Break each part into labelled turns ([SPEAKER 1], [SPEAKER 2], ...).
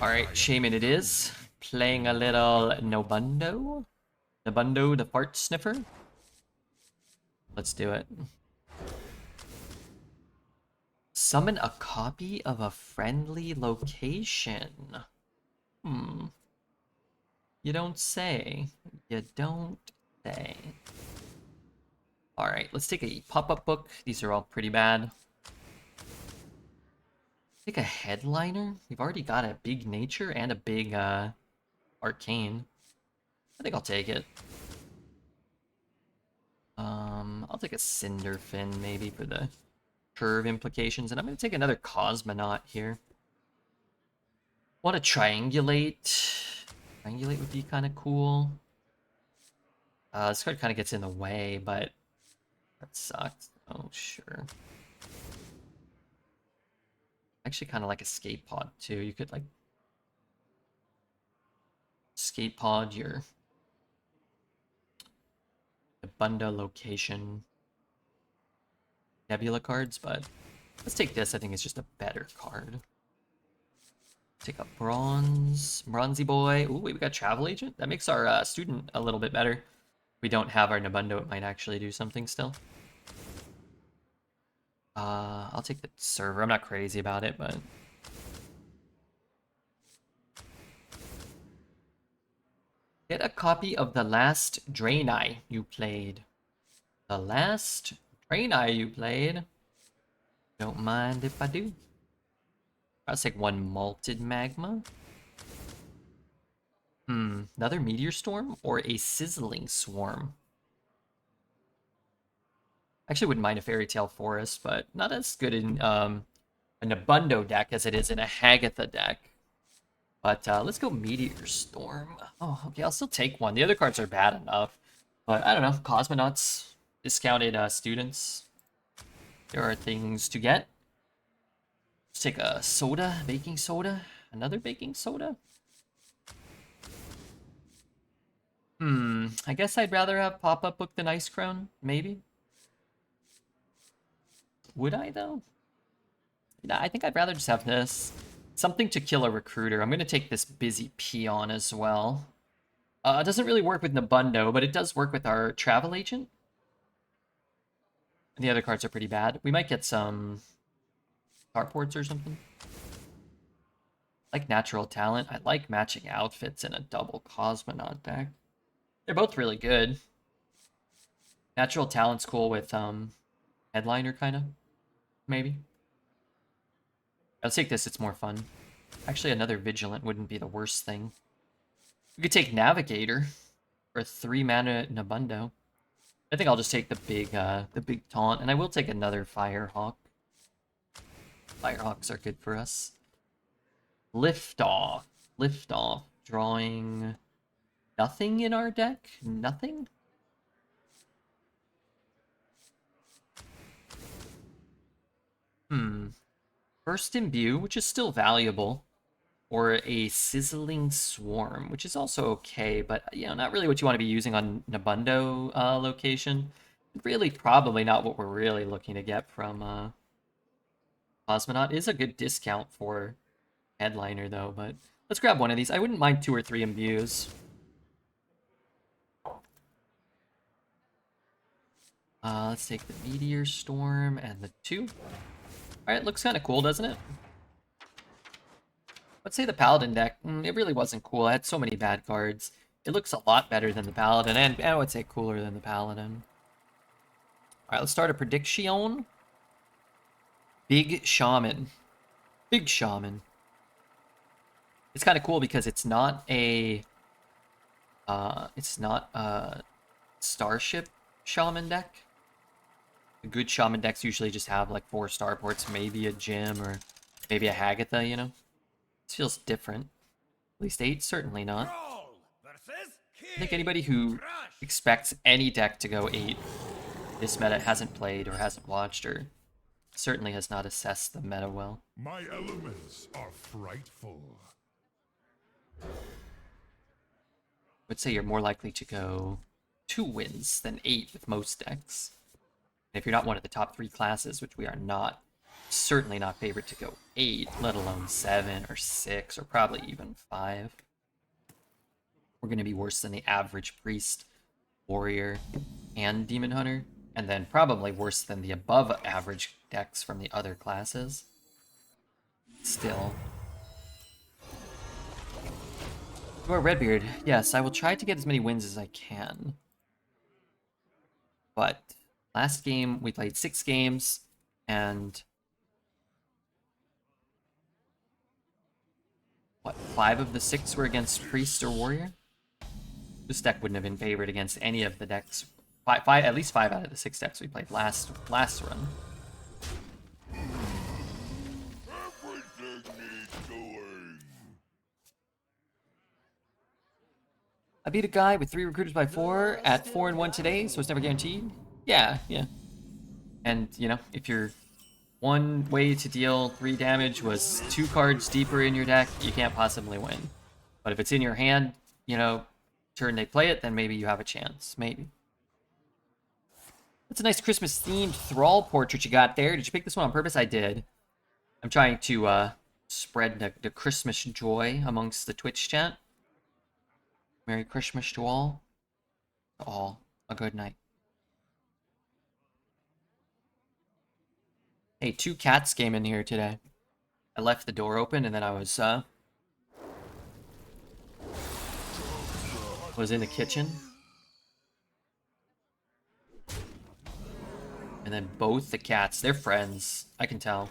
[SPEAKER 1] Alright, Shaman it is. Playing a little Nobundo. Nobundo the fart sniffer. Let's do it. Summon a copy of a friendly location. You don't say. You don't say. Alright, let's take a pop-up book. These are all pretty bad. Take a headliner. We've already got a big nature and a big arcane. I think I'll take it. I'll take a Cinderfin maybe for the curve implications, and I'm gonna take another Cosmonaut here. Want to triangulate? Triangulate would be kind of cool. This card kind of gets in the way, but that sucks. Oh, sure. Actually, kind of like a skate pod too. You could like skate pod your Nobundo location Nebula cards, but let's take this. I think it's just a better card. Take a bronzy boy. Ooh, we got travel agent. That makes our student a little bit better. If we don't have our Nobundo, it might actually do something still. I'll take the server. I'm not crazy about it, but get a copy of the last Draenei you played. The last Draenei you played. Don't mind if I do. I'll take one malted magma. Another meteor storm or a sizzling swarm. Actually wouldn't mind a fairy tale forest, but not as good in a Nobundo deck as it is in a Hagatha deck. But let's go meteor storm. Oh, okay, I'll still take one. The other cards are bad enough, but I don't know. Cosmonauts, discounted students. There are things to get. Let's take a soda, baking soda, another baking soda. I guess I'd rather have pop-up book than Ice Crown, maybe. Would I though? Nah, I think I'd rather just have this. Something to kill a recruiter. I'm gonna take this busy peon as well. It doesn't really work with Nobundo, but it does work with our travel agent. And the other cards are pretty bad. We might get some starports or something. I like natural talent. I like matching outfits in a double Cosmonaut deck. They're both really good. Natural talent's cool with headliner kind of, maybe. I'll take this, it's more fun. Actually, another vigilant wouldn't be the worst thing. We could take navigator for a 3-mana Nobundo. I think I'll just take the big taunt, and I will take another Firehawk. Firehawks are good for us. Lift off. Drawing nothing in our deck? Nothing? First Imbue, which is still valuable. Or a Sizzling Swarm, which is also okay, but, you know, not really what you want to be using on Nobundo location. Really probably not what we're really looking to get from Cosmonaut. Is a good discount for Headliner, though, but let's grab one of these. I wouldn't mind 2 or 3 imbues. Let's take the Meteor Storm and the 2. Alright, looks kind of cool, doesn't it? Let's say the Paladin deck. It really wasn't cool. I had so many bad cards. It looks a lot better than the Paladin, and I would say cooler than the Paladin. Alright, let's start a prediction. Big Shaman. Big Shaman. It's kind of cool because it's not a Starship Shaman deck. The good Shaman decks usually just have like 4 starports, maybe a Gem, or maybe a Hagatha, you know? This feels different. At least 8, certainly not. I think anybody who expects any deck to go 8 this meta hasn't played or hasn't watched or certainly has not assessed the meta well.
[SPEAKER 2] My elements are frightful.
[SPEAKER 1] I would say you're more likely to go 2 wins than 8 with most decks. And if you're not one of the top 3 classes, which we are not, certainly not favored to go 8, let alone 7 or 6 or probably even 5. We're going to be worse than the average priest, warrior, and demon hunter, and then probably worse than the above average decks from the other classes. Still. You are Redbeard. Yes, I will try to get as many wins as I can. But last game, we played 6 games, and what, 5 of the 6 were against priest or warrior? This deck wouldn't have been favored against any of the decks. At least 5 out of the 6 decks we played last run.
[SPEAKER 2] Everything needs doing.
[SPEAKER 1] I beat a guy with 3 recruiters by 4 at 4-1 today, so it's never guaranteed. Yeah. And, you know, if your one way to deal 3 damage was 2 cards deeper in your deck, you can't possibly win. But if it's in your hand, you know, turn they play it, then maybe you have a chance. Maybe. That's a nice Christmas-themed Thrall portrait you got there. Did you pick this one on purpose? I did. I'm trying to spread the Christmas joy amongst the Twitch chat. Merry Christmas to all. To all. A good night. Hey, 2 cats came in here today. I left the door open and then I was in the kitchen. And then both the cats, they're friends. I can tell.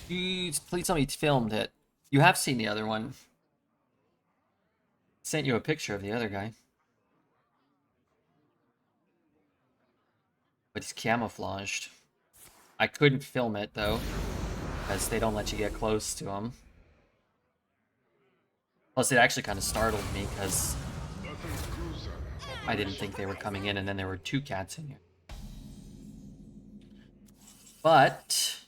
[SPEAKER 1] Please tell me you filmed it. You have seen the other one. Sent you a picture of the other guy. But he's camouflaged. I couldn't film it, though, because they don't let you get close to him. Plus, it actually kind of startled me, because I didn't think they were coming in, and then there were 2 cats in here. But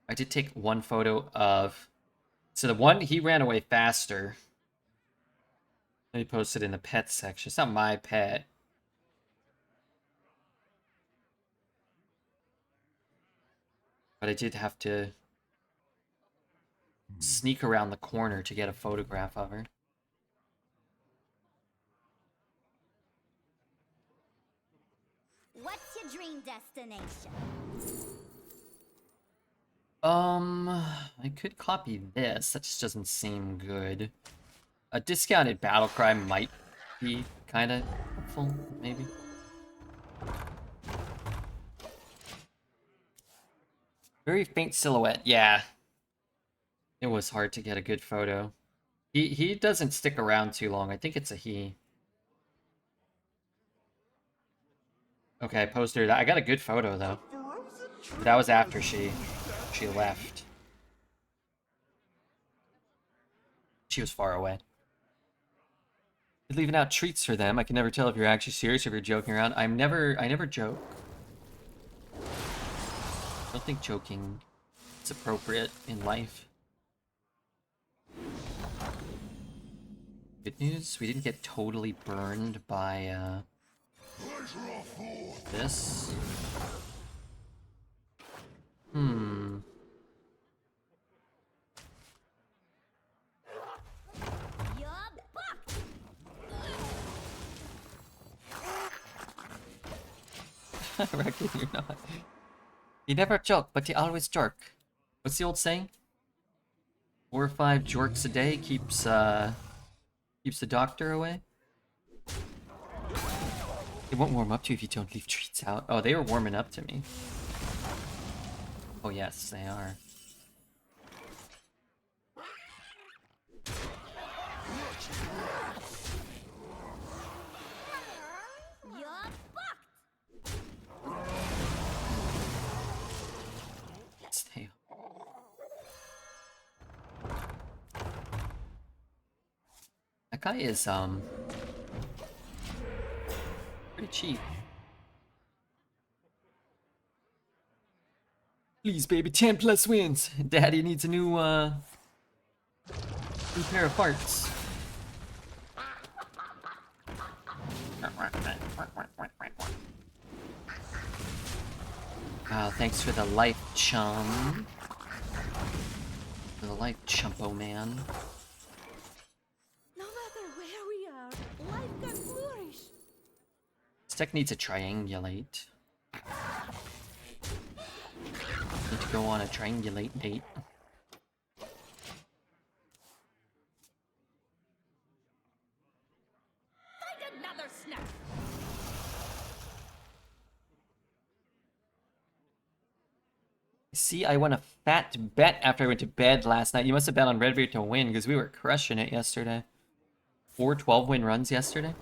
[SPEAKER 1] I did take one photo of... So the one, he ran away faster. Let me post it in the pet section. It's not my pet. But I did have to sneak around the corner to get a photograph of her.
[SPEAKER 3] What's your dream destination?
[SPEAKER 1] I could copy this. That just doesn't seem good. A discounted battlecry might be kind of helpful, maybe. Very faint silhouette, yeah. It was hard to get a good photo. He doesn't stick around too long. I think it's a he. Okay, I posted her. I got a good photo, though. That was after she left. She was far away. You're leaving out treats for them. I can never tell if you're actually serious or if you're joking around. I never joke. I don't think joking is appropriate in life. Good news, we didn't get totally burned by this. I reckon you're not. You never joke, but you always jerk. What's the old saying? 4 or 5 jorks a day keeps the doctor away. They won't warm up to you if you don't leave treats out. Oh, they were warming up to me. Oh yes, they are. Stay. That guy is pretty cheap. Please, baby, 10 plus wins. Daddy needs a new Two pair of farts. Thanks for the life, chum. For the life, chumpo man.
[SPEAKER 3] No matter where we are, life can flourish.
[SPEAKER 1] This deck needs a triangulate. Need to go on a triangulate date.
[SPEAKER 3] Find another snack.
[SPEAKER 1] See, I won a fat bet after I went to bed last night. You must have bet on Red Beard to win because we were crushing it yesterday. 4 12-win runs yesterday.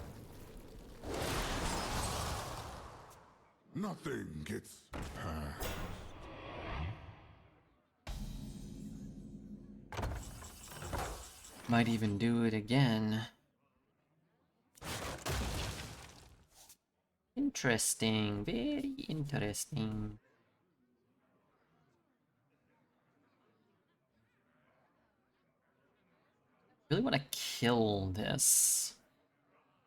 [SPEAKER 2] Nothing gets past.
[SPEAKER 1] Might even do it again. Interesting. Very interesting. Really want to kill this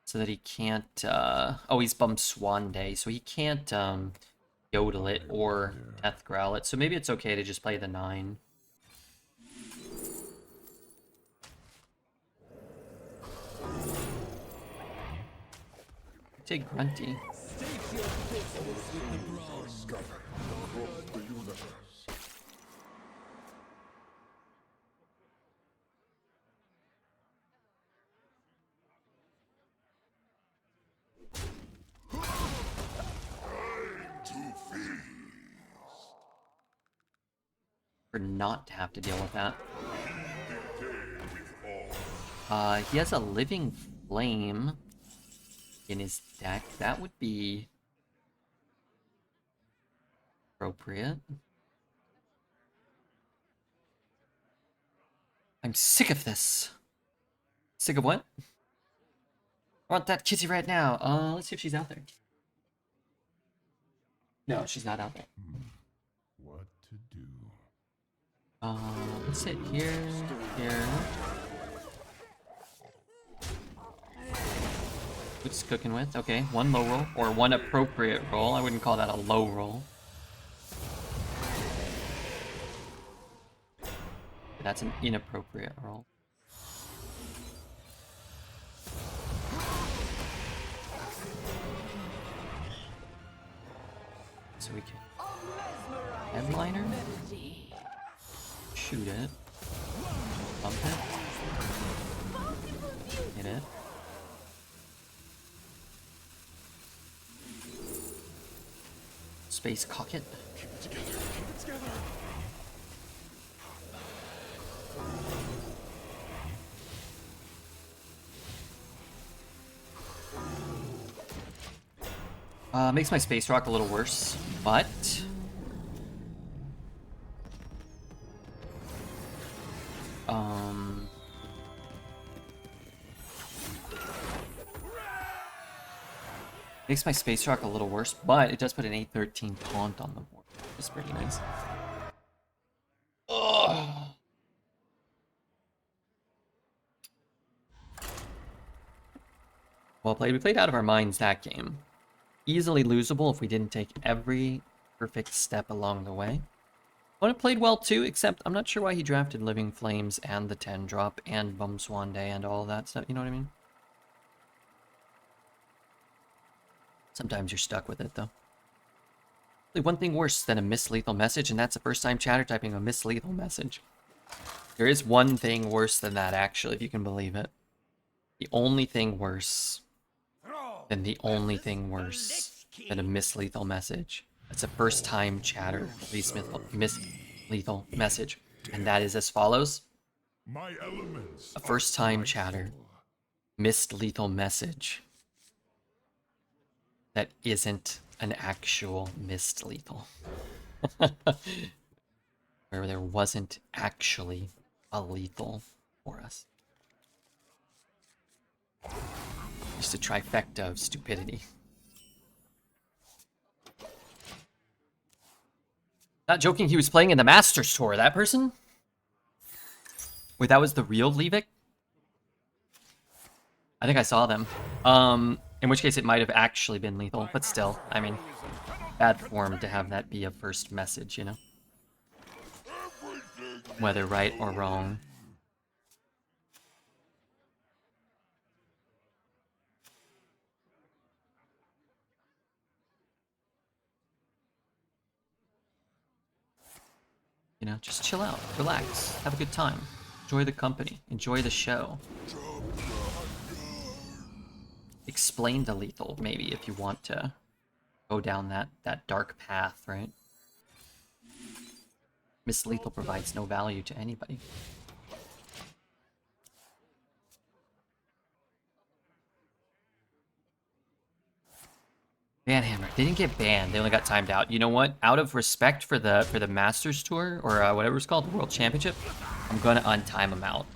[SPEAKER 1] so that he can't oh, he's bumped Swan Day, so he can't yodel it or death growl it, so maybe it's okay to just play the 9. Take Grunty.
[SPEAKER 2] Scattered across the universe.
[SPEAKER 1] For not to have to deal with that. He has a Living Flame in his deck. That would be appropriate. I'm sick of this. Sick of what? I want that kitty right now. Let's see if she's out there. No, she's not out there.
[SPEAKER 2] What to do?
[SPEAKER 1] Let's sit here, here. What's cooking with? Okay, one low roll, or one appropriate roll. I wouldn't call that a low roll. That's an inappropriate roll. So we can headliner, shoot it, bump it, hit it. Space cock it.
[SPEAKER 2] Keep it together. Keep it together.
[SPEAKER 1] Makes my space rock a little worse, but makes my space rock a little worse, but it does put an 8/13 taunt on the board. It's pretty nice. Ugh. Well played. We played out of our minds that game. Easily losable if we didn't take every perfect step along the way. Opponent played well too, except I'm not sure why he drafted Living Flames and the 10 drop and Bum Swan Day and all of that stuff, you know what I mean? Sometimes you're stuck with it though. Only one thing worse than a mislethal message, and that's the first time chatter typing a mislethal message. There is one thing worse than that, actually, if you can believe it. The only thing worse than the only thing worse than a mislethal message. That's a first time chatter mislethal message. And that is as follows.
[SPEAKER 2] My elements.
[SPEAKER 1] A first time chatter mislethal message that isn't an actual mislethal. Where there wasn't actually a lethal for us. Just a trifecta of stupidity. Not joking, he was playing in the Masters Tour, that person? Wait, that was the real Levick? I think I saw them. In which case it might have actually been lethal, but still, I mean, bad form to have that be a first message, you know? Whether right or wrong. You know, just chill out, relax, have a good time. Enjoy the company, enjoy the show. Explain the lethal, maybe, if you want to go down that dark path, right? Miss Lethal provides no value to anybody. Banhammer. They didn't get banned. They only got timed out. You know what? Out of respect for the Masters Tour, or whatever it's called, the World Championship, I'm gonna untime them out.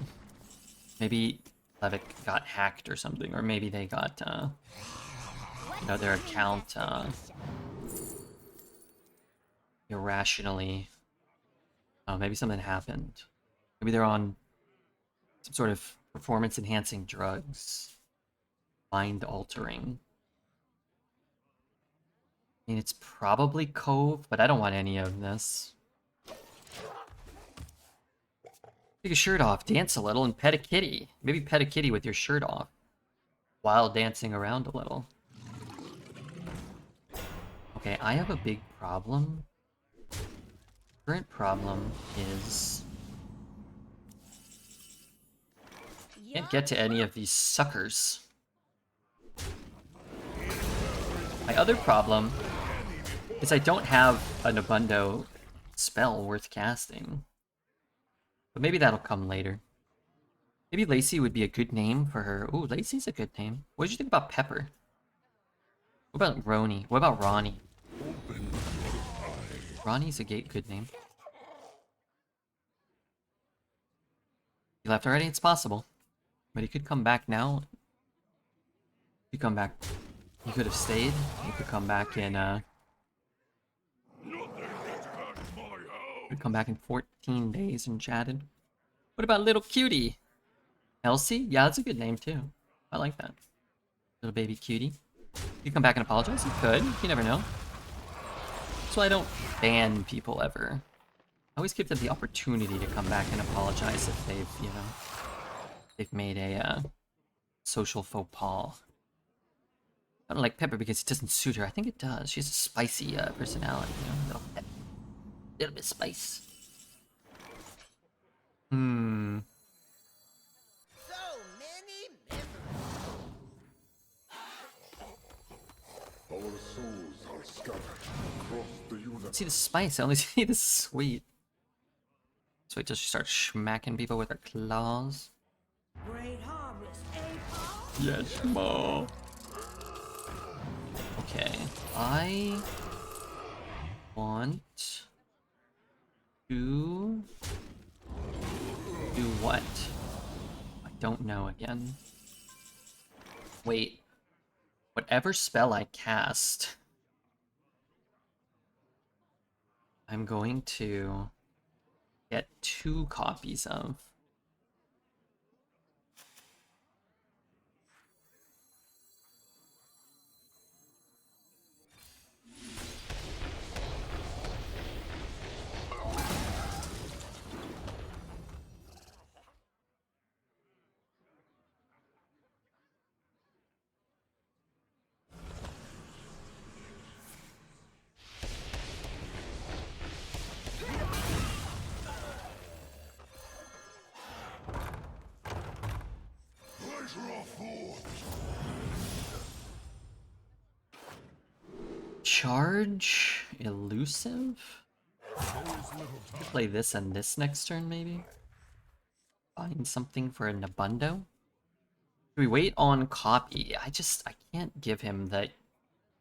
[SPEAKER 1] Maybe Levick got hacked or something, or maybe they got, you know, their account, irrationally... Oh, maybe something happened. Maybe they're on some sort of performance-enhancing drugs. Mind-altering. I mean, it's probably Cove, but I don't want any of this. Take your shirt off, dance a little, and pet a kitty. Maybe pet a kitty with your shirt off while dancing around a little. Okay, I have a big problem. Current problem is... can't get to any of these suckers. My other problem is I don't have a Nobundo spell worth casting. But maybe that'll come later. Maybe Lacey would be a good name for her. Ooh, Lacey's a good name. What did you think about Pepper? What about Roni? What about Ronnie? Ronnie's a good name. He left already? It's possible. But he could come back now. He could come back. He could have stayed. He could come back in, could come back in 14 days and chatted. What about little cutie? Elsie? Yeah, that's a good name too. I like that. Little baby cutie. You come back and apologize? You could. You never know. That's why I don't ban people ever. I always give them the opportunity to come back and apologize if they've, you know, they've made a social faux pas. I don't like Pepper because it doesn't suit her. I think it does. She has a spicy personality, you know, little bit spice. Hmm.
[SPEAKER 4] So many memories.
[SPEAKER 2] Our souls are scattered across the universe.
[SPEAKER 1] See the spice, I only see the sweet. So wait till she starts smacking people with her claws.
[SPEAKER 3] Great harvest, eh, Paul?
[SPEAKER 1] Yes, Ma. Okay, I want to do what? I don't know again. Wait, whatever spell I cast, I'm going to get 2 copies of. Charge? Elusive? Play this and this next turn, maybe? Find something for a Nobundo? Do we wait on copy? I can't give him the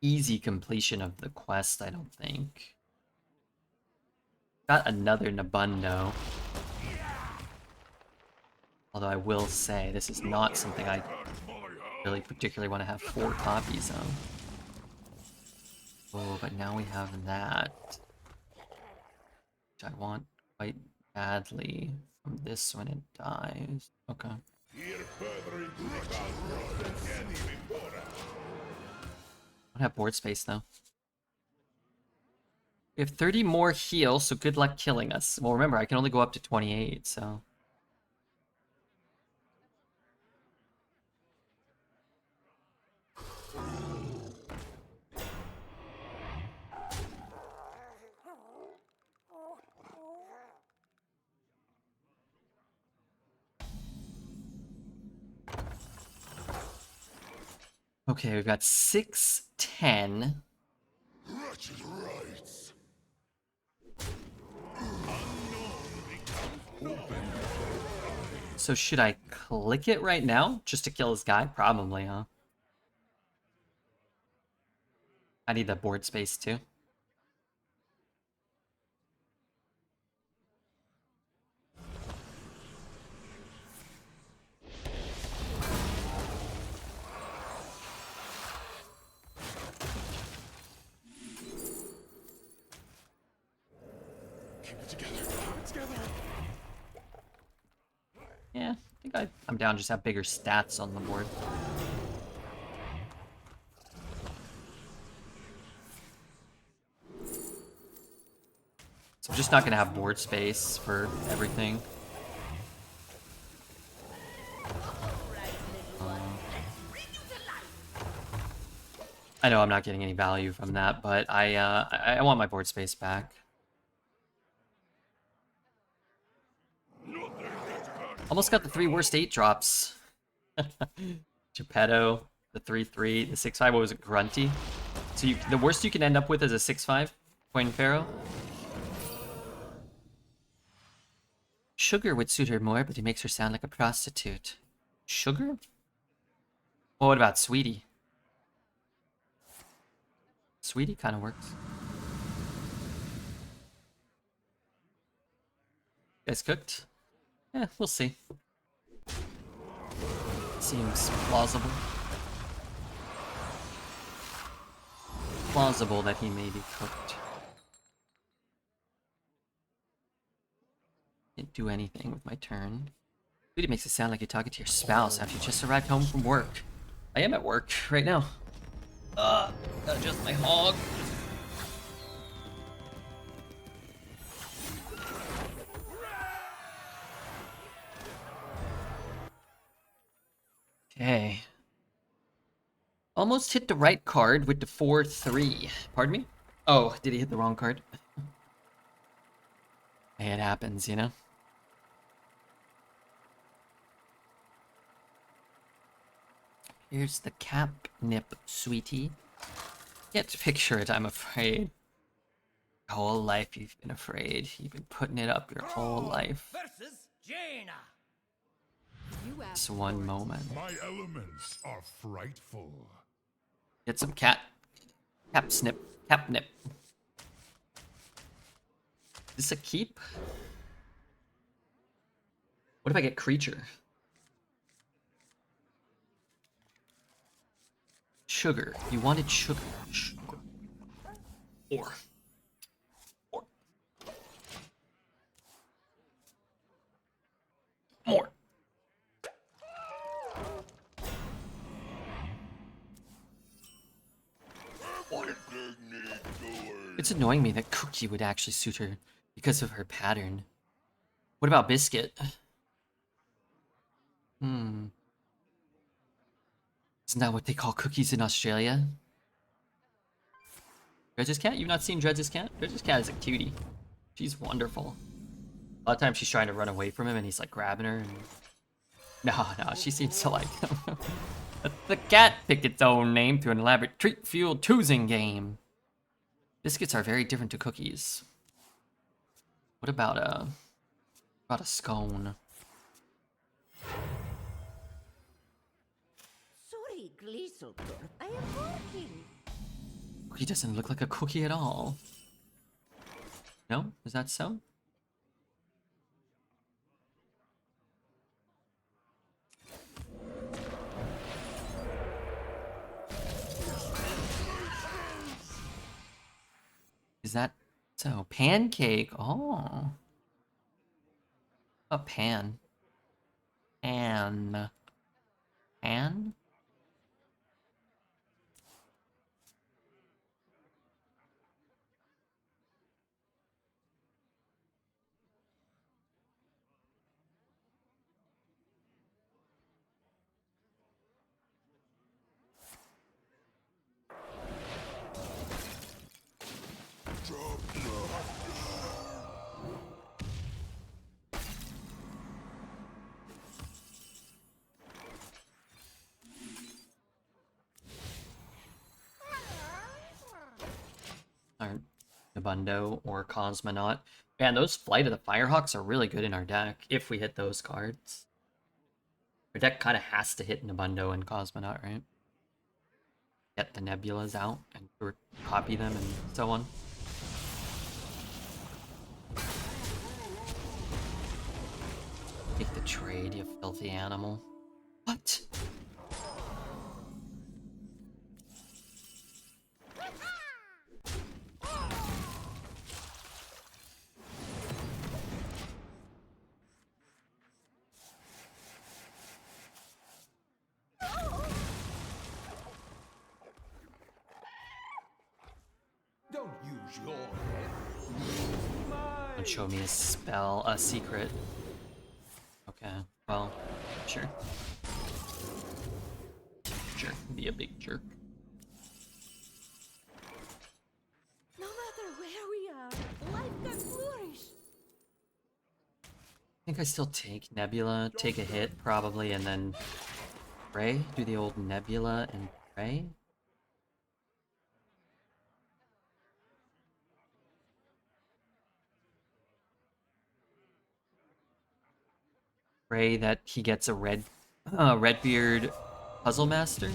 [SPEAKER 1] easy completion of the quest, I don't think. Got another Nobundo. Although I will say, this is not something I really particularly want to have 4 copies of. Oh, but now we have that. Which I want quite badly from this when it dies. Okay. have board space though. We have 30 more heal, so good luck killing us. Well, remember, I can only go up to 28, so... Okay, we've got 6, 10.
[SPEAKER 2] Wretched rights.
[SPEAKER 1] So should I click it right now just to kill this guy? Probably, huh? I need the board space too.
[SPEAKER 2] Keep it together. Keep it together.
[SPEAKER 1] Yeah, I think I'm down just have bigger stats on the board. So I'm just not gonna have board space for everything. I know I'm not getting any value from that, but I want my board space back. Almost got the 3 worst 8 drops. Geppetto, the 3/3, the 6/5. What was it, Grunty? So the worst you can end up with is a 6/5 Coin Pharaoh. Sugar would suit her more, but he makes her sound like a prostitute. Sugar? Well, what about Sweetie? Sweetie kind of works. You guys cooked? Yeah, we'll see. Seems plausible. Plausible that he may be cooked. Didn't do anything with my turn. Dude, it makes it sound like you're talking to your spouse after you just arrived home from work. I am at work right now. Gotta adjust my hog. Okay. Almost hit the right card with the 4/3. Pardon me? Oh, did he hit the wrong card? Hey, it happens, you know? Here's the catnip, sweetie. Get to picture it, I'm afraid. Your whole life you've been afraid. You've been putting it up your whole life.
[SPEAKER 4] Versus Jaina.
[SPEAKER 1] This one moment.
[SPEAKER 2] My elements are frightful.
[SPEAKER 1] Get some catnip. Is this a keep? What if I get creature? Sugar. You wanted sugar. Sugar. Or. More. It's annoying me that Cookie would actually suit her because of her pattern. What about Biscuit? Isn't that what they call cookies in Australia? Dredge's cat? You've not seen Dredge's cat? Dredge's cat is a cutie. She's wonderful. A lot of times she's trying to run away from him and he's like grabbing her and... No, she seems to like him. Let the cat pick its own name through an elaborate treat-fueled choosing game. Biscuits are very different to cookies. What about a scone?
[SPEAKER 3] Sorry, Gleeselker. I am working.
[SPEAKER 1] Cookie doesn't look like a cookie at all. No? Is that so? Is that so? Pancake. Oh. A pan. Pan. Nobundo or Cosmonaut. Man, those Flight of the Firehawks are really good in our deck if we hit those cards. Our deck kind of has to hit Nobundo and Cosmonaut, right? Get the Nebulas out and or copy them and so on. Take the trade, you filthy animal. What?
[SPEAKER 5] Don't use your head.
[SPEAKER 1] Don't show me a spell, a secret. Okay, well, sure. Sure, be a big jerk.
[SPEAKER 3] No matter where we are, life can flourish.
[SPEAKER 1] I think I still take Nebula, take a hit probably, and then pray. Do the old Nebula and pray. Pray that he gets a Redbeard Puzzle Master.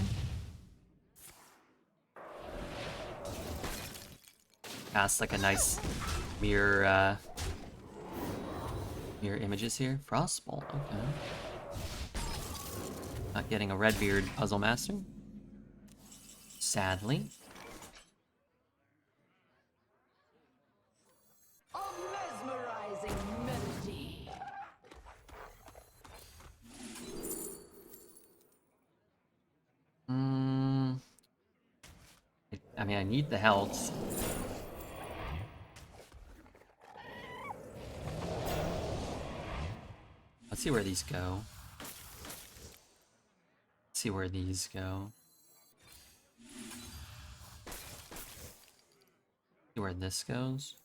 [SPEAKER 1] Cast like a nice mirror images here. Frostbolt, okay. Not getting a Redbeard Puzzle Master. Sadly.
[SPEAKER 3] A mesmerizing melody.
[SPEAKER 1] I mean, I need the health. Let's see where these go. Let's see where these go. See where this goes.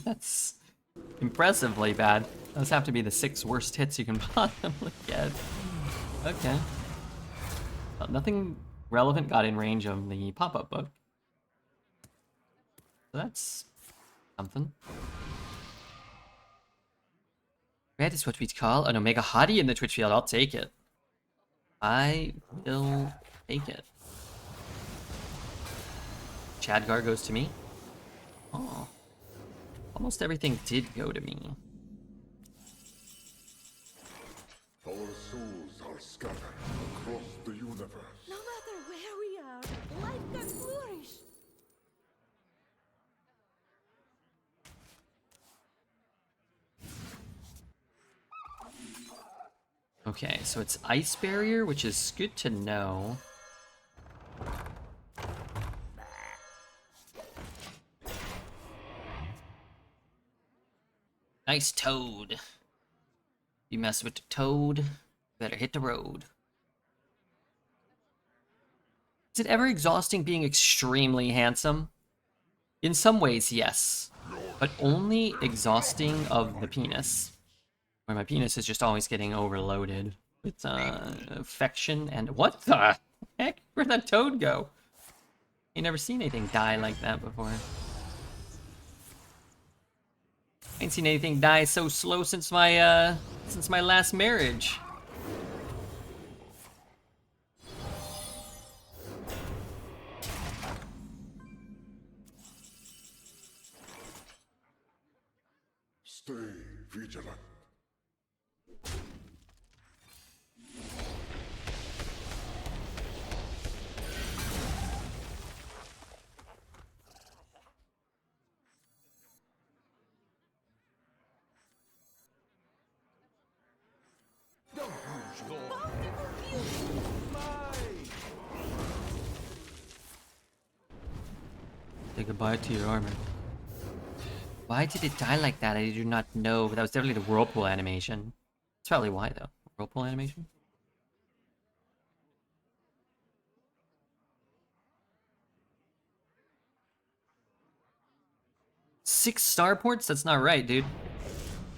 [SPEAKER 1] That's impressively bad. Those have to be the 6 worst hits you can possibly get. Okay. Well, nothing relevant got in range of the pop-up book. So that's something. Red is what we'd call an Omega Hottie in the Twitch field. I'll take it. I will take it. Chadgar goes to me. Oh. Almost everything did go to me.
[SPEAKER 2] Our souls are scattered across the universe.
[SPEAKER 3] No matter where we are, life can flourish.
[SPEAKER 1] Okay, so it's Ice Barrier, which is good to know. Nice Toad. You mess with the Toad, better hit the road. Is it ever exhausting being extremely handsome? In some ways, yes. But only exhausting of the penis. Where my penis is just always getting overloaded with affection and... What the heck? Where'd that Toad go? Ain't never seen anything die like that before. Ain't seen anything die so slow since my last marriage.
[SPEAKER 2] Stay vigilant.
[SPEAKER 5] Don't use your mind.
[SPEAKER 1] Say goodbye to your armor. Why did it die like that? I do not know. That was definitely the whirlpool animation. That's probably why, though. Whirlpool animation? Six starports? That's not right, dude.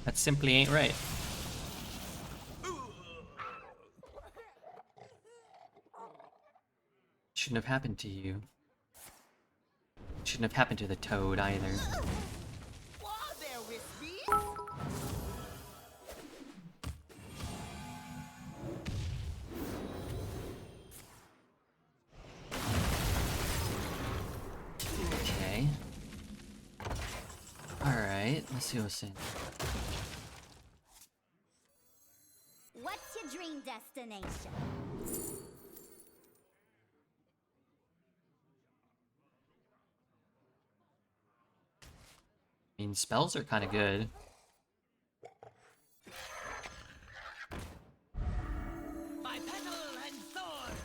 [SPEAKER 1] That simply ain't right. shouldn't have happened to you. Shouldn't have happened to the toad either.
[SPEAKER 4] Whoa there, Wispies!
[SPEAKER 1] Okay. Alright, let's see what's in.
[SPEAKER 3] What's your dream destination?
[SPEAKER 1] I mean, spells are kind of good.
[SPEAKER 4] By petal and thorn!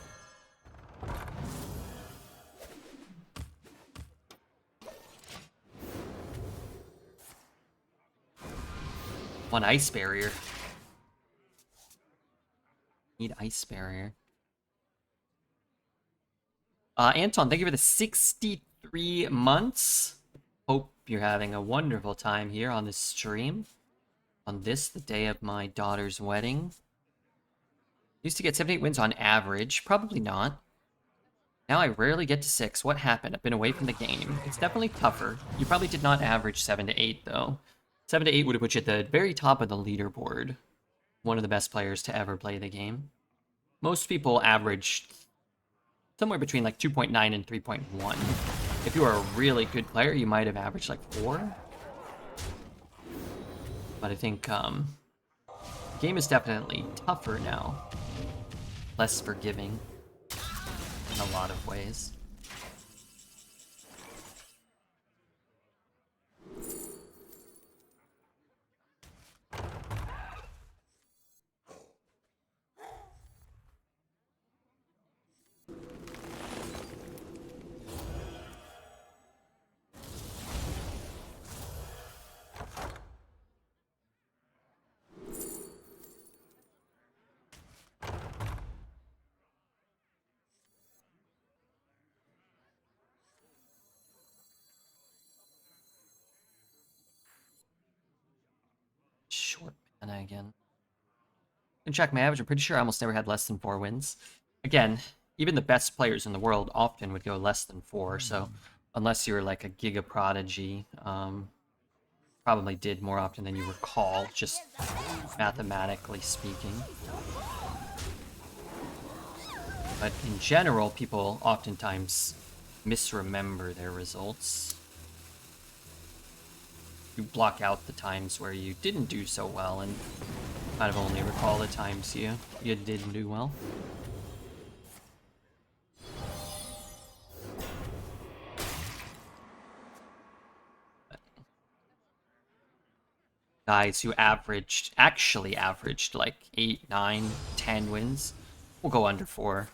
[SPEAKER 1] One ice barrier. Need ice barrier. Anton, thank you for the 63 months. Hope you're having a wonderful time here on this stream. On this, the day of my daughter's wedding. Used to get 78 wins on average. Probably not. Now I rarely get to 6. What happened? I've been away from the game. It's definitely tougher. You probably did not average 7 to 8, though. 7 to 8 would have put you at the very top of the leaderboard. One of the best players to ever play the game. Most people averaged somewhere between like 2.9 and 3.1. If you were a really good player, you might have averaged like 4. But I think the game is definitely tougher now. Less forgiving in a lot of ways. Short mana again. Can check my average. I'm pretty sure I almost never had less than 4 wins. Again, even the best players in the world often would go less than 4. So unless you're like a giga prodigy, probably did more often than you recall, just mathematically speaking. But in general, people oftentimes misremember their results. You block out the times where you didn't do so well and kind of only recall the times you did do well. Guys who actually averaged like 8, 9, 10 wins will go under 4.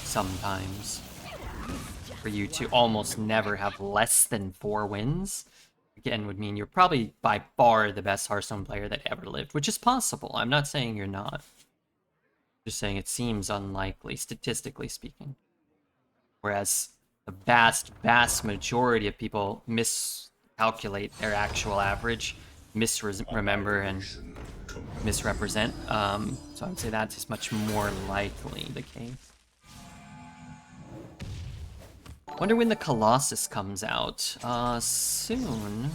[SPEAKER 1] Sometimes. For you to almost never have less than 4 wins, again, would mean you're probably by far the best Hearthstone player that ever lived, which is possible. I'm not saying you're not. Just saying it seems unlikely, statistically speaking. Whereas the vast majority of people miscalculate their actual average, misremember, and misrepresent. So I would say that's just much more likely the case. Wonder when the Colossus comes out. Soon.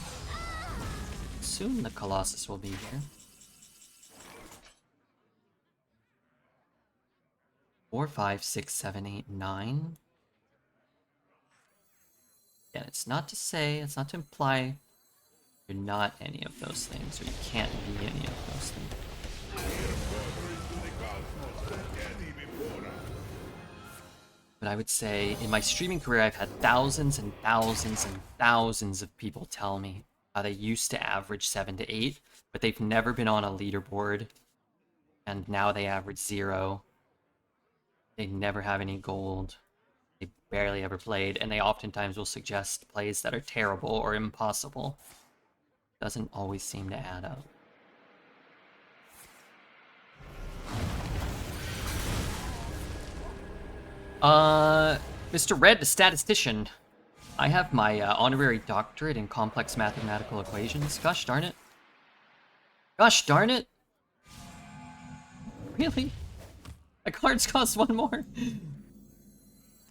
[SPEAKER 1] Soon the Colossus will be here. 4, 5, 6, 7, 8, 9. Again, it's not to say, it's not to imply you're not any of those things, or you can't be any of those things. But I would say in my streaming career, I've had thousands and thousands and thousands of people tell me how they used to average 7 to 8, but they've never been on a leaderboard, and now they average 0. They never have any gold. They barely ever played, and they oftentimes will suggest plays that are terrible or impossible. Doesn't always seem to add up. Mr. Red, the statistician. I have my honorary doctorate in complex mathematical equations. Gosh darn it. Gosh darn it. Really? My cards cost one more.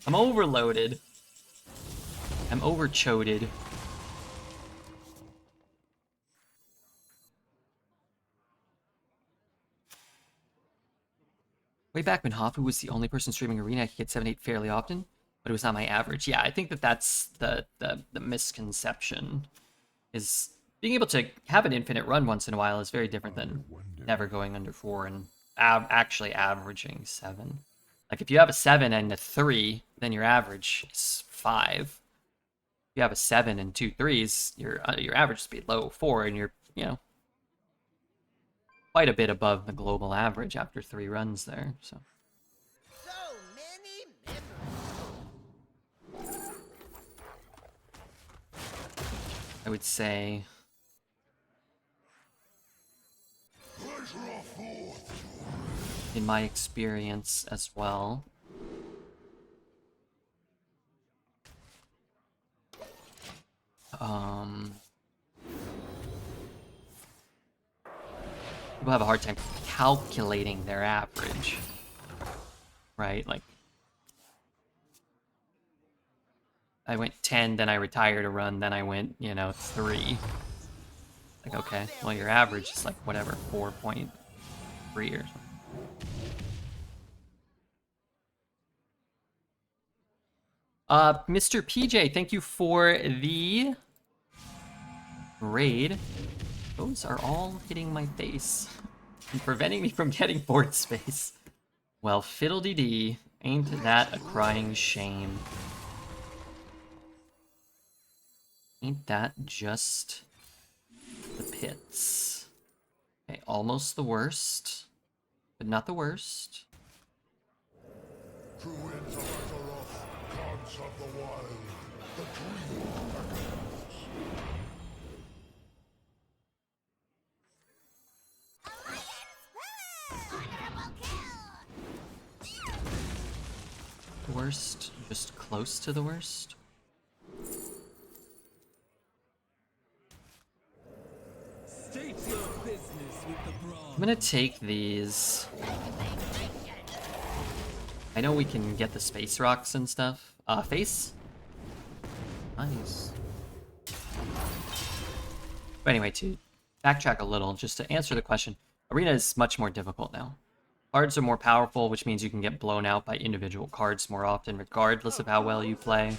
[SPEAKER 1] I'm overloaded. I'm overchoded. Way back when Hafu was the only person streaming Arena, I could get 7-8 fairly often, but it was not my average. Yeah, I think that's the misconception. Is being able to have an infinite run once in a while is very different than never going under 4 and actually averaging 7. Like if you have a 7 and a 3, then your average is 5. If you have a 7 and 2 3s, your average is be low 4, and you're, you know, quite a bit above the global average after 3 runs there. So
[SPEAKER 4] many
[SPEAKER 1] I would say in my experience as well, people have a hard time calculating their average, right? Like, I went 10, then I retired a run, then I went, 3. Like, okay, well, your average is like, whatever, 4.3 or something. Mr. PJ, thank you for the raid. Those are all hitting my face and preventing me from getting board space. Well, fiddle-dee-dee, ain't that a crying shame? Ain't that just the pits? Okay, almost the worst, but not the worst.
[SPEAKER 2] True into Azeroth, gods of the wild, the dream
[SPEAKER 1] The worst, just close to the worst.
[SPEAKER 5] State your business with the brawn.
[SPEAKER 1] I'm gonna take these. I know we can get the space rocks and stuff. Face? Nice. But anyway, to backtrack a little, just to answer the question, Arena is much more difficult now. Cards are more powerful, which means you can get blown out by individual cards more often, regardless of how well you play.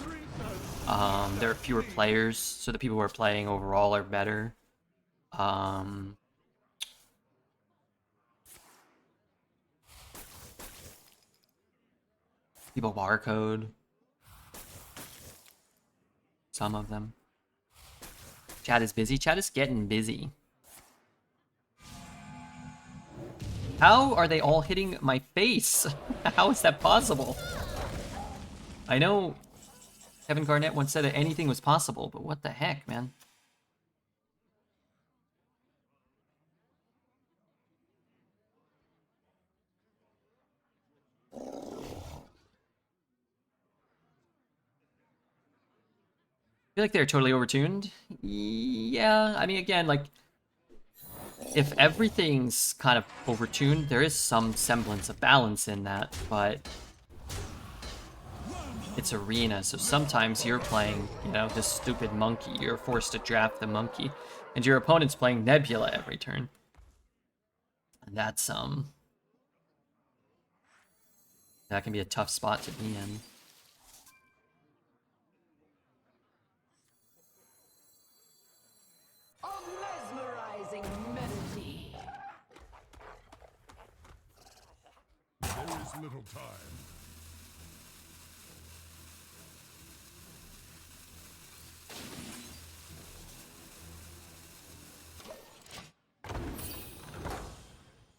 [SPEAKER 1] There are fewer players, so the people who are playing overall are better. People barcode. Some of them. Chat is busy. Chat is getting busy. How are they all hitting my face? How is that possible? I know Kevin Garnett once said that anything was possible, but what the heck, man? I feel like they're totally overtuned. Yeah, I mean, again, like, if everything's kind of overtuned, there is some semblance of balance in that, but it's Arena, so sometimes you're playing, this stupid monkey. You're forced to draft the monkey, and your opponent's playing Nebula every turn. And that's, that can be a tough spot to be in.
[SPEAKER 3] Mesmerizing melody.
[SPEAKER 2] there is little time.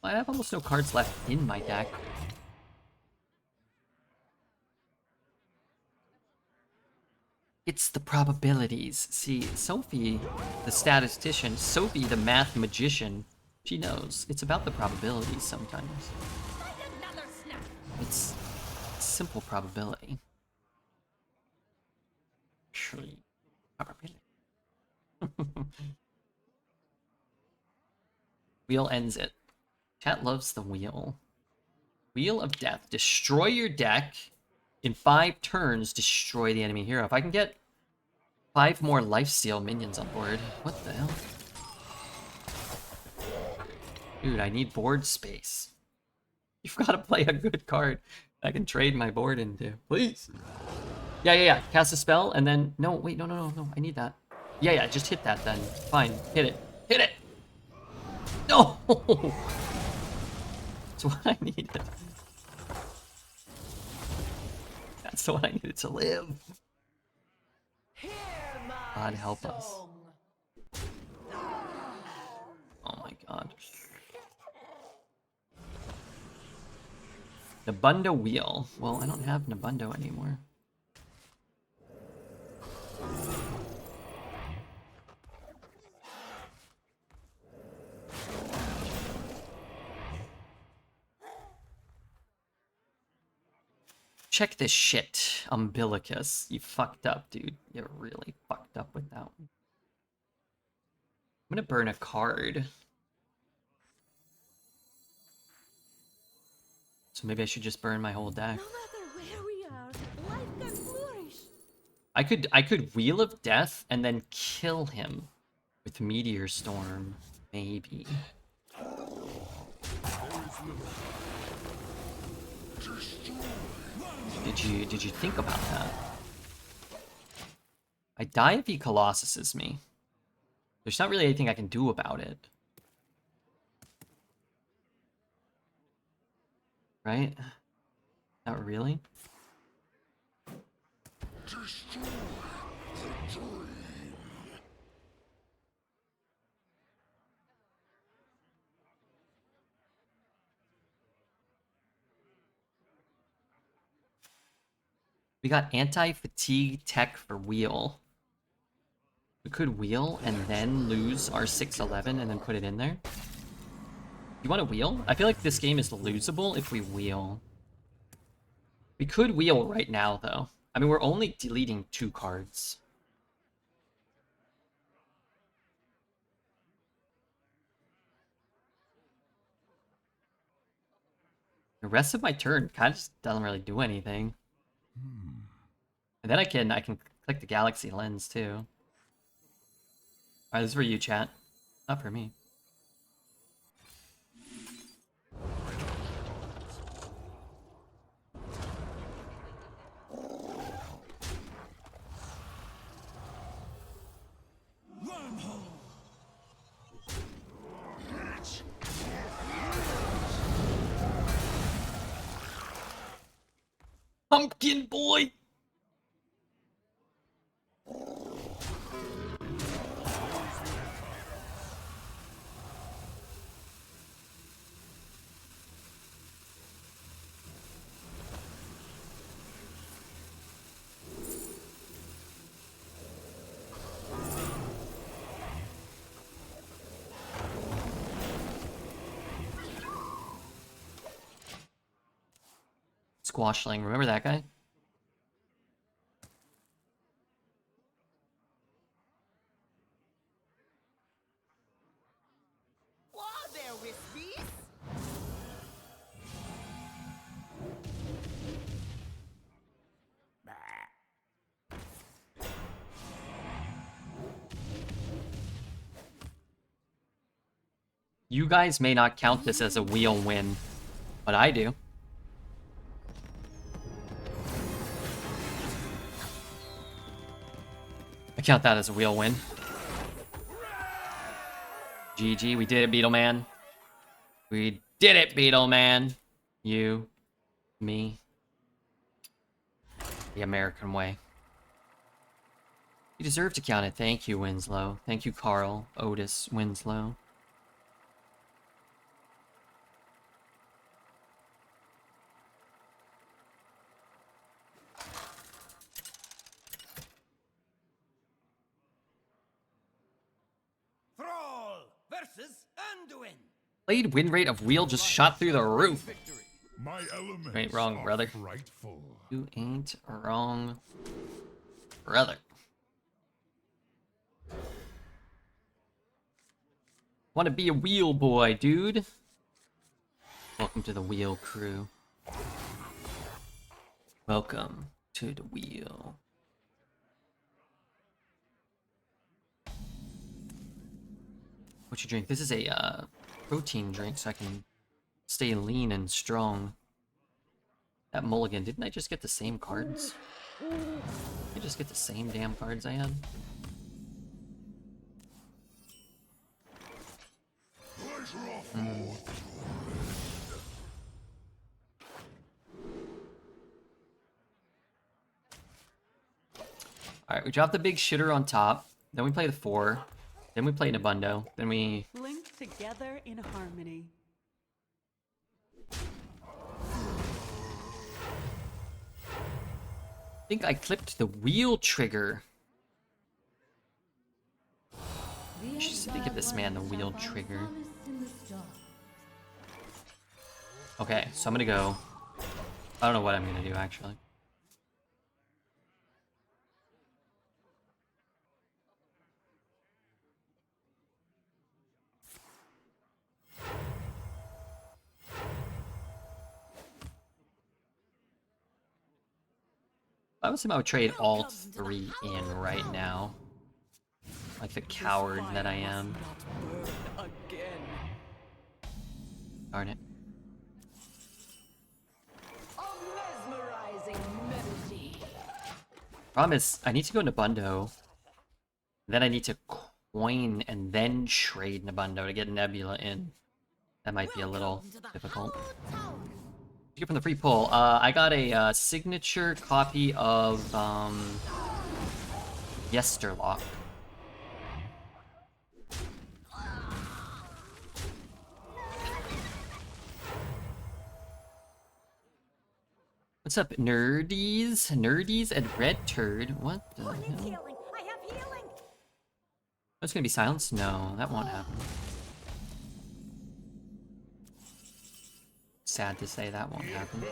[SPEAKER 1] I have almost no cards left in my deck. It's the probabilities. See, Sophie, the statistician, Sophie, the math magician, she knows. It's about the probabilities sometimes. It's simple probability. Actually, probability. Wheel ends it. Chat loves the wheel. Wheel of Death. Destroy your deck. In 5 turns, destroy the enemy hero. If I can get 5 more lifesteal minions on board. What the hell? Dude, I need board space. You've got to play a good card I can trade my board into. Please. Yeah. Cast a spell and then... No, wait, no. I need that. Yeah, just hit that then. Fine. Hit it. Hit it! No! That's what I needed. That's what I needed to live. God help us. Oh my god. Nobundo wheel. Well, I don't have Nobundo anymore. Check this shit, Umbilicus. You fucked up, dude. You really fucked up with that one. I'm gonna burn a card. So maybe I should just burn my whole deck.
[SPEAKER 3] No matter where we are, life can flourish.
[SPEAKER 1] I could Wheel of Death and then kill him with Meteor Storm, maybe. Did you think about that? I die if he Colossuses me. There's not really anything I can do about it. Right? Not really. We got anti-fatigue tech for wheel. We could wheel and then lose our 6/11 and then put it in there. You want to wheel? I feel like this game is losable if we wheel. We could wheel right now, though. I mean, we're only deleting 2 cards. The rest of my turn kind of just doesn't really do anything. And then I can click the Galaxy Lens, too. Alright, this is for you, chat. Not for me. Pumpkin boy! Squashling, remember that guy?
[SPEAKER 4] Whoa there, Wispies!
[SPEAKER 1] You guys may not count this as a wheel win, but I do. I count that as a wheel win. GG, we did it, Beetle Man. We did it, Beetle Man. You, me, the American way. You deserve to count it. Thank you, Winslow. Thank you, Carl, Otis, Winslow.
[SPEAKER 4] Thrall versus Anduin.
[SPEAKER 1] Played win rate of wheel just shot through the roof.
[SPEAKER 2] My elements
[SPEAKER 1] You ain't wrong,
[SPEAKER 2] are
[SPEAKER 1] brother.
[SPEAKER 2] frightful.
[SPEAKER 1] You ain't wrong, brother. Want to be a wheel boy, dude? Welcome to the wheel crew. Welcome to the wheel. What you drink? This is a protein drink, so I can stay lean and strong. That mulligan, didn't I just get the same cards? I just get the same damn cards I had? Alright, we drop the big shitter on top. Then we play the 4. Then we play Nobundo. Then we...
[SPEAKER 6] Linked together in harmony.
[SPEAKER 1] I think I clipped the wheel trigger. I should give this man the wheel trigger. Okay, so I'm gonna go. I don't know what I'm gonna do actually. I would say I would trade all 3 in right now. Like the coward that I am.
[SPEAKER 6] Not burn again.
[SPEAKER 1] Darn it.
[SPEAKER 6] A mesmerizing melody.
[SPEAKER 1] Problem is, I need to go Nobundo. Then I need to coin and then trade Nobundo to get Nebula in. That might be a little difficult. To get from the free pull, I got a signature copy of Yesterlock. What's up, nerdies? Nerdies and red turd. What the hell?
[SPEAKER 3] Healing. I have healing.
[SPEAKER 1] That's gonna be silence? No, that won't happen. Sad to say that won't happen.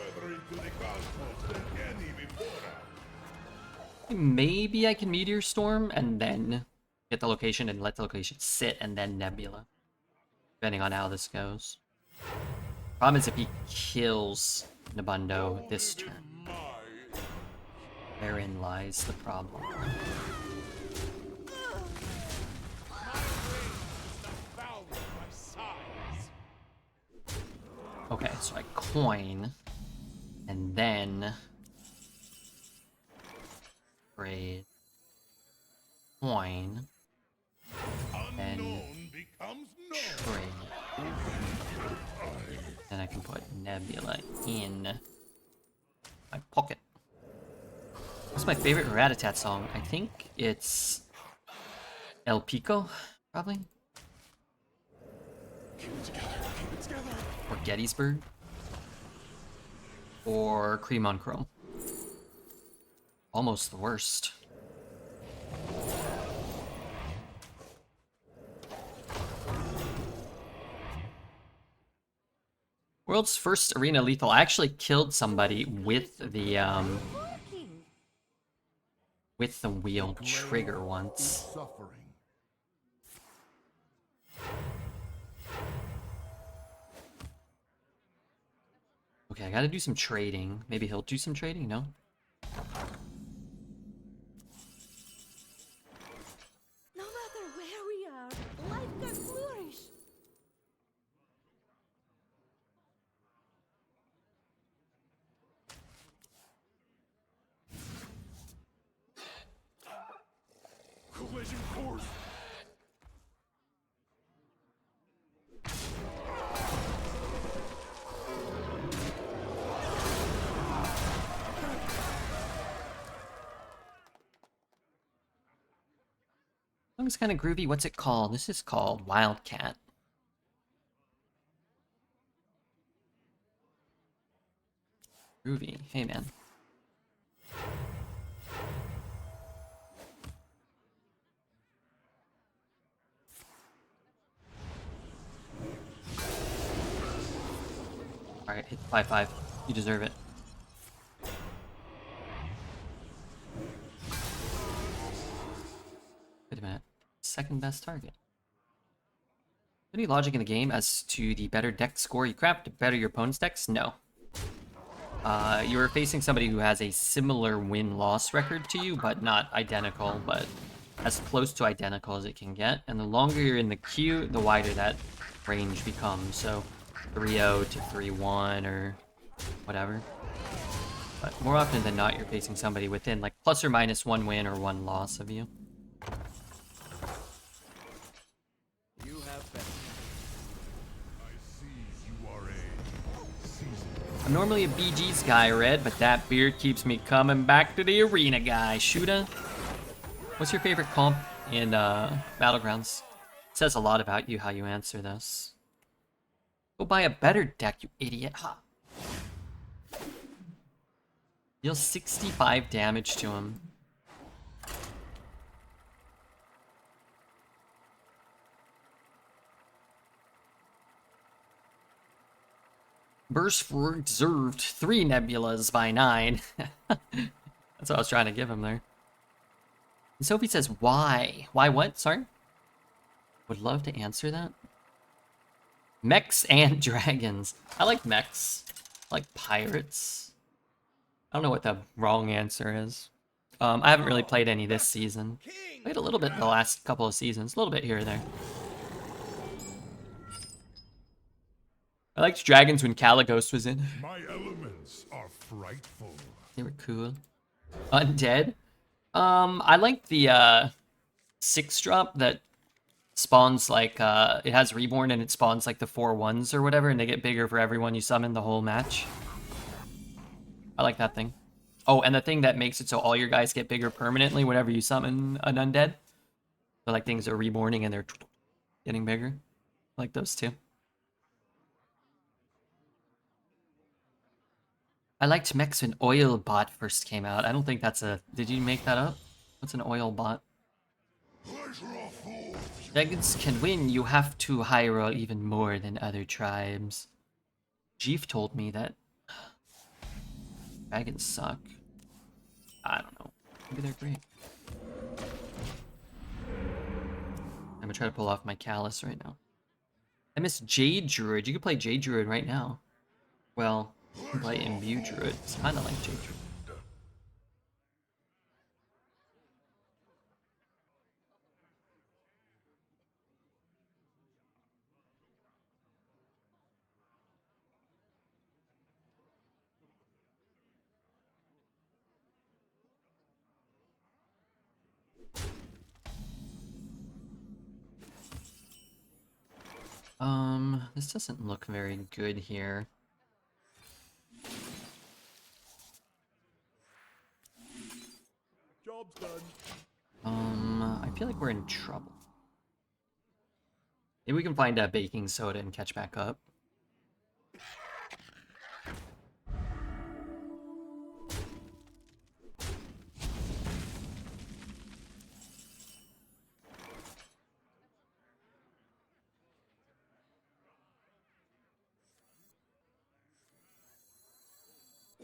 [SPEAKER 1] Maybe I can Meteor Storm and then get the location and let the location sit and then Nebula. Depending on how this goes. Problem is if he kills Nobundo this turn. Therein lies the problem. Okay, so I coin, and then trade, coin, then trade. Then I can put Nebula in my pocket. What's my favorite Rat-a-tat song? I think it's El Pico, probably. Or Gettysburg. Or Cream on Chrome. Almost the worst. World's first arena lethal. I actually killed somebody with the wheel trigger once. Okay, I gotta do some trading. Maybe he'll do some trading, no?
[SPEAKER 3] No matter where we are, life can flourish.
[SPEAKER 2] Collision course.
[SPEAKER 1] Song's kind of groovy. What's it called? This is called Wildcat. Groovy. Hey, man. Alright, hit 5-5. You deserve it. Wait a minute. Second best target. Any logic in the game as to the better deck score you craft to better your opponent's decks? No. You are facing somebody who has a similar win-loss record to you, but not identical, but as close to identical as it can get. And the longer you're in the queue, the wider that range becomes. So 3-0 to 3-1 or whatever. But more often than not, you're facing somebody within like plus or minus 1 win or 1 loss of you.
[SPEAKER 5] You have been.
[SPEAKER 2] I see you are a seasoned.
[SPEAKER 1] I'm normally a BG's guy, Red, but that beard keeps me coming back to the arena guy. Shoota, what's your favorite comp in Battlegrounds? It says a lot about you how you answer this. Go buy a better deck, you idiot. Ha. Deal 65 damage to him. Burst for deserved 3 nebulas by 9. That's what I was trying to give him there. And Sophie says, why? Why what? Sorry? Would love to answer that. Mechs and dragons. I like mechs. I like pirates. I don't know what the wrong answer is. I haven't really played any this season. Played a little bit the last couple of seasons. A little bit here or there. I liked dragons when Caligos was in.
[SPEAKER 2] My elements are frightful.
[SPEAKER 1] They were cool. Undead. I like the 6-drop that spawns like it has reborn and it spawns like the 4/1s or whatever, and they get bigger for everyone you summon the whole match. I like that thing. Oh, and the thing that makes it so all your guys get bigger permanently whenever you summon an undead. So like things are reborning and they're getting bigger. I like those too. I liked mechs when Oil Bot first came out. I don't think that's a... Did you make that up? What's an Oil Bot? Dragons can win, you have to high roll even more than other tribes. Jeef told me that dragons suck. I don't know. Maybe they're great. I'm gonna try to pull off my Callus right now. I miss Jade Druid. You can play Jade Druid right now. Well, you can play Imbue Druid. It's kinda like Jade Druid. This doesn't look very good here.
[SPEAKER 5] Job's done.
[SPEAKER 1] I feel like we're in trouble. Maybe we can find a baking soda and catch back up.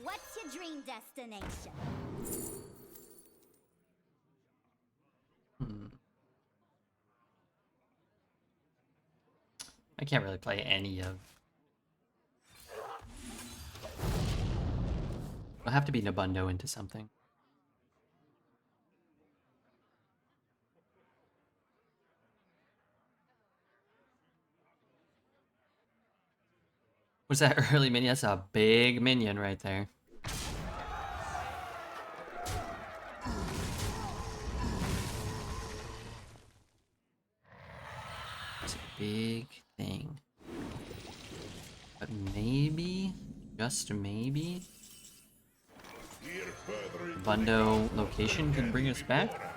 [SPEAKER 3] What's your dream destination?
[SPEAKER 1] I can't really play any of... I'll have to be Nobundo into something. What's that early minion? That's a big minion right there. It's a big thing. But maybe, just maybe, Bundo location can bring us back.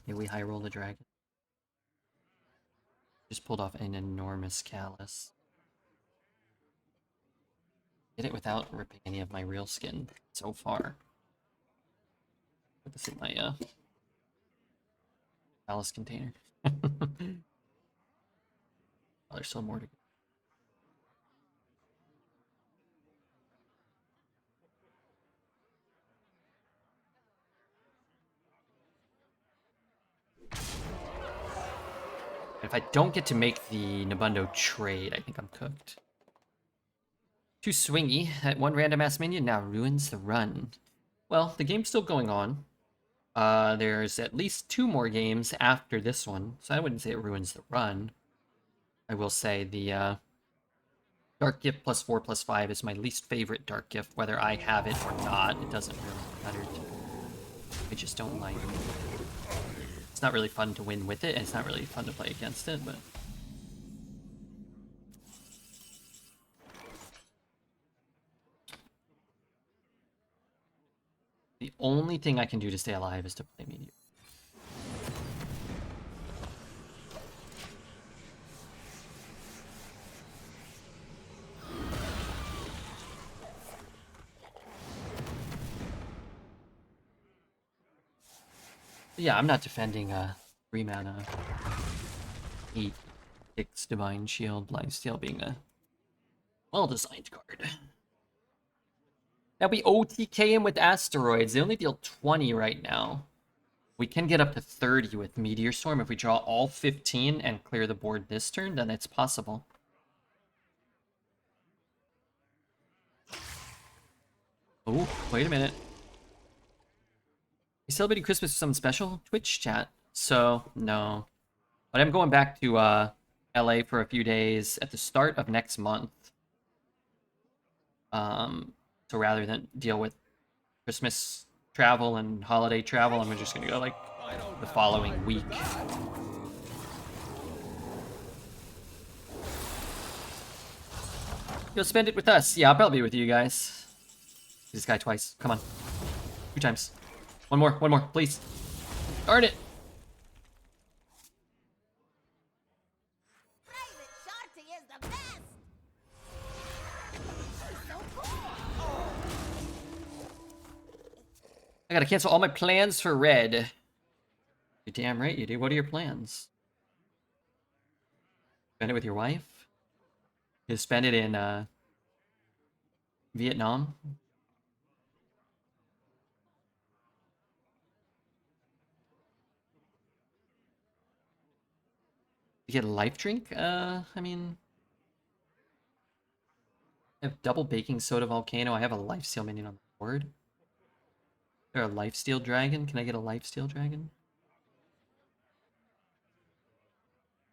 [SPEAKER 1] Maybe we high roll the dragon. Just pulled off an enormous Callus. Did it without ripping any of my real skin so far. Put this in my Callus container. Oh, there's still more to go. If I don't get to make the Nobundo trade, I think I'm cooked. Too swingy. That one random ass minion now ruins the run. Well, the game's still going on. There's at least 2 more games after this one, so I wouldn't say it ruins the run. I will say the Dark Gift +4/+5 is my least favorite Dark Gift. Whether I have it or not, it doesn't really matter to me. I just don't like it. It's not really fun to win with it, and it's not really fun to play against it, but... The only thing I can do to stay alive is to play Meteor. Yeah, I'm not defending 3 mana, 8/6 Divine Shield, Lifesteal being a well-designed card. Now we OTK him with Asteroids. They only deal 20 right now. We can get up to 30 with Meteor Storm. If we draw all 15 and clear the board this turn, then it's possible. Oh, wait a minute. You celebrating Christmas with something special? Twitch chat. So, no. But I'm going back to LA for a few days at the start of next month. So rather than deal with Christmas travel and holiday travel, I'm just gonna go like the following week. You'll spend it with us. Yeah, I'll probably be with you guys. This guy twice. Come on. 2 times. One more, please. Darn it.
[SPEAKER 3] Private Shorty is the best. She's so cool.
[SPEAKER 1] I gotta cancel all my plans for red. You're damn right you do. What are your plans? Spend it with your wife? You spend it in Vietnam? You get a life drink? I mean... I have double baking soda volcano. I have a lifesteal minion on the board. Is there a lifesteal dragon? Can I get a lifesteal dragon?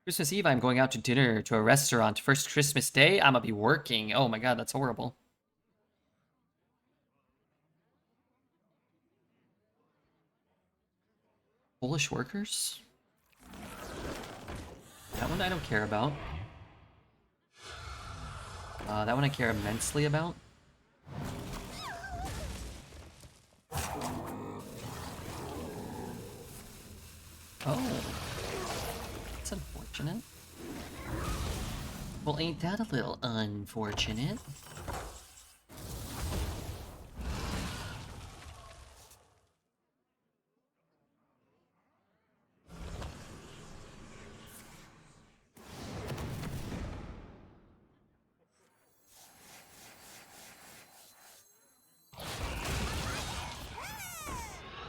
[SPEAKER 1] Christmas Eve, I'm going out to dinner to a restaurant. First Christmas Day, I'm gonna be working. Oh my god, that's horrible. Polish workers? That one I don't care about. That one I care immensely about. Oh. That's unfortunate. Well, ain't that a little unfortunate?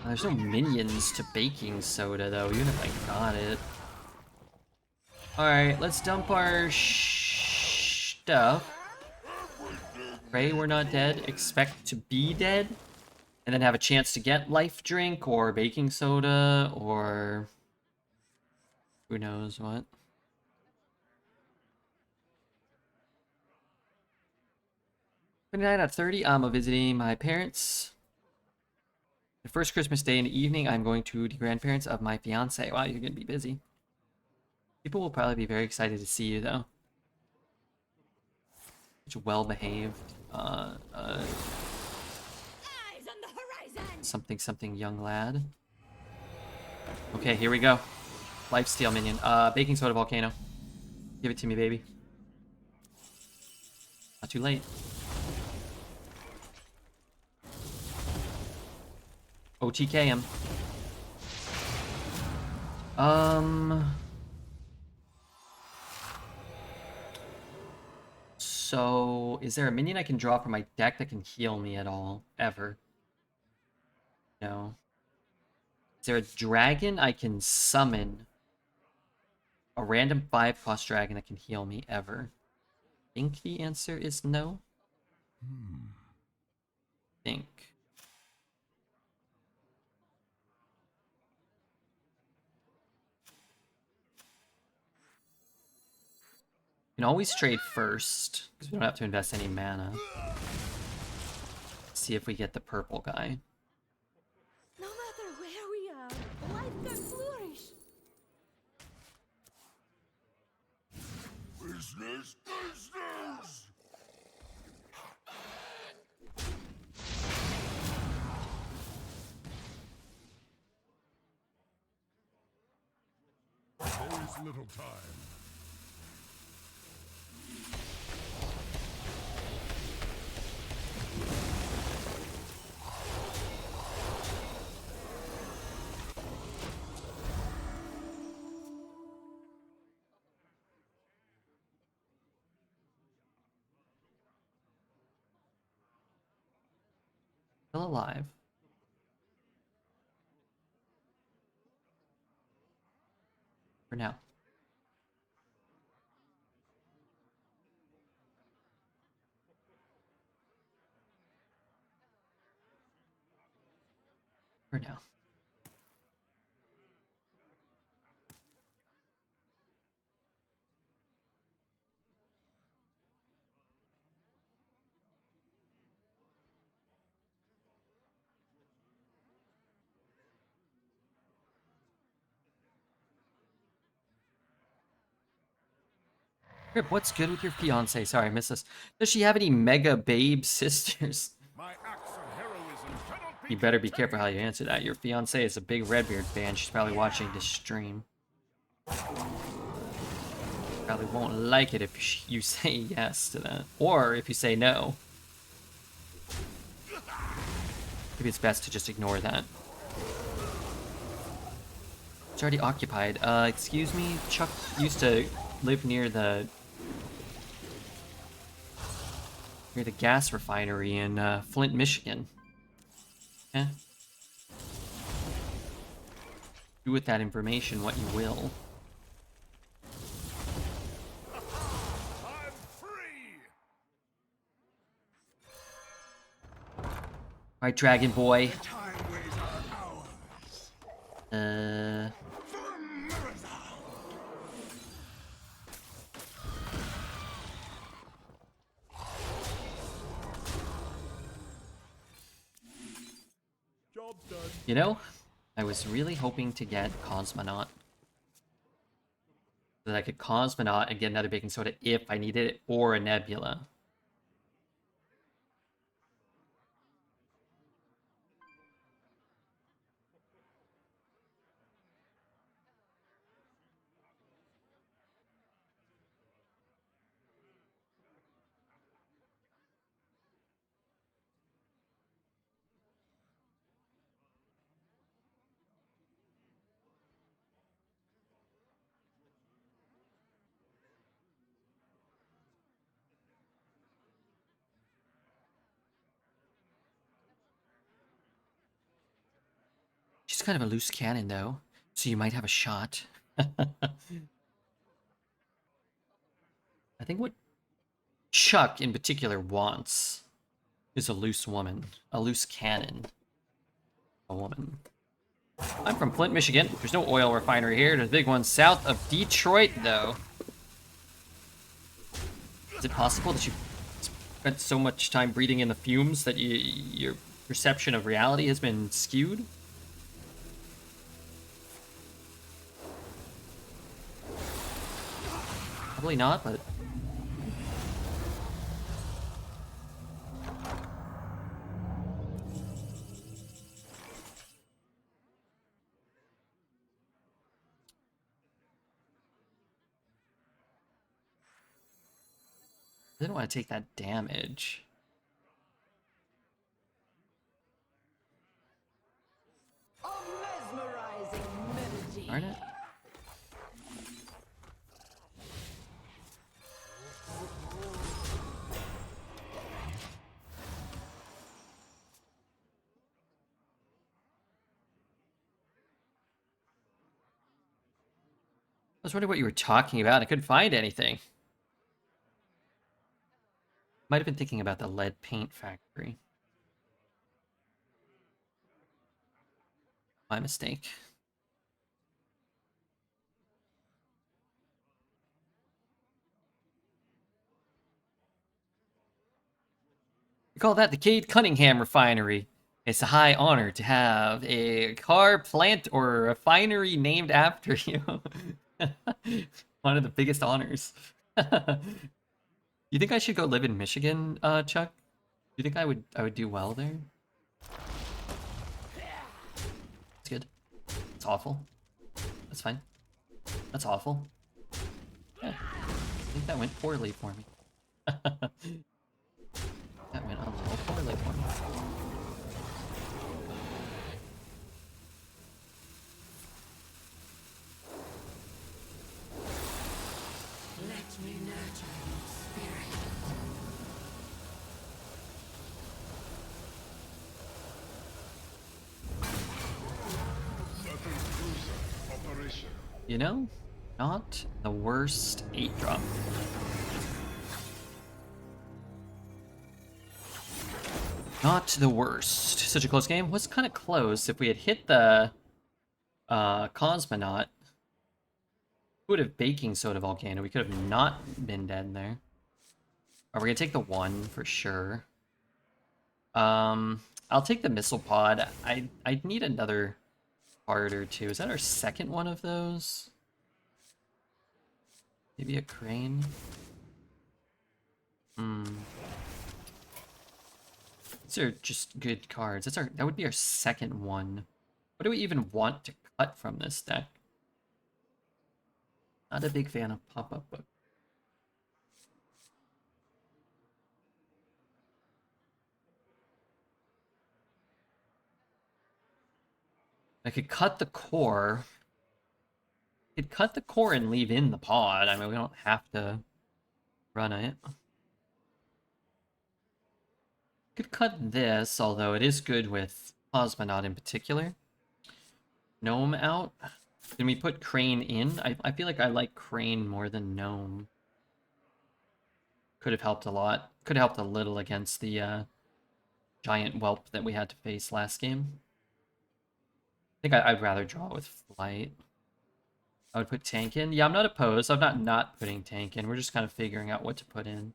[SPEAKER 1] There's no minions to baking soda, though, even if I got it. Alright, let's dump our stuff. Pray we're not dead. Expect to be dead. And then have a chance to get life drink, or baking soda, or... who knows what. "29 out of 30, I'm visiting my parents. The first Christmas Day in the evening, I'm going to the grandparents of my fiance." Wow, you're gonna be busy. People will probably be very excited to see you, though. Such a well-behaved,
[SPEAKER 3] Eyes on the horizon.
[SPEAKER 1] something young lad. Okay, here we go. Lifesteal minion. Baking soda volcano. Give it to me, baby. Not too late. OTK him. So, is there a minion I can draw from my deck that can heal me at all? Ever? No. Is there a dragon I can summon? A random 5-cost dragon that can heal me ever? I think the answer is no. Think. You can always trade first, because we don't have to invest any mana. See if we get the purple guy.
[SPEAKER 3] No matter where we are, life can flourish.
[SPEAKER 2] Business, business! There is little time.
[SPEAKER 1] Still alive. For now. For now. Rip, what's good with your fiance? Sorry, I missed this. Does she have any mega babe sisters?
[SPEAKER 2] My acts of heroism cannot be
[SPEAKER 1] You better be careful how you answer that. Your fiance is a big Redbeard fan. She's probably watching this stream. Probably won't like it if you say yes to that. Or if you say no. Maybe it's best to just ignore that. It's already occupied. Excuse me? Chuck used to live near the gas refinery in Flint, Michigan. Eh? Do with that information what you will.
[SPEAKER 2] I'm free!
[SPEAKER 1] Alright, Dragon Boy.
[SPEAKER 2] Timeways are ours. For Marathon!
[SPEAKER 5] Job's done.
[SPEAKER 1] You know, I was really hoping to get Cosmonaut. So that I could Cosmonaut and get another baking soda if I needed it, or a Nebula. She's kind of a loose cannon, though, so you might have a shot. I think what Chuck, in particular, wants is a loose woman. A loose cannon. A woman. I'm from Flint, Michigan. There's no oil refinery here. There's a big one south of Detroit, though. Is it possible that you spent so much time breathing in the fumes that your perception of reality has been skewed? Probably not, but... I didn't want to take that damage.
[SPEAKER 6] A mesmerizing melody.
[SPEAKER 1] Darn it. I was wondering what you were talking about. I couldn't find anything. Might have been thinking about the lead paint factory. My mistake. We call that the Cade Cunningham Refinery. It's a high honor to have a car plant or refinery named after you. One of the biggest honors. You think I should go live in Michigan, Chuck? You think I would do well there? That's good. That's awful. That's fine. That's awful. Yeah. I think that went poorly for me. That went a little poorly for me.
[SPEAKER 6] Let me nurture your spirit.
[SPEAKER 2] Battle cruiser operation.
[SPEAKER 1] You know, not the worst 8-drop. Not the worst. Such a close game. Was kind of close. If we had hit the Cosmonaut, would have baking soda volcano. We could have not been dead there. Are we gonna take the 1 for sure? I'll take the missile pod. I need another card or two. Is that our second one of those? Maybe a crane? These are just good cards. That would be our second one. What do we even want to cut from this deck? Not a big fan of pop-up book. I could cut the core. I could cut the core and leave in the pod. I mean, we don't have to run it. Could cut this, although it is good with Cosmonaut in particular. Gnome out. Can we put Crane in? I feel like I like Crane more than Gnome. Could have helped a lot. Could have helped a little against the giant whelp that we had to face last game. I think I'd rather draw with Flight. I would put Tank in. Yeah, I'm not opposed. I'm not putting Tank in. We're just kind of figuring out what to put in.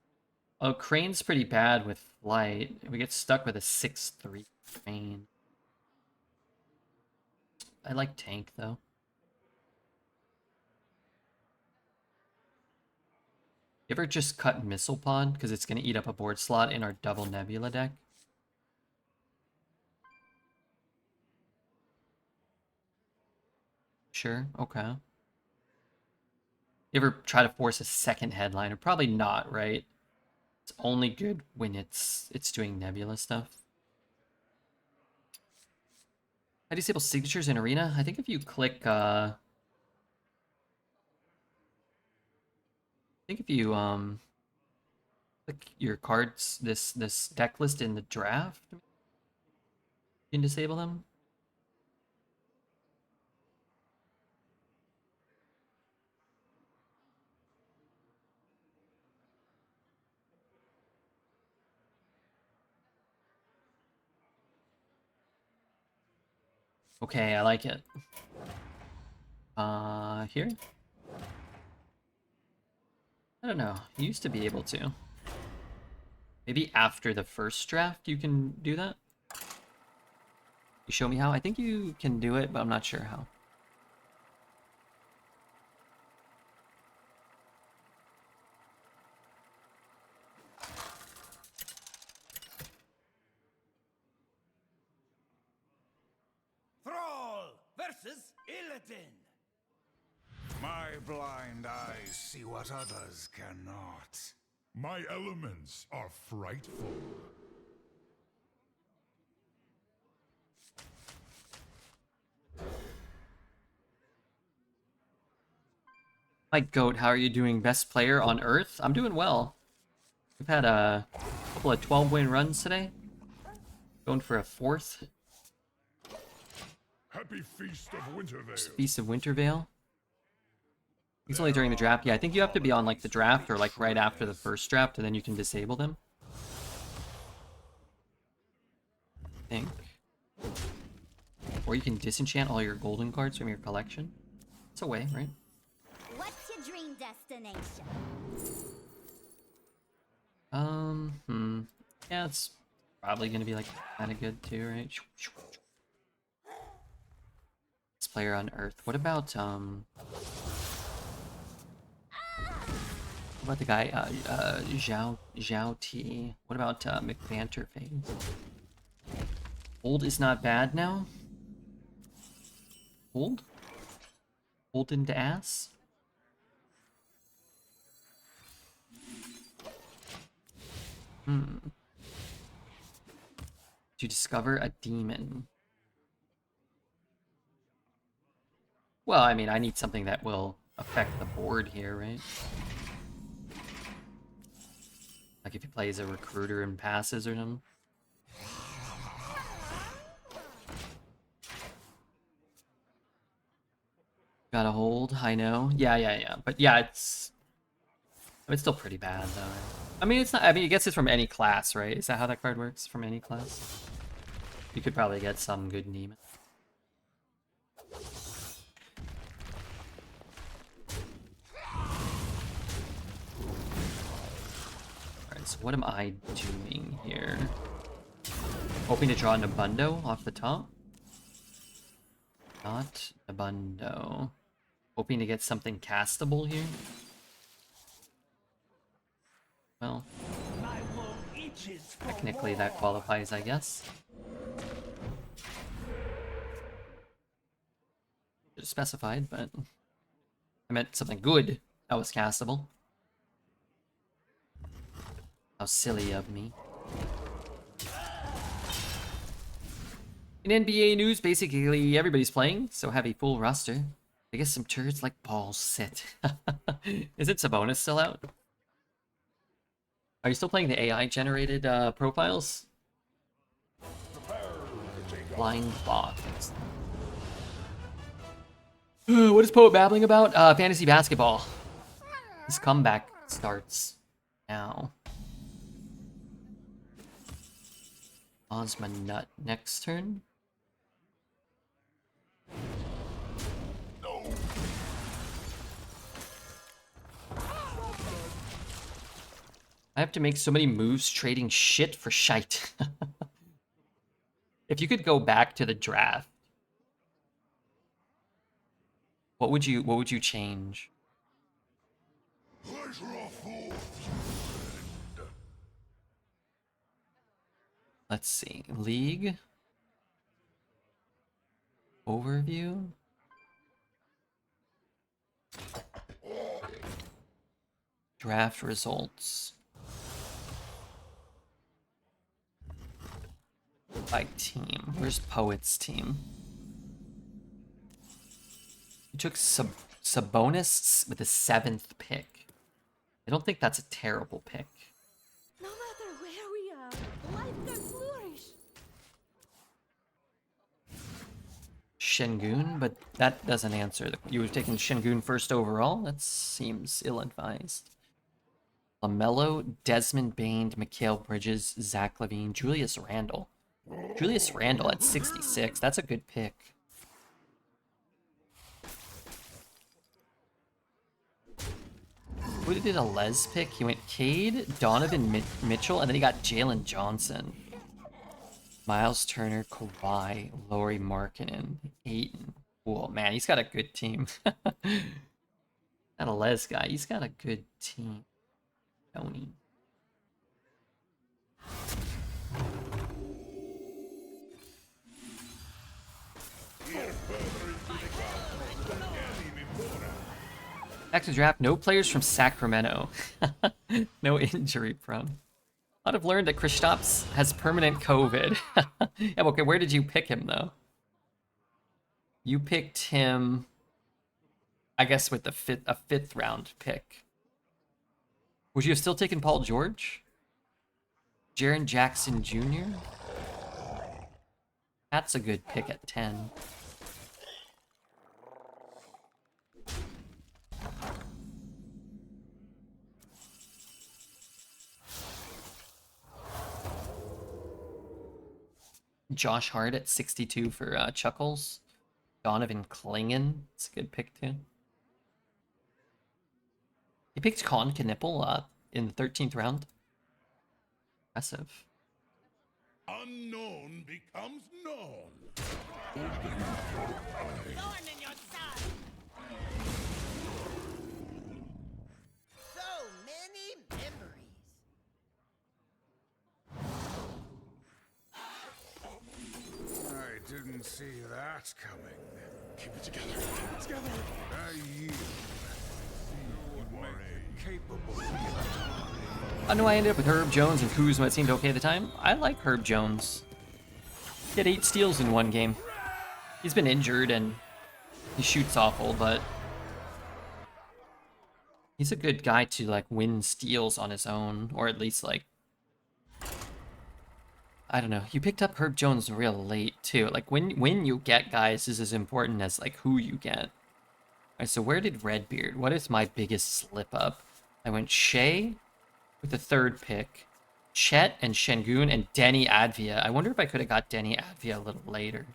[SPEAKER 1] Oh, Crane's pretty bad with Flight. We get stuck with a 6/3 Crane. I like Tank, though. You ever just cut Missile Pod? Because it's going to eat up a board slot in our double Nebula deck. Sure, okay. You ever try to force a second headliner? Probably not, right? It's only good when it's doing Nebula stuff. I disable signatures in Arena. I think if you click I think if you click your cards, this deck list in the draft, you can disable them. Okay, I like it. Here? I don't know. You used to be able to. Maybe after the first draft you can do that? You show me how? I think you can do it, but I'm not sure how.
[SPEAKER 4] Thrall versus Illidan.
[SPEAKER 7] My blind eyes see what others cannot.
[SPEAKER 2] My elements are frightful.
[SPEAKER 1] Hi, Goat, how are you doing? Best player on Earth? I'm doing well. We've had a couple of 12-win runs today. Going for a 4th.
[SPEAKER 2] Happy Feast of Wintervale.
[SPEAKER 1] Feast of Wintervale. It's only during the draft. Yeah, I think you have to be on like the draft or like right after the first draft, and then you can disable them. think. Or you can disenchant all your golden cards from your collection. It's a way, right?
[SPEAKER 3] What's your dream destination?
[SPEAKER 1] Yeah, it's probably gonna be like kind of good too, right? This player on Earth. What about the guy Zhao T? What about McBanterface? Hold is not bad now. Hold? Hold into ass? To discover a demon. Well, I mean, I need something that will affect the board here, right? Like if he plays a recruiter and passes or something. Gotta hold, I know. Yeah. But yeah, it's still pretty bad though. I mean, it's not. I mean, it gets it from any class, right? Is that how that card works? From any class? You could probably get some good Neiman. Alright, so what am I doing here? Hoping to draw Nobundo off the top? Not Nobundo. Hoping to get something castable here? Well, technically that qualifies, I guess. Should have specified, but I meant something good that was castable. How silly of me. In NBA news, basically everybody's playing, so have a full roster. I guess some turds like balls sit. Isn't Sabonis still out? Are you still playing the AI-generated profiles? Blind box. What is Poet babbling about? Fantasy basketball. His comeback starts now. Ozma Nut next turn. I have to make so many moves trading shit for shite. If you could go back to the draft, what would you change? Let's see. League overview. Draft results. By team. Where's Poet's team? He took Sabonis with the 7th pick. I don't think that's a terrible pick.
[SPEAKER 3] No matter where we are, life can flourish.
[SPEAKER 1] Shengun, but that doesn't answer. You were taking Shengun first overall? That seems ill-advised. LaMelo, Desmond Bain, Mikal Bridges, Zach LaVine, Julius Randle. Julius Randle at 66. That's a good pick. Who did a Les pick? He went Cade, Donovan Mitchell, and then he got Jalen Johnson. Miles Turner, Kawhi, Lauri Markkanen, Ayton. Oh man, he's got a good team. Not a Les guy. He's got a good team. Tony. Back to draft, no players from Sacramento. No injury prone. I've learned that Kristaps has permanent COVID. Yeah, okay, where did you pick him though? You picked him, I guess, with a fifth round pick. Would you have still taken Paul George? Jaren Jackson Jr.? That's a good pick at 10. Josh Hart at 62 for Chuckles. Donovan Klingon. It's a good pick too. He picked Con Knipple in the 13th round. Impressive.
[SPEAKER 2] Unknown becomes known.
[SPEAKER 4] Thorn in your side. So many memories.
[SPEAKER 7] I didn't see that coming.
[SPEAKER 2] Keep it together. Keep it together.
[SPEAKER 7] I yield. You would make it capable.
[SPEAKER 1] I know I ended up with Herb Jones and Kuzma. It seemed okay at the time. I like Herb Jones. He had 8 steals in one game. He's been injured and he shoots awful, but he's a good guy to like win steals on his own, or at least like, I don't know. You picked up Herb Jones real late too. Like when you get guys is as important as like who you get. All right, so where did Redbeard? What is my biggest slip up? I went Shay with the 3rd pick, Chet and Shengun and Denny Advia. I wonder if I could have got Denny Advia a little later.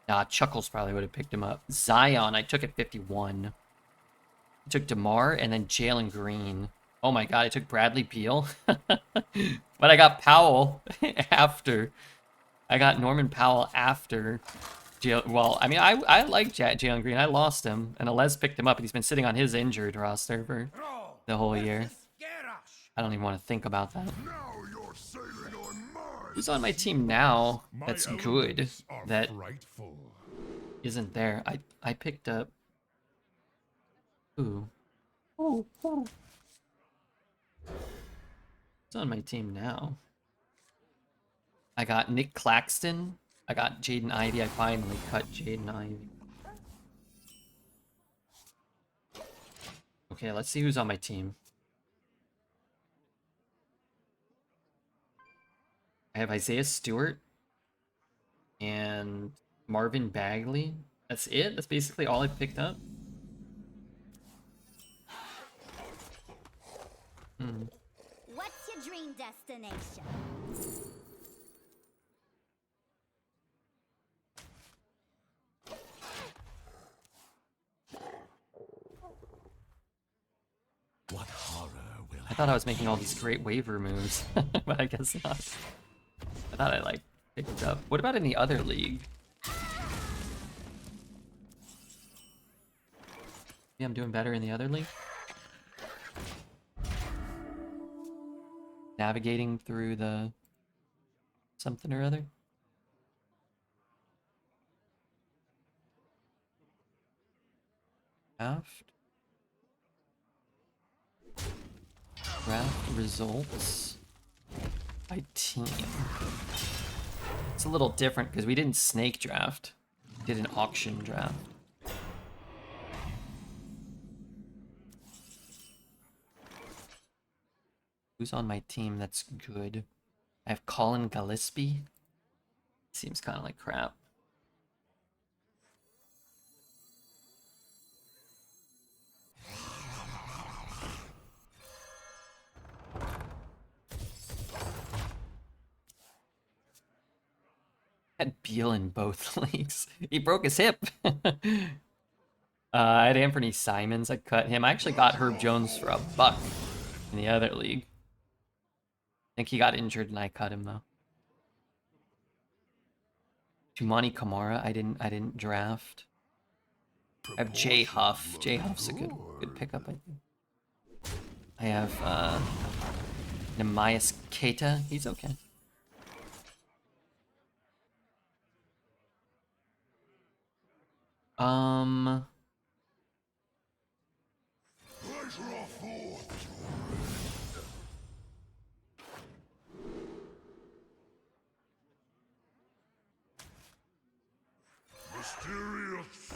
[SPEAKER 1] Nah, Chuckles probably would have picked him up. Zion, I took at 51. I took DeMar and then Jalen Green. Oh my god, I took Bradley Beal. But I got Powell after. I got Norman Powell after. Well, I mean, I like Jalen Green. I lost him, and Alez picked him up, and he's been sitting on his injured roster for the whole year. I don't even want to think about that.
[SPEAKER 2] Now you're sailing on mine.
[SPEAKER 1] Who's on my team now
[SPEAKER 2] My
[SPEAKER 1] that's good
[SPEAKER 2] elements are
[SPEAKER 1] that
[SPEAKER 2] frightful.
[SPEAKER 1] isn't there? I picked up... Ooh. Who's on my team now? I got Nick Claxton. I got Jaden Ivey. I finally cut Jaden Ivey. Okay, let's see who's on my team. I have Isaiah Stewart and Marvin Bagley. That's it? That's basically all I picked up?
[SPEAKER 3] What's your dream destination?
[SPEAKER 5] What horror will
[SPEAKER 1] I thought I was making all these great waiver moves, but I guess not. I thought I like picked it up. What about in the other league? Yeah, I'm doing better in the other league. Navigating through the something or other. Draft results by team. It's a little different because we didn't snake draft. We did an auction draft. Who's on my team that's good? I have Colin Gillespie. Seems kind of like crap. Had Beal in both leagues. He broke his hip. I had Anthony Simons. I cut him. I actually got Herb Jones for $1 in the other league. I think he got injured and I cut him though. Tumani Kamara, I didn't draft. I have Jay Huff. Jay Huff's a good pickup, I think. I have Nemias Keita. He's okay.
[SPEAKER 2] Mysterious.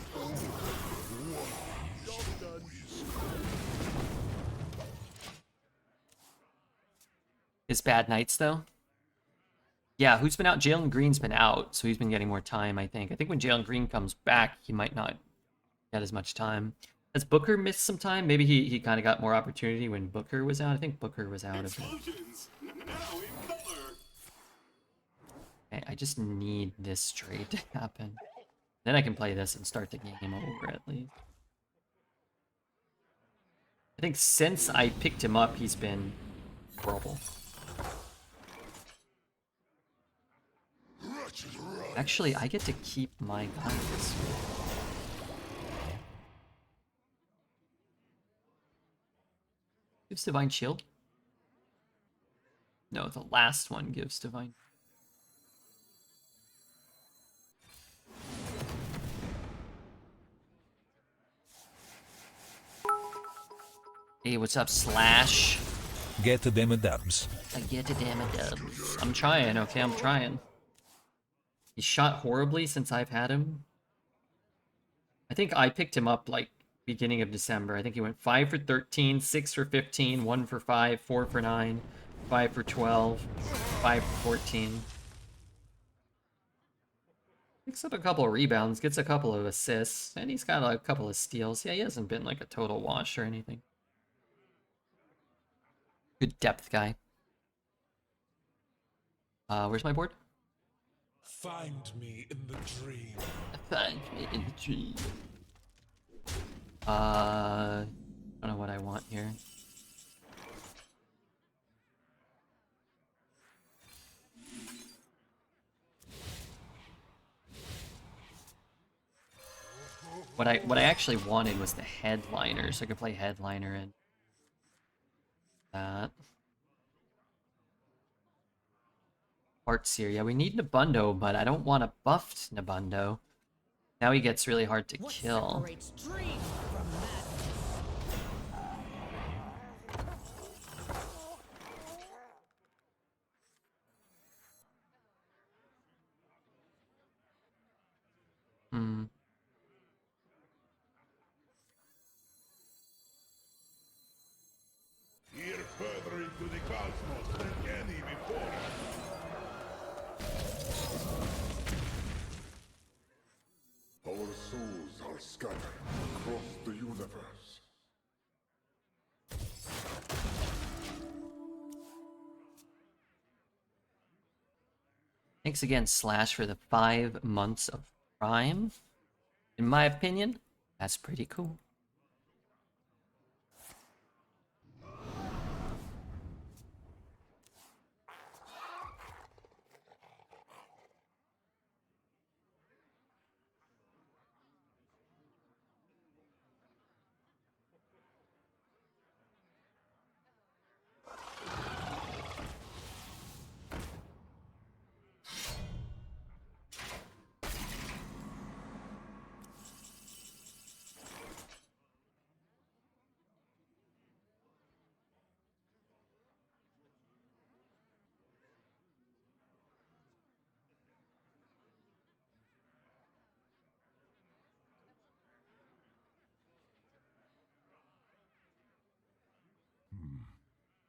[SPEAKER 1] His bad nights though. Yeah, who's been out? Jalen Green's been out, so he's been getting more time, I think. I think when Jalen Green comes back, he might not get as much time. Has Booker missed some time? Maybe he kind of got more opportunity when Booker was out. I think Booker was out of it. Okay, I just need this trade to happen. Then I can play this and start the game over at least. I think since I picked him up, he's been horrible. Actually, I get to keep my guns. Gives Divine Shield? No, the last one gives Divine. Hey, what's up, Slash?
[SPEAKER 8] Get them dubs.
[SPEAKER 1] I get it, damn it, dubs. I'm trying, okay, I'm trying. He's shot horribly since I've had him. I think I picked him up, like, beginning of December. I think he went 5 for 13, 6 for 15, 1 for 5, 4 for 9, 5 for 12, 5 for 14. Picks up a couple of rebounds, gets a couple of assists, and he's got a couple of steals. Yeah, he hasn't been, like, a total wash or anything. Good depth guy. Where's my board?
[SPEAKER 7] Find me in the dream.
[SPEAKER 1] Find me in the dream. I don't know what I want here. What I actually wanted was the headliner, so I could play headliner in that. Hearthstone. Yeah, we need Nobundo, but I don't want a buffed Nobundo. Now he gets really hard to kill.
[SPEAKER 4] Separates dream from madness.
[SPEAKER 1] Hmm.
[SPEAKER 2] Peer further into the cosmos than any before. Our souls are scattered across the universe.
[SPEAKER 1] Thanks again, Slash, for the 5 months of Prime. In my opinion, that's pretty cool.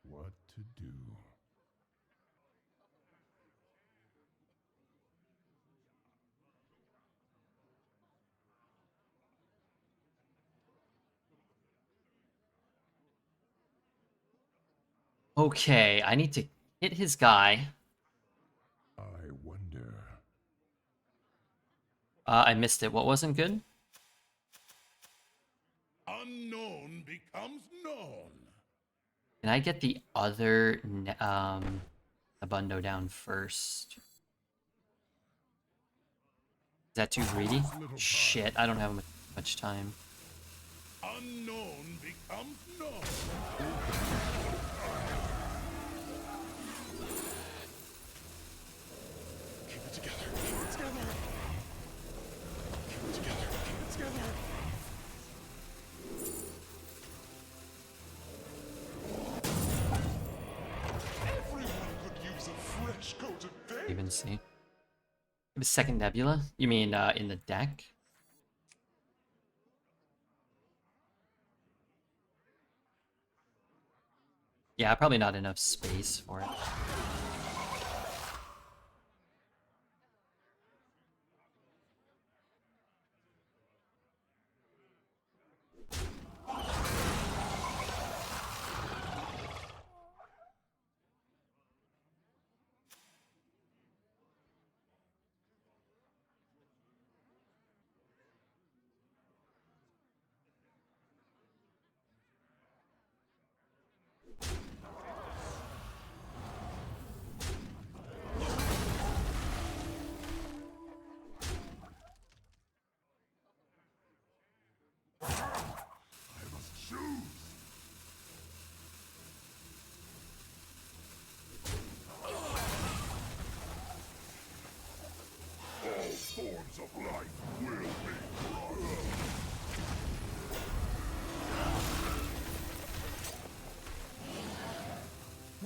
[SPEAKER 2] What to do?
[SPEAKER 1] Okay, I need to hit his guy.
[SPEAKER 2] I wonder.
[SPEAKER 1] I missed it. What wasn't good?
[SPEAKER 2] Unknown becomes known.
[SPEAKER 1] Can I get the other Nobundo down first? Is that too greedy? Shit, I don't have much time.
[SPEAKER 2] Unknown becomes known. Keep it together. Keep it together. Keep it together. Keep it together. Everyone could use a fresh coat of paint.
[SPEAKER 1] Even see. The second Nebula? You mean in the deck? Yeah, probably not enough space for it.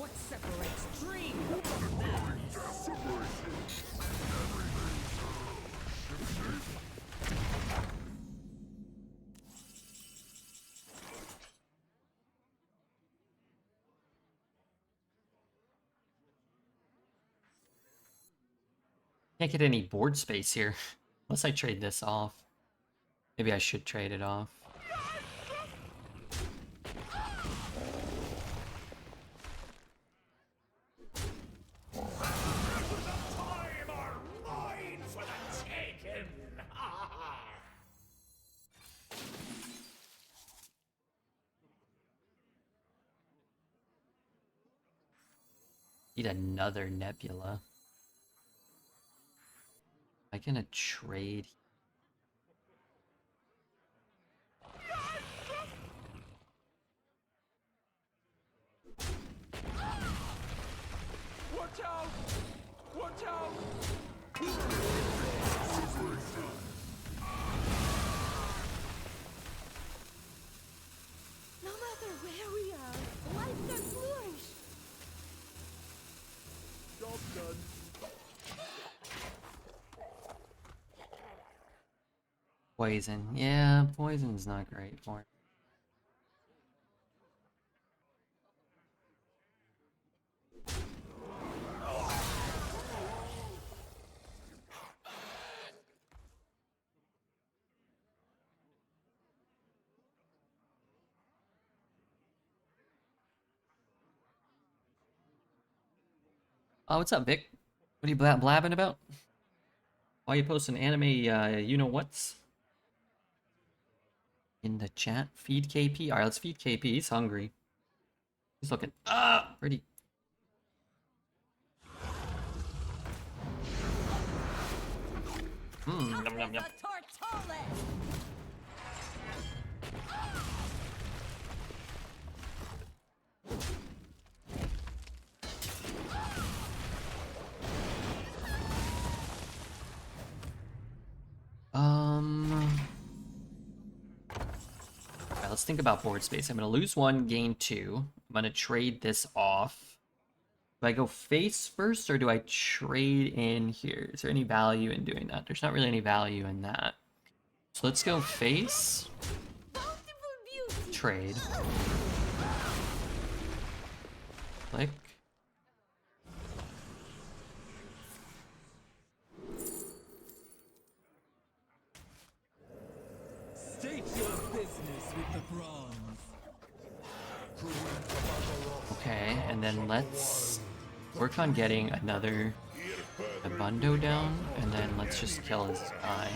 [SPEAKER 4] What separates dream from madness?
[SPEAKER 1] Can't get any board space here. Unless I trade this off. Maybe I should trade it off. Need another nebula. Am I gonna trade?
[SPEAKER 5] Watch out! Watch out!
[SPEAKER 3] No matter where we are, life can flourish.
[SPEAKER 2] Job done.
[SPEAKER 1] Poison. Yeah, poison's not great for me. Oh, what's up, Vic? What are you blabbing about? Why you posting anime, you-know-whats? In the chat? Feed KP? Alright, let's feed KP. He's hungry. He's looking, pretty. Nom, nom, nom. Alright, let's think about board space. I'm gonna lose 1, gain 2. I'm gonna trade this off. Do I go face first, or do I trade in here? Is there any value in doing that? There's not really any value in that. So let's go face. Trade. Click.
[SPEAKER 5] State your business with the bronze.
[SPEAKER 1] Okay, and then let's work on getting another Nobundo down, and then let's just kill his guy.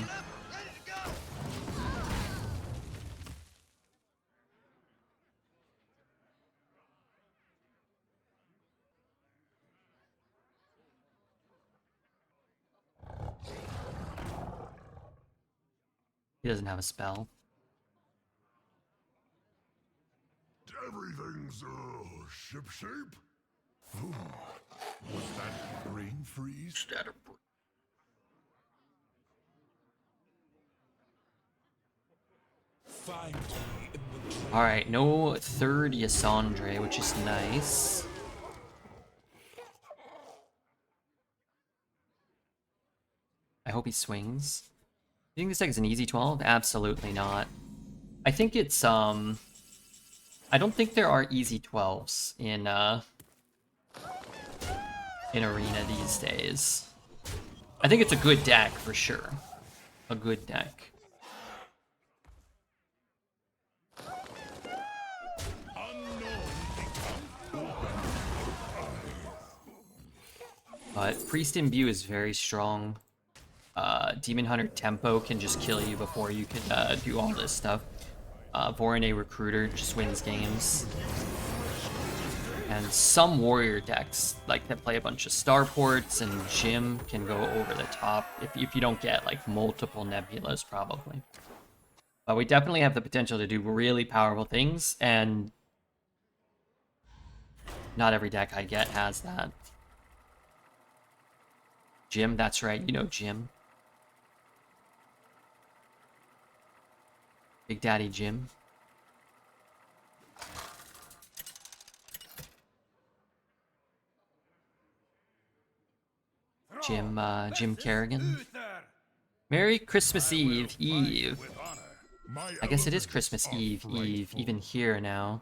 [SPEAKER 1] He doesn't have a spell.
[SPEAKER 7] Everything's, shipshape? Was that brain freeze?
[SPEAKER 5] Find me in the
[SPEAKER 1] Alright, no third Yasandre, which is nice. I hope he swings. You think this deck is an easy 12? Absolutely not. I think it's, I don't think there are easy 12s in Arena these days. I think it's a good deck, for sure. A good deck. But Priest Imbue is very strong. Demon Hunter Tempo can just kill you before you can do all this stuff. Vorane Recruiter just wins games. And some warrior decks, like that play a bunch of starports and Jim, can go over the top if you don't get like multiple nebulas, probably. But we definitely have the potential to do really powerful things, and not every deck I get has that. Jim, that's right, you know Jim. Big Daddy Jim. Jim Kerrigan. Merry Christmas Eve, Eve. I guess it is Christmas Eve, even here now.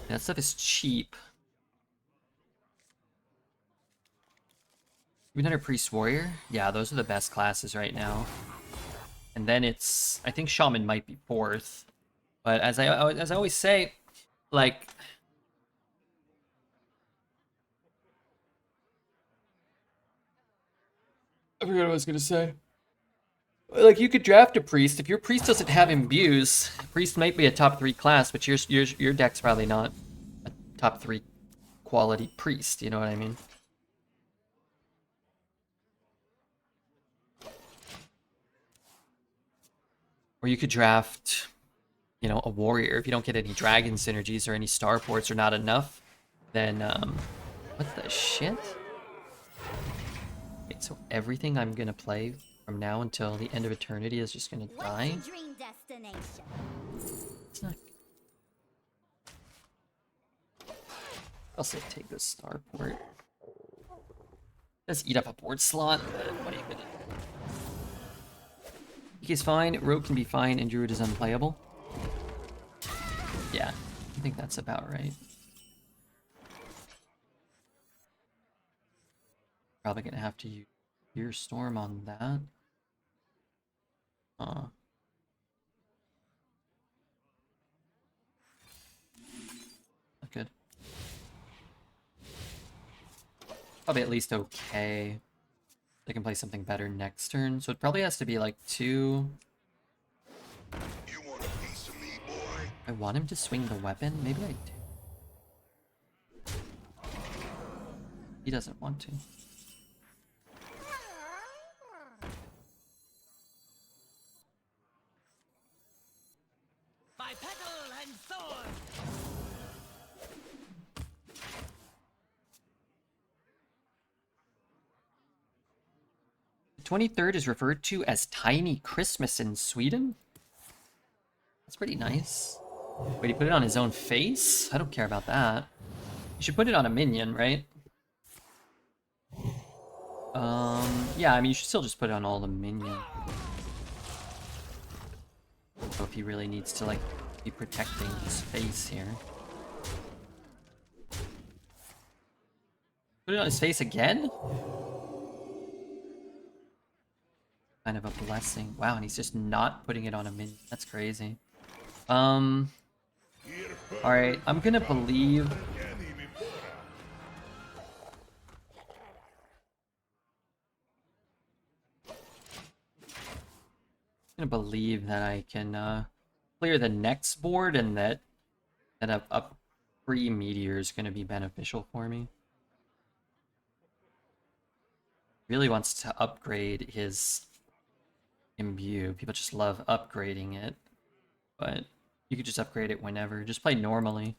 [SPEAKER 1] That stuff is cheap. Even under Priest Warrior? Yeah, those are the best classes right now. And then it's... I think Shaman might be 4th. But as I always say, like... I forgot what I was gonna say. Like, you could draft a Priest. If your Priest doesn't have imbues, Priest might be a top 3 class, but your deck's probably not a top 3 quality Priest, you know what I mean? Or you could draft, you know, a Warrior. If you don't get any Dragon synergies or any Starports or not enough, then, what the shit? Wait, so everything I'm gonna play from now until the end of eternity is just gonna die?
[SPEAKER 3] What's your dream destination?
[SPEAKER 1] It's not... I'll say take the Starport. Does eat up a board slot, but what are you gonna do? Is fine, Rogue can be fine, and Druid is unplayable. Yeah, I think that's about right. Probably gonna have to use Fear Storm on that. Not good. Probably at least okay. They can play something better next turn, so it probably has to be like 2.
[SPEAKER 7] You want a piece of me, boy?
[SPEAKER 1] I want him to swing the weapon? Maybe I do. He doesn't want to.
[SPEAKER 4] By petal and sword.
[SPEAKER 1] 23rd is referred to as Tiny Christmas in Sweden? That's pretty nice. Wait, he put it on his own face? I don't care about that. You should put it on a minion, right? Yeah, I mean, you should still just put it on all the minions. So if he really needs to, like, be protecting his face here. Put it on his face again? Kind of a blessing. Wow, and he's just not putting it on a minion. That's crazy. Alright, I'm gonna believe... I'm gonna believe that I can clear the next board and that a free meteor is gonna be beneficial for me. Really wants to upgrade his imbue. People just love upgrading it, but you could just upgrade it whenever. Just play normally,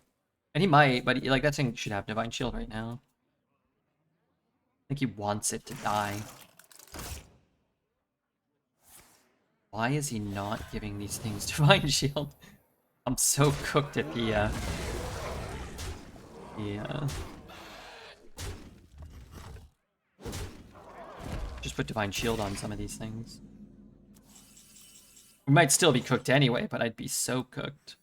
[SPEAKER 1] and he might, but like that thing should have Divine Shield right now. I think he wants it to die. Why is he not giving these things Divine Shield? I'm so cooked if he just put Divine Shield on some of these things. We might still be cooked anyway, but I'd be so cooked.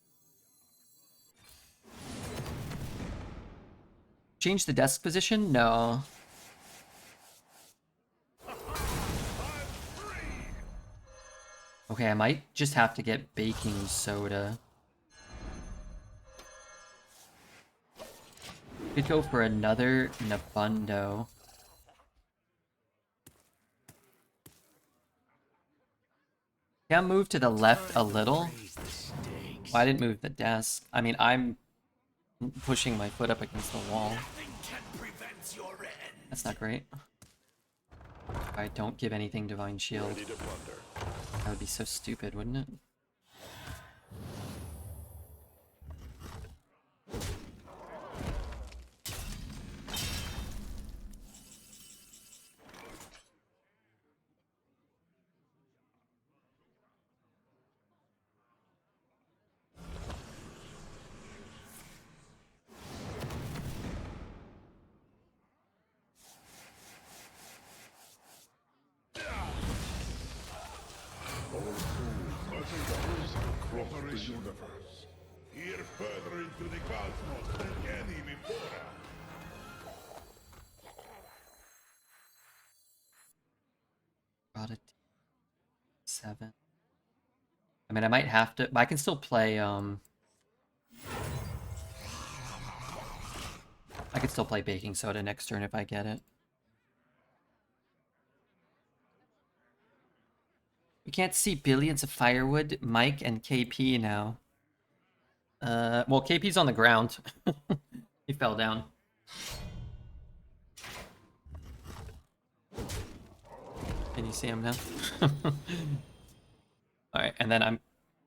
[SPEAKER 1] Change the desk position? No. Okay, I might just have to get baking soda. Could go for another Nobundo. Can I move to the left a little? Well, I didn't move the desk. I mean, I'm pushing my foot up against the wall. That's not great. I don't give anything Divine Shield. That would be so stupid, wouldn't it?
[SPEAKER 7] the universe. Here further into the cosmos than any before us.
[SPEAKER 1] Brought it 7. I mean, I might have to. I can still play. I could still play baking soda next turn if I get it. We can't see billions of firewood, Mike and KP now. Well, KP's on the ground. He fell down. Can you see him now? Alright, and then I'm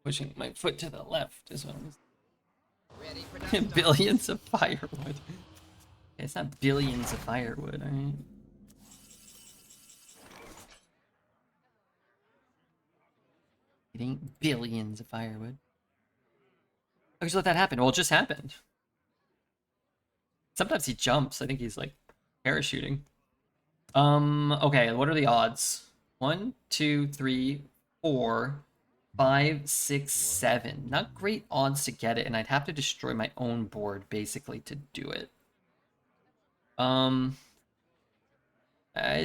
[SPEAKER 1] pushing my foot to the left as well.
[SPEAKER 4] Ready for
[SPEAKER 1] Billions of firewood. Okay, it's not billions of firewood, alright? It ain't billions of firewood. I just let that happen. Well, it just happened. Sometimes he jumps. I think he's like parachuting. Okay, what are the odds? 1, 2, 3, 4, 5, 6, 7. Not great odds to get it, and I'd have to destroy my own board basically to do it. I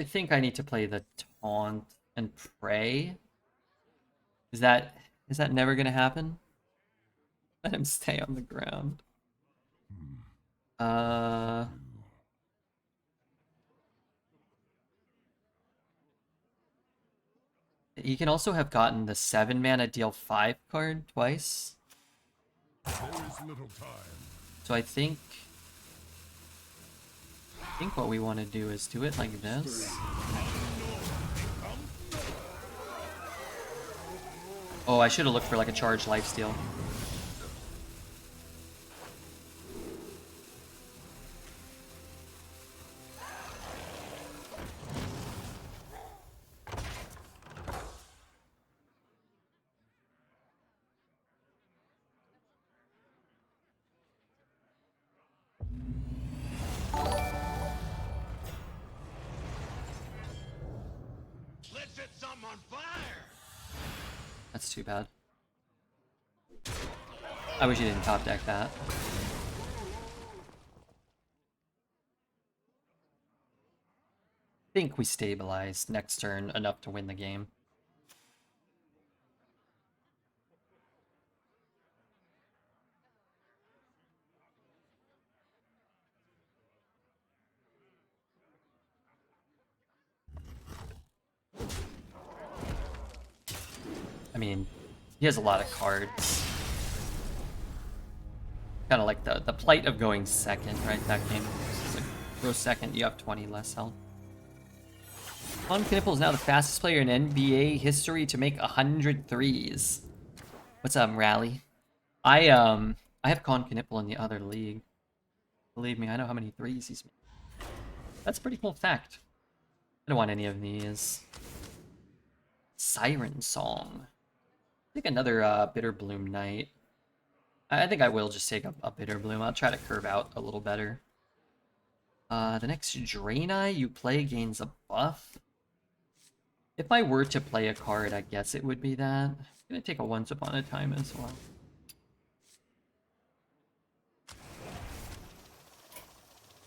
[SPEAKER 1] think I need to play the taunt and pray. Is that never gonna happen? Let him stay on the ground. He can also have gotten the 7-mana deal 5 card twice.
[SPEAKER 7] There is little time.
[SPEAKER 1] So I think what we want to do is do it like this. Oh, I should have looked for like a charged lifesteal.
[SPEAKER 4] Let's set something on fire!
[SPEAKER 1] That's too bad. I wish you didn't top deck that. I think we stabilized next turn enough to win the game. I mean, he has a lot of cards. Kind of like the plight of going second, right? That game. It's like, go second, you have 20 less health. Con Knipple is now the fastest player in NBA history to make 100 threes. What's up, Rally? I have Con Knipple in the other league. Believe me, I know how many threes he's made. That's a pretty cool fact. I don't want any of these. Siren Song. I think another Bitter Bloom Knight. I think I will just take a Bitter Bloom. I'll try to curve out a little better. The next Draenei you play gains a buff. If I were to play a card, I guess it would be that. I'm gonna take a Once Upon a Time as well.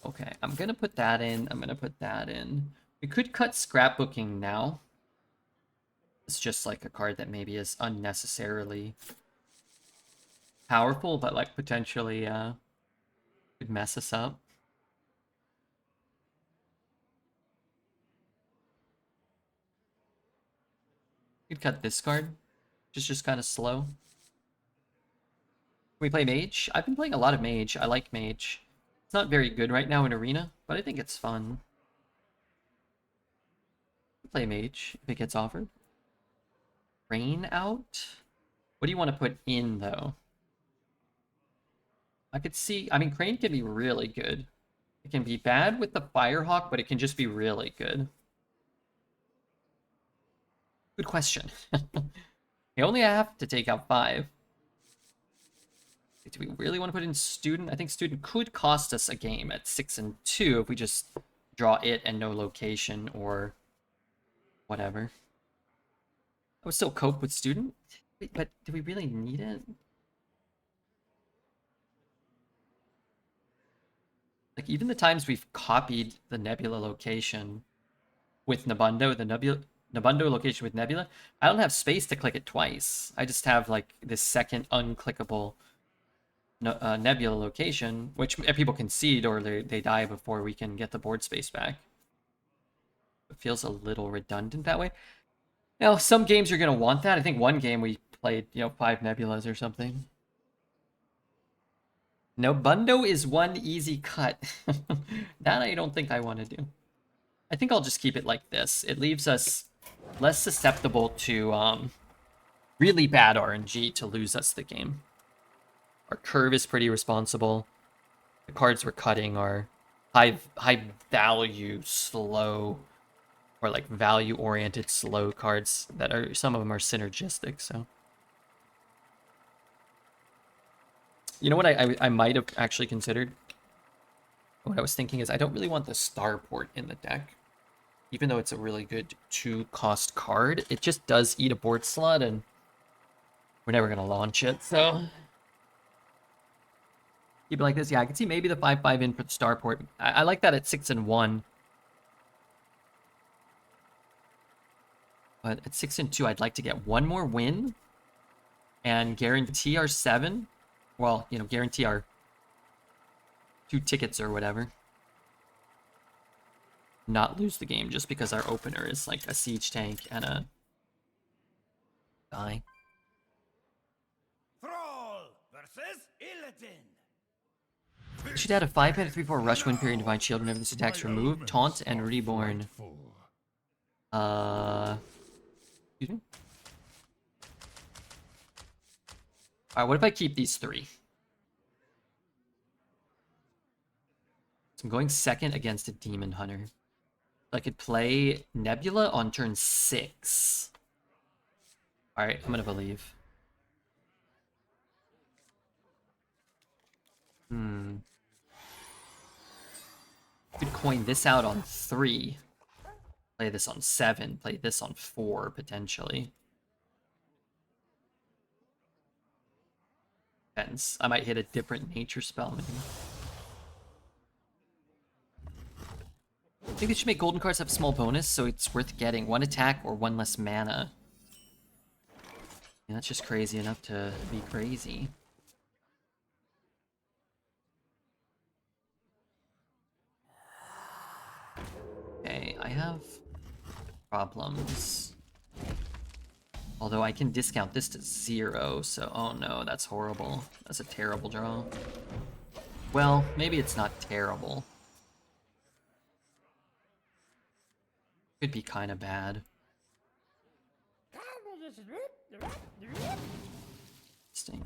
[SPEAKER 1] Okay, I'm gonna put that in. I'm gonna put that in. We could cut Scrapbooking now. It's just like a card that maybe is unnecessarily powerful, but like potentially could mess us up. Could cut this card. Just kind of slow. Can we play Mage? I've been playing a lot of Mage. I like Mage. It's not very good right now in Arena, but I think it's fun. Play Mage if it gets offered. Rain out? What do you want to put in, though? I could see... I mean, Crane can be really good. It can be bad with the Firehawk, but it can just be really good. Good question. We only have to take out 5. Do we really want to put in Student? I think Student could cost us a game at 6 and 2 if we just draw it and no location or whatever. I would still cope with Student, but do we really need it? Like, even the times we've copied the Nebula location with Nobundo, the Nobundo location with Nebula, I don't have space to click it twice. I just have, like, this second unclickable Nebula location, which people concede or they die before we can get the board space back. It feels a little redundant that way. Now, some games you're going to want that. I think one game we played, 5 Nebulas or something. Nobundo is one easy cut. That I don't think I want to do. I think I'll just keep it like this. It leaves us less susceptible to really bad RNG to lose us the game. Our curve is pretty responsible. The cards we're cutting are high value, slow, or like value oriented slow cards that are, some of them are synergistic, so. You know what I might have actually considered? What I was thinking is I don't really want the Starport in the deck. Even though it's a really good 2-cost card, it just does eat a board slot, and we're never going to launch it, so... Keep it like this. Yeah, I can see maybe the 5/5 in for the Starport. I like that at 6 and 1. But at 6 and 2, I'd like to get one more win and guarantee our 7. Well, guarantee our 2 tickets or whatever. Not lose the game just because our opener is like a siege tank and a die.
[SPEAKER 4] Thrall versus Illidan.
[SPEAKER 1] We should add a 5-mana 3/4 rush win period Divine Shield whenever this attack's removed, taunt, and reborn. Excuse me? Alright, what if I keep these 3? So I'm going second against a Demon Hunter. I could play Nebula on turn 6. Alright, I'm gonna believe. Could coin this out on 3. Play this on 7. Play this on 4, potentially. Depends. I might hit a different nature spell, maybe. I think they should make golden cards have a small bonus, so it's worth getting 1 attack or 1 less mana. Yeah, that's just crazy enough to be crazy. Okay, I have problems. Although I can discount this to 0, so oh no, that's horrible. That's a terrible draw. Well, maybe it's not terrible. Could be kind of bad. Interesting.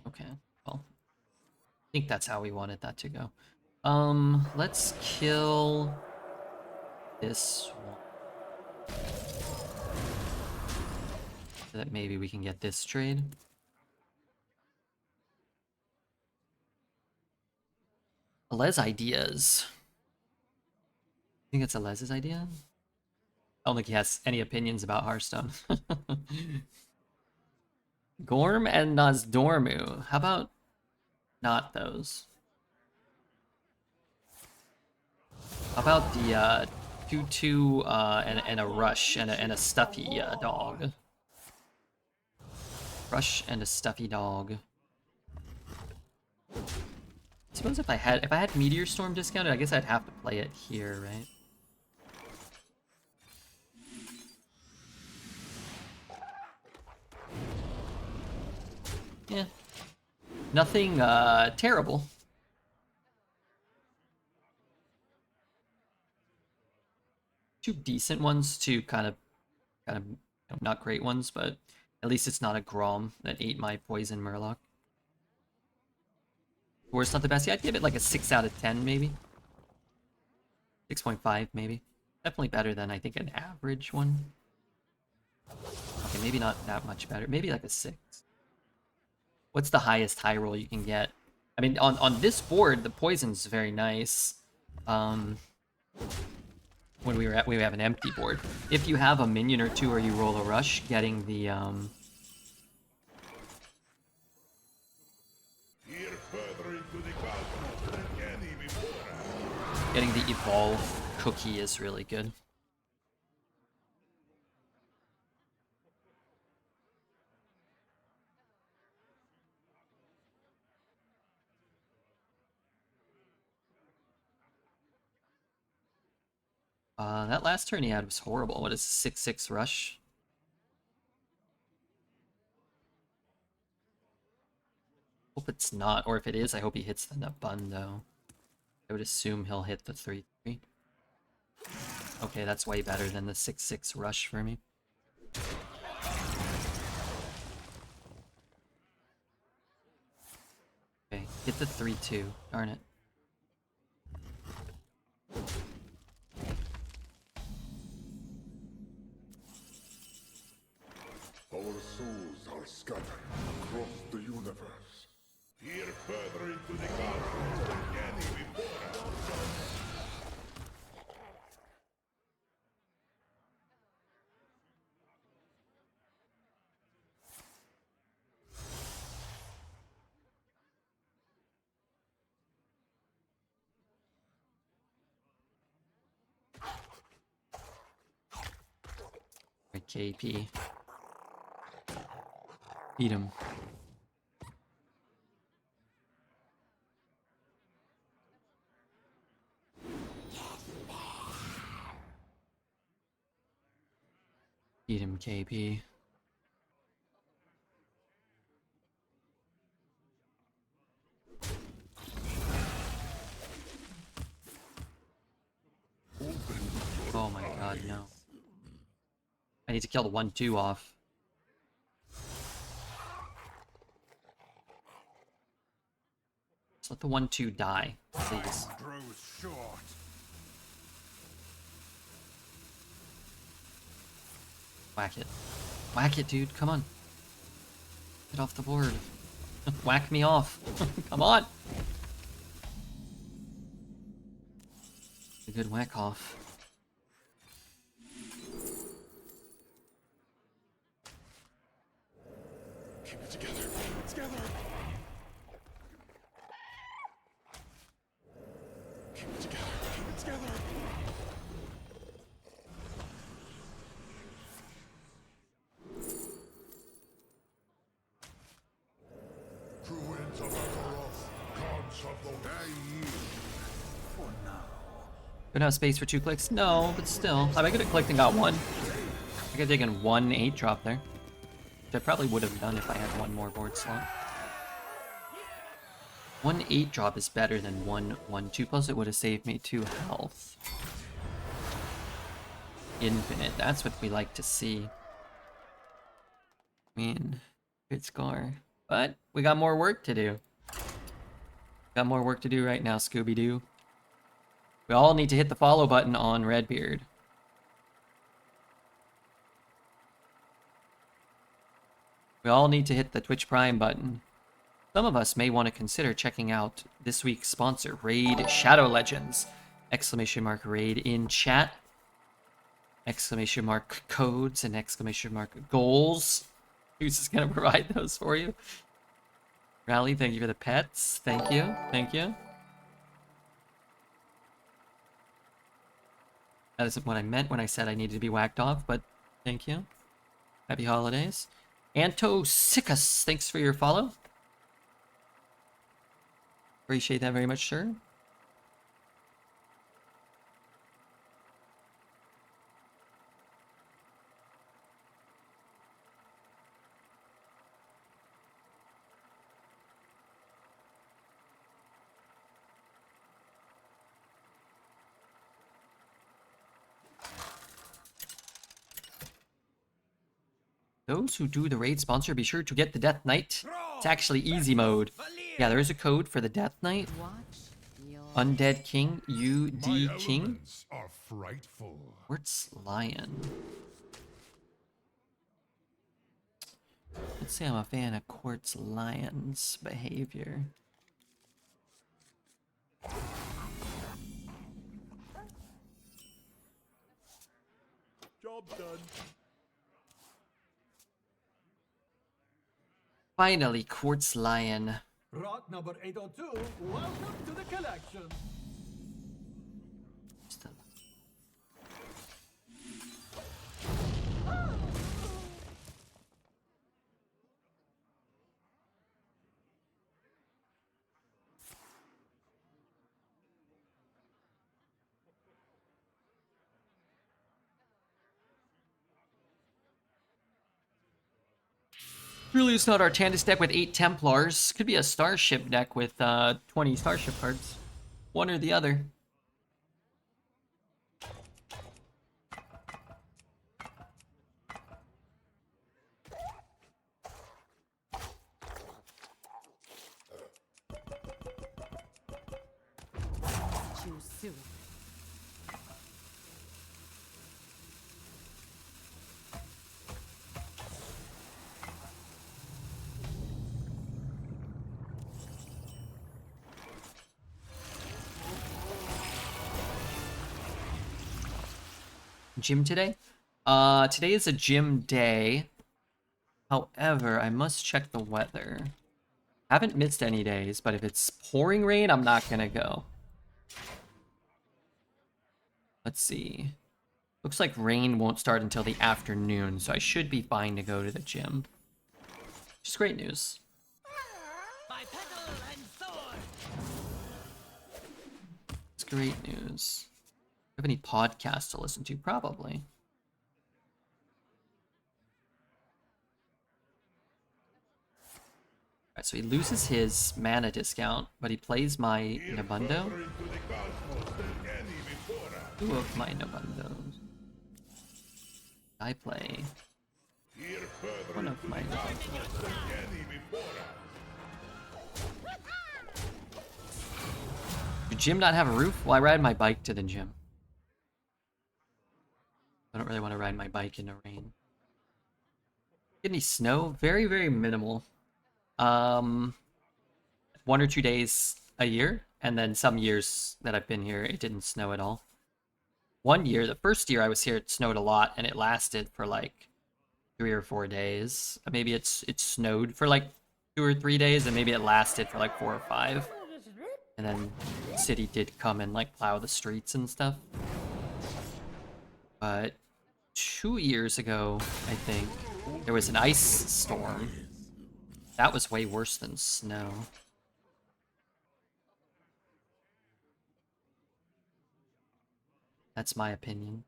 [SPEAKER 1] Okay, well, I think that's how we wanted that to go. Let's kill this one. So that maybe we can get this trade. Les ideas. I think it's Alez's idea. I don't think he has any opinions about Hearthstone. Gorm and Nozdormu. How about not those? How about the 2/2 and a rush and a stuffy dog? Rush and a stuffy dog. I suppose if I had Meteor Storm discounted, I guess I'd have to play it here, right? Yeah. Nothing terrible. Two decent ones, two kind of not great ones, but at least it's not a Grom that ate my poison Murloc. Worst, not the best. Yeah, I'd give it like a 6 out of 10, maybe. 6.5, maybe. Definitely better than, I think, an average one. Okay, maybe not that much better. Maybe like a 6. What's the highest high roll you can get? I mean, on this board, the poison's very nice. when we have an empty board. If you have a minion or two or you roll a rush, getting the
[SPEAKER 7] Here further into the cosmos than any before us.
[SPEAKER 1] getting the evolve cookie is really good. That last turn he had was horrible. What is 6/6 rush? Hope it's not, or if it is, I hope he hits the Nobundo. I would assume he'll hit the 3/3. Okay, that's way better than the 6/6 rush for me. Okay, hit the 3/2. Darn it.
[SPEAKER 2] Our souls are scattered across the universe.
[SPEAKER 7] Here further into the cosmos than any before us.
[SPEAKER 1] Right, KP. Beat him. Beat him, KP. Oh my god, no. I need to kill the 1/2 off. Just let the 1/2 die, please.
[SPEAKER 4] Grows short.
[SPEAKER 1] Whack it. Whack it, dude. Come on. Get off the board. Whack me off. Come on. A good whack off.
[SPEAKER 2] Keep it together. Keep it together. Keep it together. Keep it together. Druids of Azeroth, gods of the day.
[SPEAKER 1] Don't have space for 2 clicks? No, but still. I could have clicked and got 1. I could have taken 1 8-drop there. Which I probably would have done if I had 1 more board slot. 1 8-drop is better than 1 1/2, plus it would have saved me 2 health. Infinite, that's what we like to see. I mean, good score. But we got more work to do. Got more work to do right now, Scooby-Doo. We all need to hit the follow button on Redbeard. We all need to hit the Twitch Prime button. Some of us may want to consider checking out this week's sponsor, Raid Shadow Legends! Exclamation mark raid in chat. Exclamation mark codes and exclamation mark goals. Who's just gonna provide those for you? Rally, thank you for the pets. Thank you. Thank you. That isn't what I meant when I said I needed to be whacked off, but thank you. Happy holidays. Anto Sickus, thanks for your follow. Appreciate that very much, sir. Those who do the raid sponsor, be sure to get the Death Knight. It's actually easy mode. Yeah, there is a code for the Death Knight. Undead King, UD King.
[SPEAKER 2] Elements are frightful.
[SPEAKER 1] Quartz Lion. Let's say I'm a fan of Quartz Lion's behavior.
[SPEAKER 2] Job done.
[SPEAKER 1] Finally, Quartz Lion.
[SPEAKER 5] Rock number 802, welcome to the collection.
[SPEAKER 1] Julius not Artanis deck with 8 Templars. Could be a Starship deck with 20 Starship cards. One or the other.
[SPEAKER 6] Choose soon.
[SPEAKER 1] Gym today? Today is a gym day. However, I must check the weather. Haven't missed any days, but if it's pouring rain, I'm not gonna go. Let's see. Looks like rain won't start until the afternoon, so I should be fine to go to the gym. Which is great news.
[SPEAKER 4] By petal and sword.
[SPEAKER 1] It's great news. Do you have any podcasts to listen to? Probably. Alright, so he loses his mana discount, but he plays my Nobundo.
[SPEAKER 7] Further into the cosmos than any before us.
[SPEAKER 1] 2 of my Nobundos. I play
[SPEAKER 7] Here further
[SPEAKER 1] 1 of
[SPEAKER 7] into
[SPEAKER 1] my
[SPEAKER 7] the
[SPEAKER 1] Nobundos.
[SPEAKER 7] cosmos than any before us.
[SPEAKER 1] Does gym not have a roof? Well, I ride my bike to the gym. I don't really want to ride my bike in the rain. Get any snow? Very, very minimal. 1 or 2 days a year, and then some years that I've been here, it didn't snow at all. One year, the first year I was here, it snowed a lot, and it lasted for like 3 or 4 days. Maybe it snowed for like 2 or 3 days, and maybe it lasted for like 4 or 5. And then the city did come and like plow the streets and stuff. But 2 years ago, I think, there was an ice storm. That was way worse than snow. That's my opinion.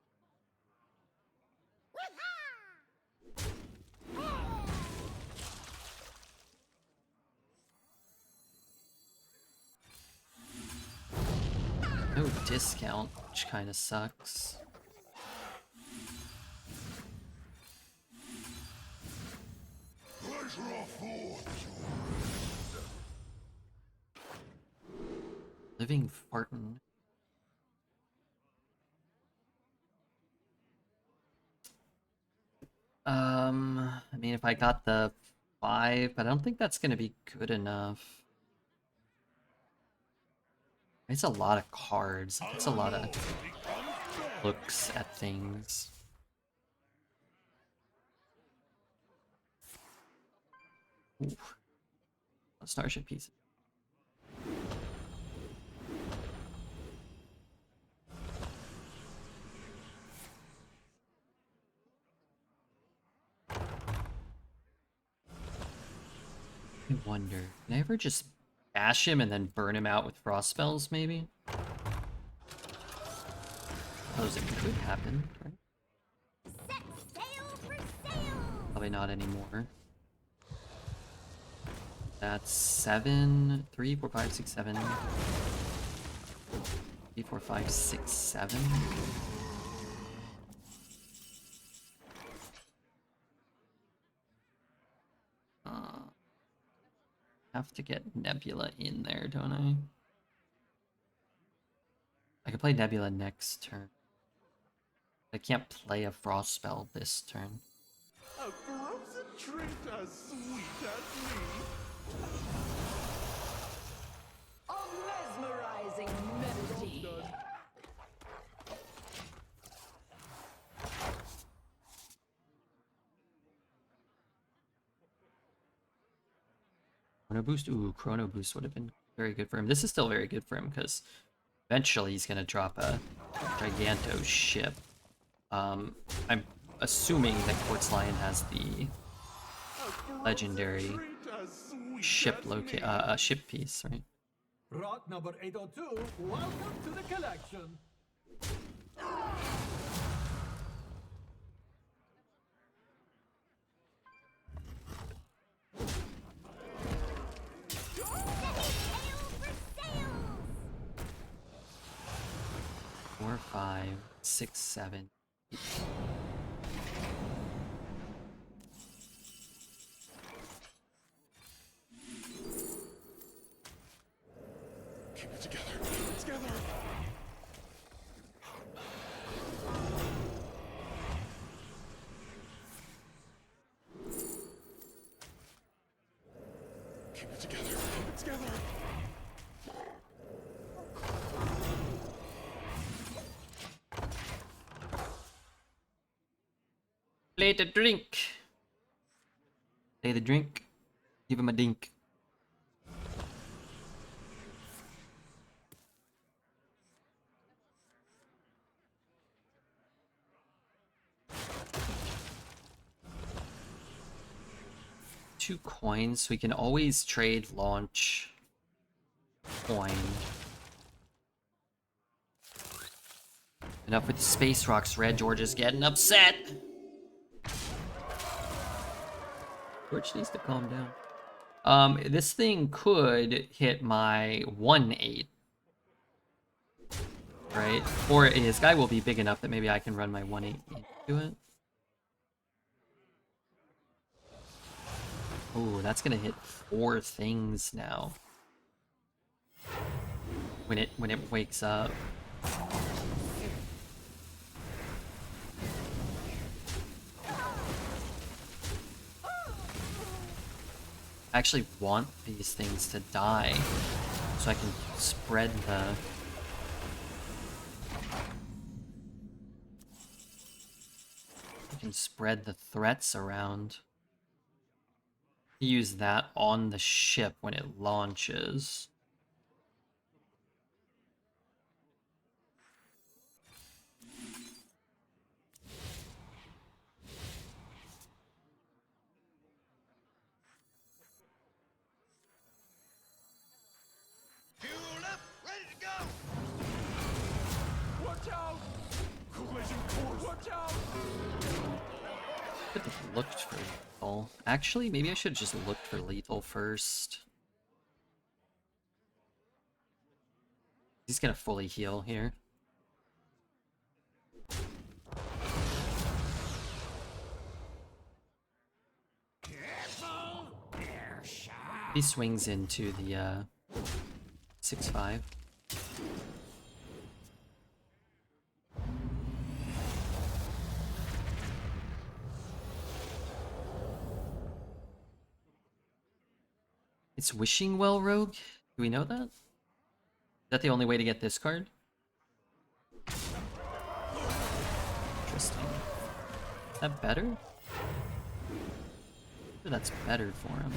[SPEAKER 1] No discount, which kind of sucks. Living Fartin. I mean, if I got the 5, but I don't think that's gonna be good enough. It's a lot of cards. It's a lot of looks at things. Ooh. Starship pieces. I wonder, can I ever just bash him and then burn him out with frost spells, maybe? Suppose it could happen, right?
[SPEAKER 3] Set sail for sail.
[SPEAKER 1] Probably not anymore. That's 7, 3, 4, 5, 6, 7. 3, 4, 5, 6, 7. Have to get Nebula in there, don't I? I can play Nebula next turn. I can't play a frost spell this turn.
[SPEAKER 2] A frozen treat as sweet as me.
[SPEAKER 6] A mesmerizing melody.
[SPEAKER 1] Chrono Boost? Ooh, Chrono Boost would have been very good for him. This is still very good for him because eventually he's going to drop a Giganto ship. I'm assuming that Quartz Lion has the legendary ship ship piece, right?
[SPEAKER 5] Rot number 802, welcome to the collection.
[SPEAKER 1] Four, five, six, seven.
[SPEAKER 2] Keep it together. Keep it together. Keep it together. Keep it together.
[SPEAKER 1] Play the drink. Play the drink. Give him a dink. Two coins. We can always trade launch coin. Enough with the space rocks. Red George is getting upset. George needs to calm down. This thing could hit my 1/8. Right? Or his guy will be big enough that maybe I can run my 1/8 into it. Ooh, that's gonna hit 4 things now. When it wakes up. I actually want these things to die so I can spread the threats around. Use that on the ship when it launches.
[SPEAKER 7] Fuel up, ready to go!
[SPEAKER 5] Watch out!
[SPEAKER 2] Collision course.
[SPEAKER 5] Watch out!
[SPEAKER 1] Could have looked for lethal. Actually, maybe I should have just looked for lethal first. He's gonna fully heal here. He swings into the 6/5. It's Wishing Well Rogue? Do we know that? Is that the only way to get this card? Interesting. Is that better? That's better for him.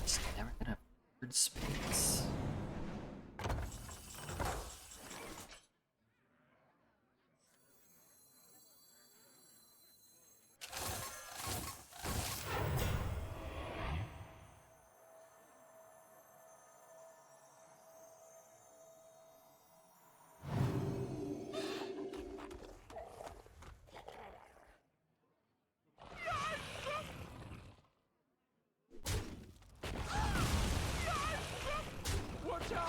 [SPEAKER 1] He's never gonna have third space.
[SPEAKER 5] Watch out!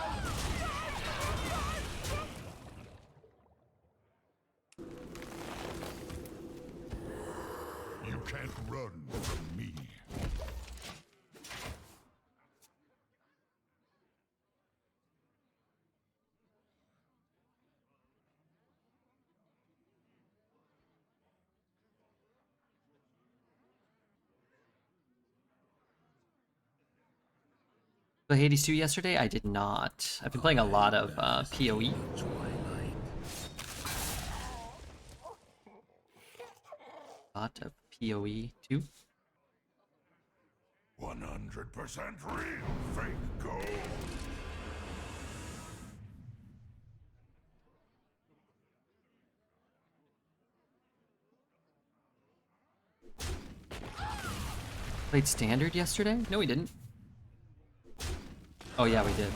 [SPEAKER 7] You can't run from me.
[SPEAKER 1] Play Hades 2 yesterday? I did not. I've been playing a lot of PoE. Lot of PoE 2.
[SPEAKER 7] 100% real, fake gold.
[SPEAKER 1] Played Standard yesterday? No, we didn't. Oh yeah, we did.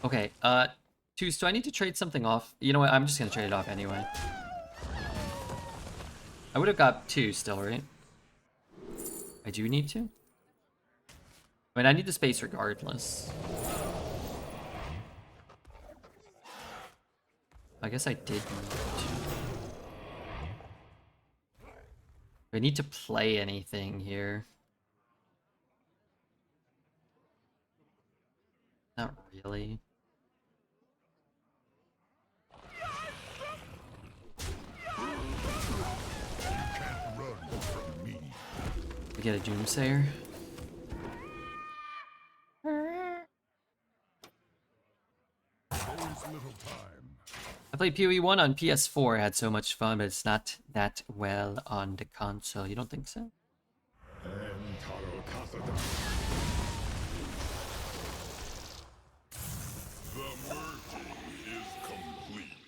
[SPEAKER 1] Okay, Tooth, do I need to trade something off? You know what, I'm just gonna trade it off anyway. I would have got 2 still, right? I do need to? I mean, I need the space regardless. I guess I did need to. Do I need to play anything here? Not really.
[SPEAKER 7] Run from me.
[SPEAKER 1] We get a Doomsayer.
[SPEAKER 7] There's little time.
[SPEAKER 1] I played PoE 1 on PS4, I had so much fun, but it's not that well on the console. You don't think so?
[SPEAKER 7] Entaro Kasada. The mercy is complete.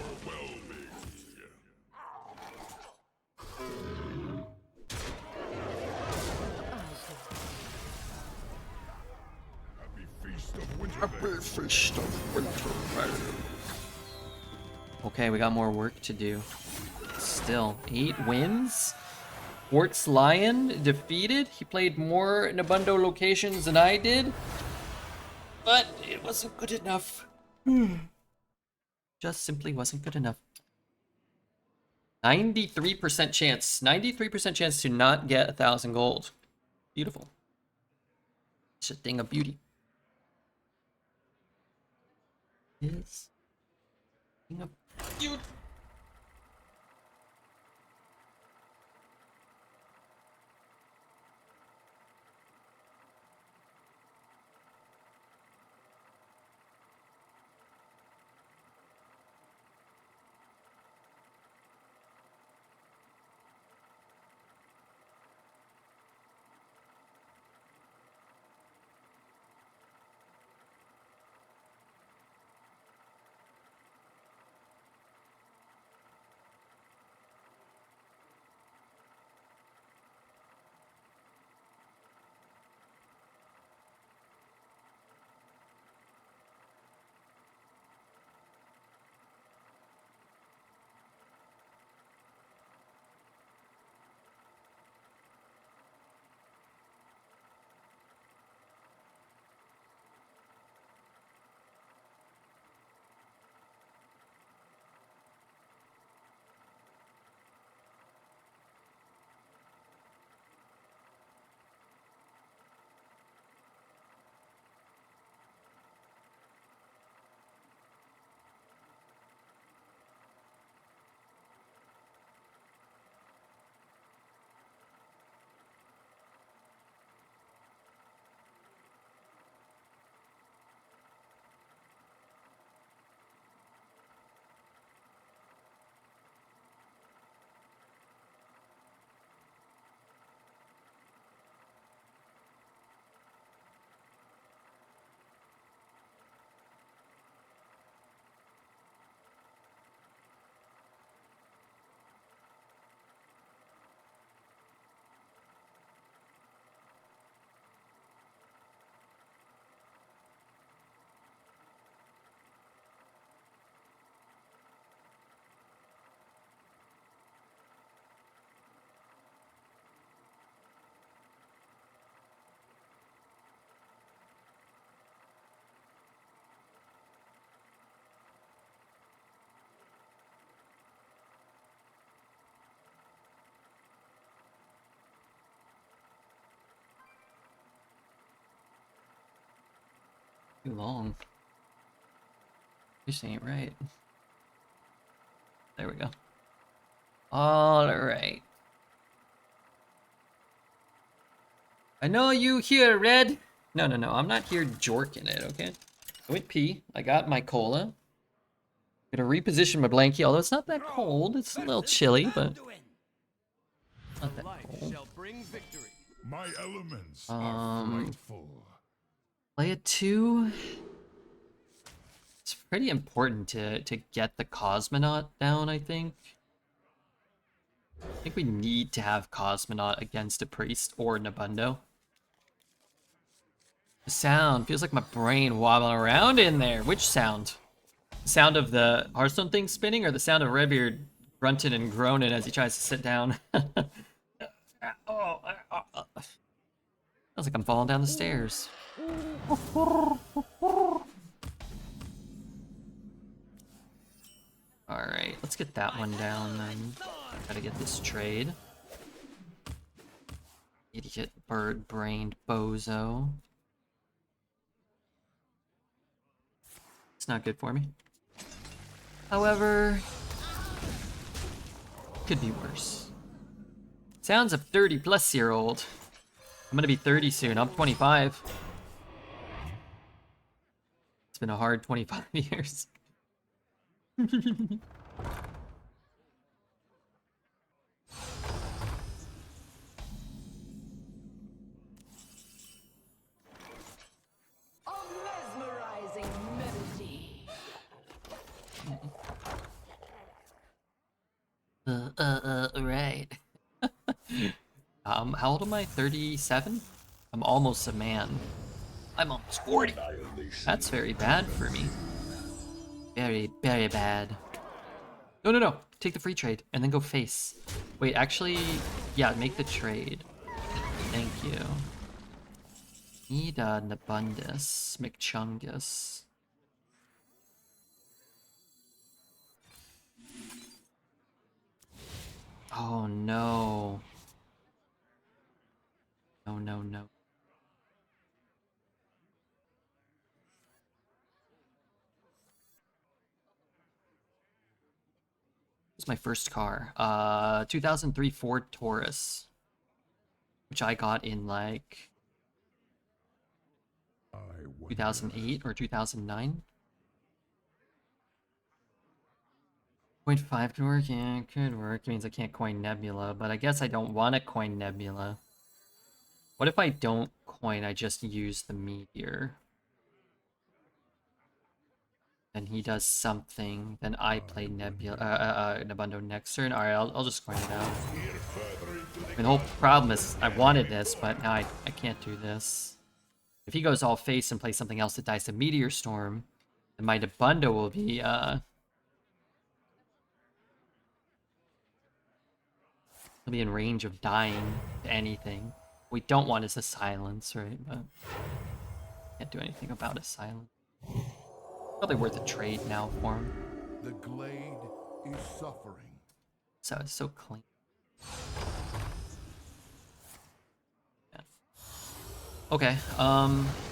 [SPEAKER 7] Overwhelming. Happy feast of winter.
[SPEAKER 1] Okay, we got more work to do. Still, 8 wins? Quartz Lion defeated? He played more Nobundo locations than I did? But it wasn't good enough. Just simply wasn't good enough. 93% chance. 93% chance to not get 1,000 gold. Beautiful. It's a thing of beauty. Yes. Thing of beauty. Too long. This ain't right. There we go. Alright. I know you here, Red. No, I'm not here jorking it, okay? I went pee. I got my cola. Gonna reposition my blankie, although it's not that cold. It's a little chilly, but not that cold.
[SPEAKER 5] Shall bring victory.
[SPEAKER 7] My elements are frightful.
[SPEAKER 1] Play it 2. It's pretty important to get the Cosmonaut down, I think. I think we need to have Cosmonaut against a Priest or Nobundo. The sound feels like my brain wobbling around in there. Which sound? The sound of the Hearthstone thing spinning, or the sound of Redbeard grunting and groaning as he tries to sit down? Sounds like I'm falling down the stairs. Alright, let's get that one down then. Gotta get this trade. Idiot bird-brained bozo. It's not good for me. However, could be worse. Sounds of 30-plus-year-old. I'm gonna be 30 soon. I'm 25. It's been a hard 25 years.
[SPEAKER 6] A mesmerizing melody.
[SPEAKER 1] Right. How old am I? 37? I'm almost a man. I'm almost 40. That's very bad for me. Very, very bad. No. Take the free trade and then go face. Wait, actually, yeah, make the trade. Thank you. Need Nabundus, McChungus. Oh no. No. It's my first car. 2003 Ford Taurus, which I got in like 2008 or 2009. 0.5 could work, yeah, it could work. It means I can't coin Nebula, but I guess I don't want to coin Nebula. What if I don't coin, I just use the Meteor? Then he does something, then I play Nebula, Nobundo next turn. Alright, I'll just coin it out. I mean, the whole problem is I wanted this, but now I can't do this. If he goes all face and plays something else that dies to Meteor Storm, then my Nobundo will be, he'll be in range of dying to anything. What we don't want is a silence, right? But can't do anything about a silence. Probably worth a trade now for him.
[SPEAKER 7] The glade is suffering.
[SPEAKER 1] So it's so clean. Yeah. Okay,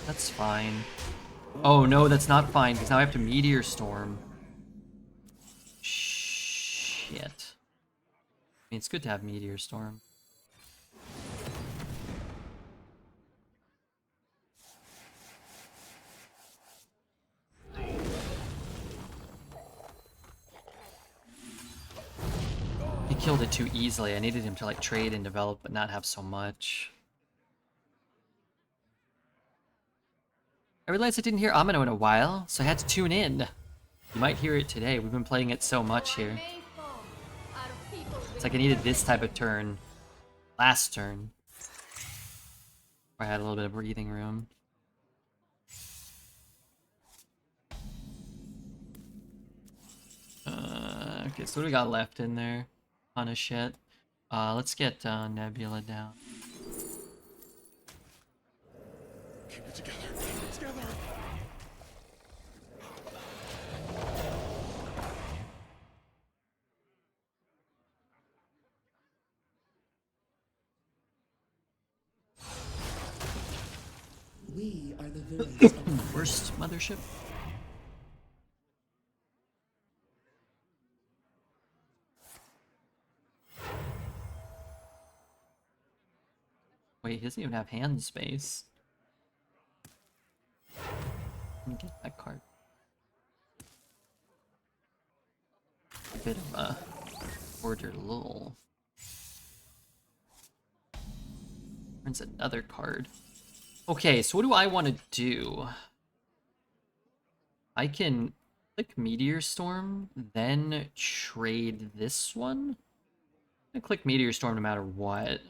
[SPEAKER 1] that's fine. Oh no, that's not fine, because now I have to Meteor Storm. Shit. I mean, it's good to have Meteor Storm. He killed it too easily. I needed him to like trade and develop, but not have so much. I realized I didn't hear Amino in a while, so I had to tune in. You might hear it today. We've been playing it so much here. It's like I needed this type of turn. Last turn. Where I had a little bit of breathing room. Okay, so what do we got left in there? Ton of shit. Let's get Nebula down.
[SPEAKER 2] Keep it together. Keep it together.
[SPEAKER 9] We are the
[SPEAKER 1] Worst mothership. Wait, he doesn't even have hand space. Let me get that card. A bit of a order lull. Turns another card. Okay, so what do I want to do? I can click Meteor Storm, then trade this one. I click Meteor Storm no matter what.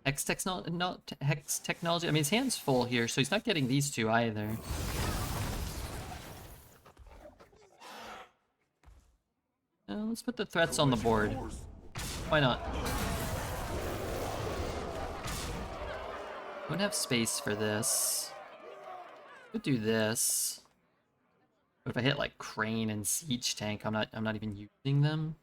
[SPEAKER 1] Hex technology, not Hex technology. I mean, his hand's full here, so he's not getting these two either. Let's put the threats on the board. Why not? Don't have space for this. Could do this. But if I hit like Crane and Siege Tank, I'm not even using them.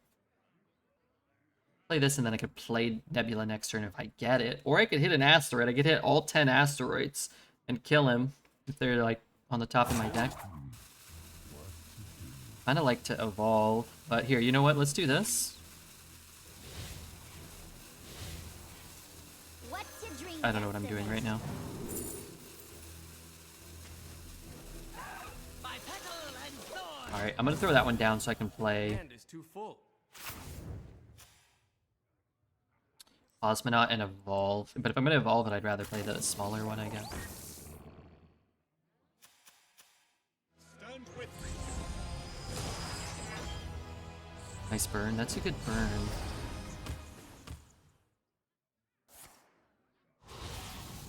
[SPEAKER 1] Play this and then I could play Nebula next turn if I get it. Or I could hit an asteroid. I could hit all 10 asteroids and kill him if they're like on the top of my deck. Kinda like to evolve. But here, you know what? Let's do this. I don't know what I'm doing right now. Alright, I'm gonna throw that one down so I can play
[SPEAKER 5] Hand is too full.
[SPEAKER 1] Cosmonaut and Evolve. But if I'm gonna evolve it, I'd rather play the smaller one, I guess.
[SPEAKER 2] Stand with me.
[SPEAKER 1] Nice burn. That's a good burn.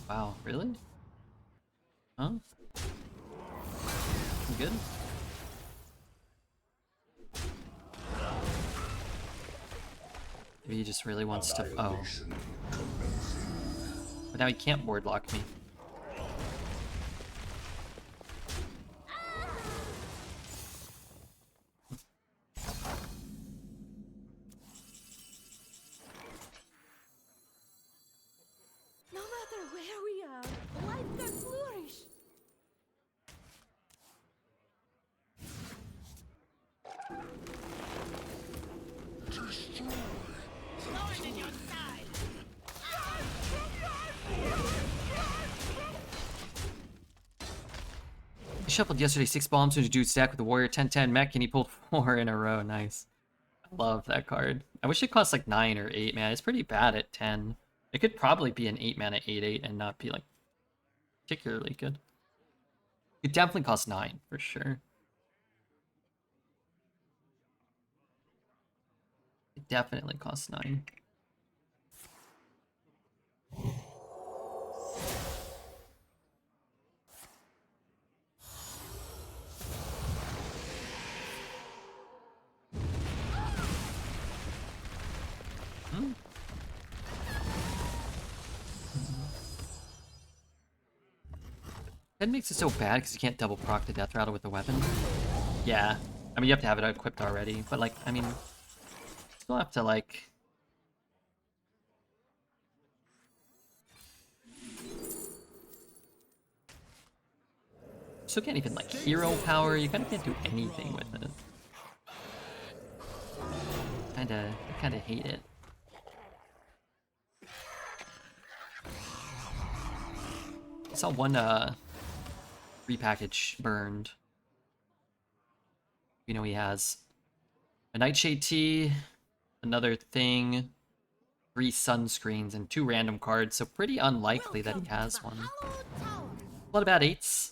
[SPEAKER 1] Wow, really? Huh? You good? Maybe he just really wants to... Oh. But now he can't board lock me.
[SPEAKER 3] No matter where we are, life can flourish.
[SPEAKER 4] Thorn in your side.
[SPEAKER 1] He shuffled yesterday 6 bombs into dude's stack with a warrior 10-10 mech and he pulled 4 in a row. Nice. I love that card. I wish it cost like 9 or 8, man. It's pretty bad at 10. It could probably be an 8 mana 8/8 and not be like particularly good. It definitely costs 9 for sure. It definitely costs 9. That makes it so bad because you can't double proc the death rattle with the weapon. Yeah. I mean, you have to have it equipped already, but like, I mean, still have to like... Still can't even like hero power, you kinda can't do anything with it. I kinda hate it. I saw one repackage burned. You know he has a Nightshade Tea, another thing, 3 sunscreens, and 2 random cards, so pretty unlikely that he has one. A lot of bad 8s.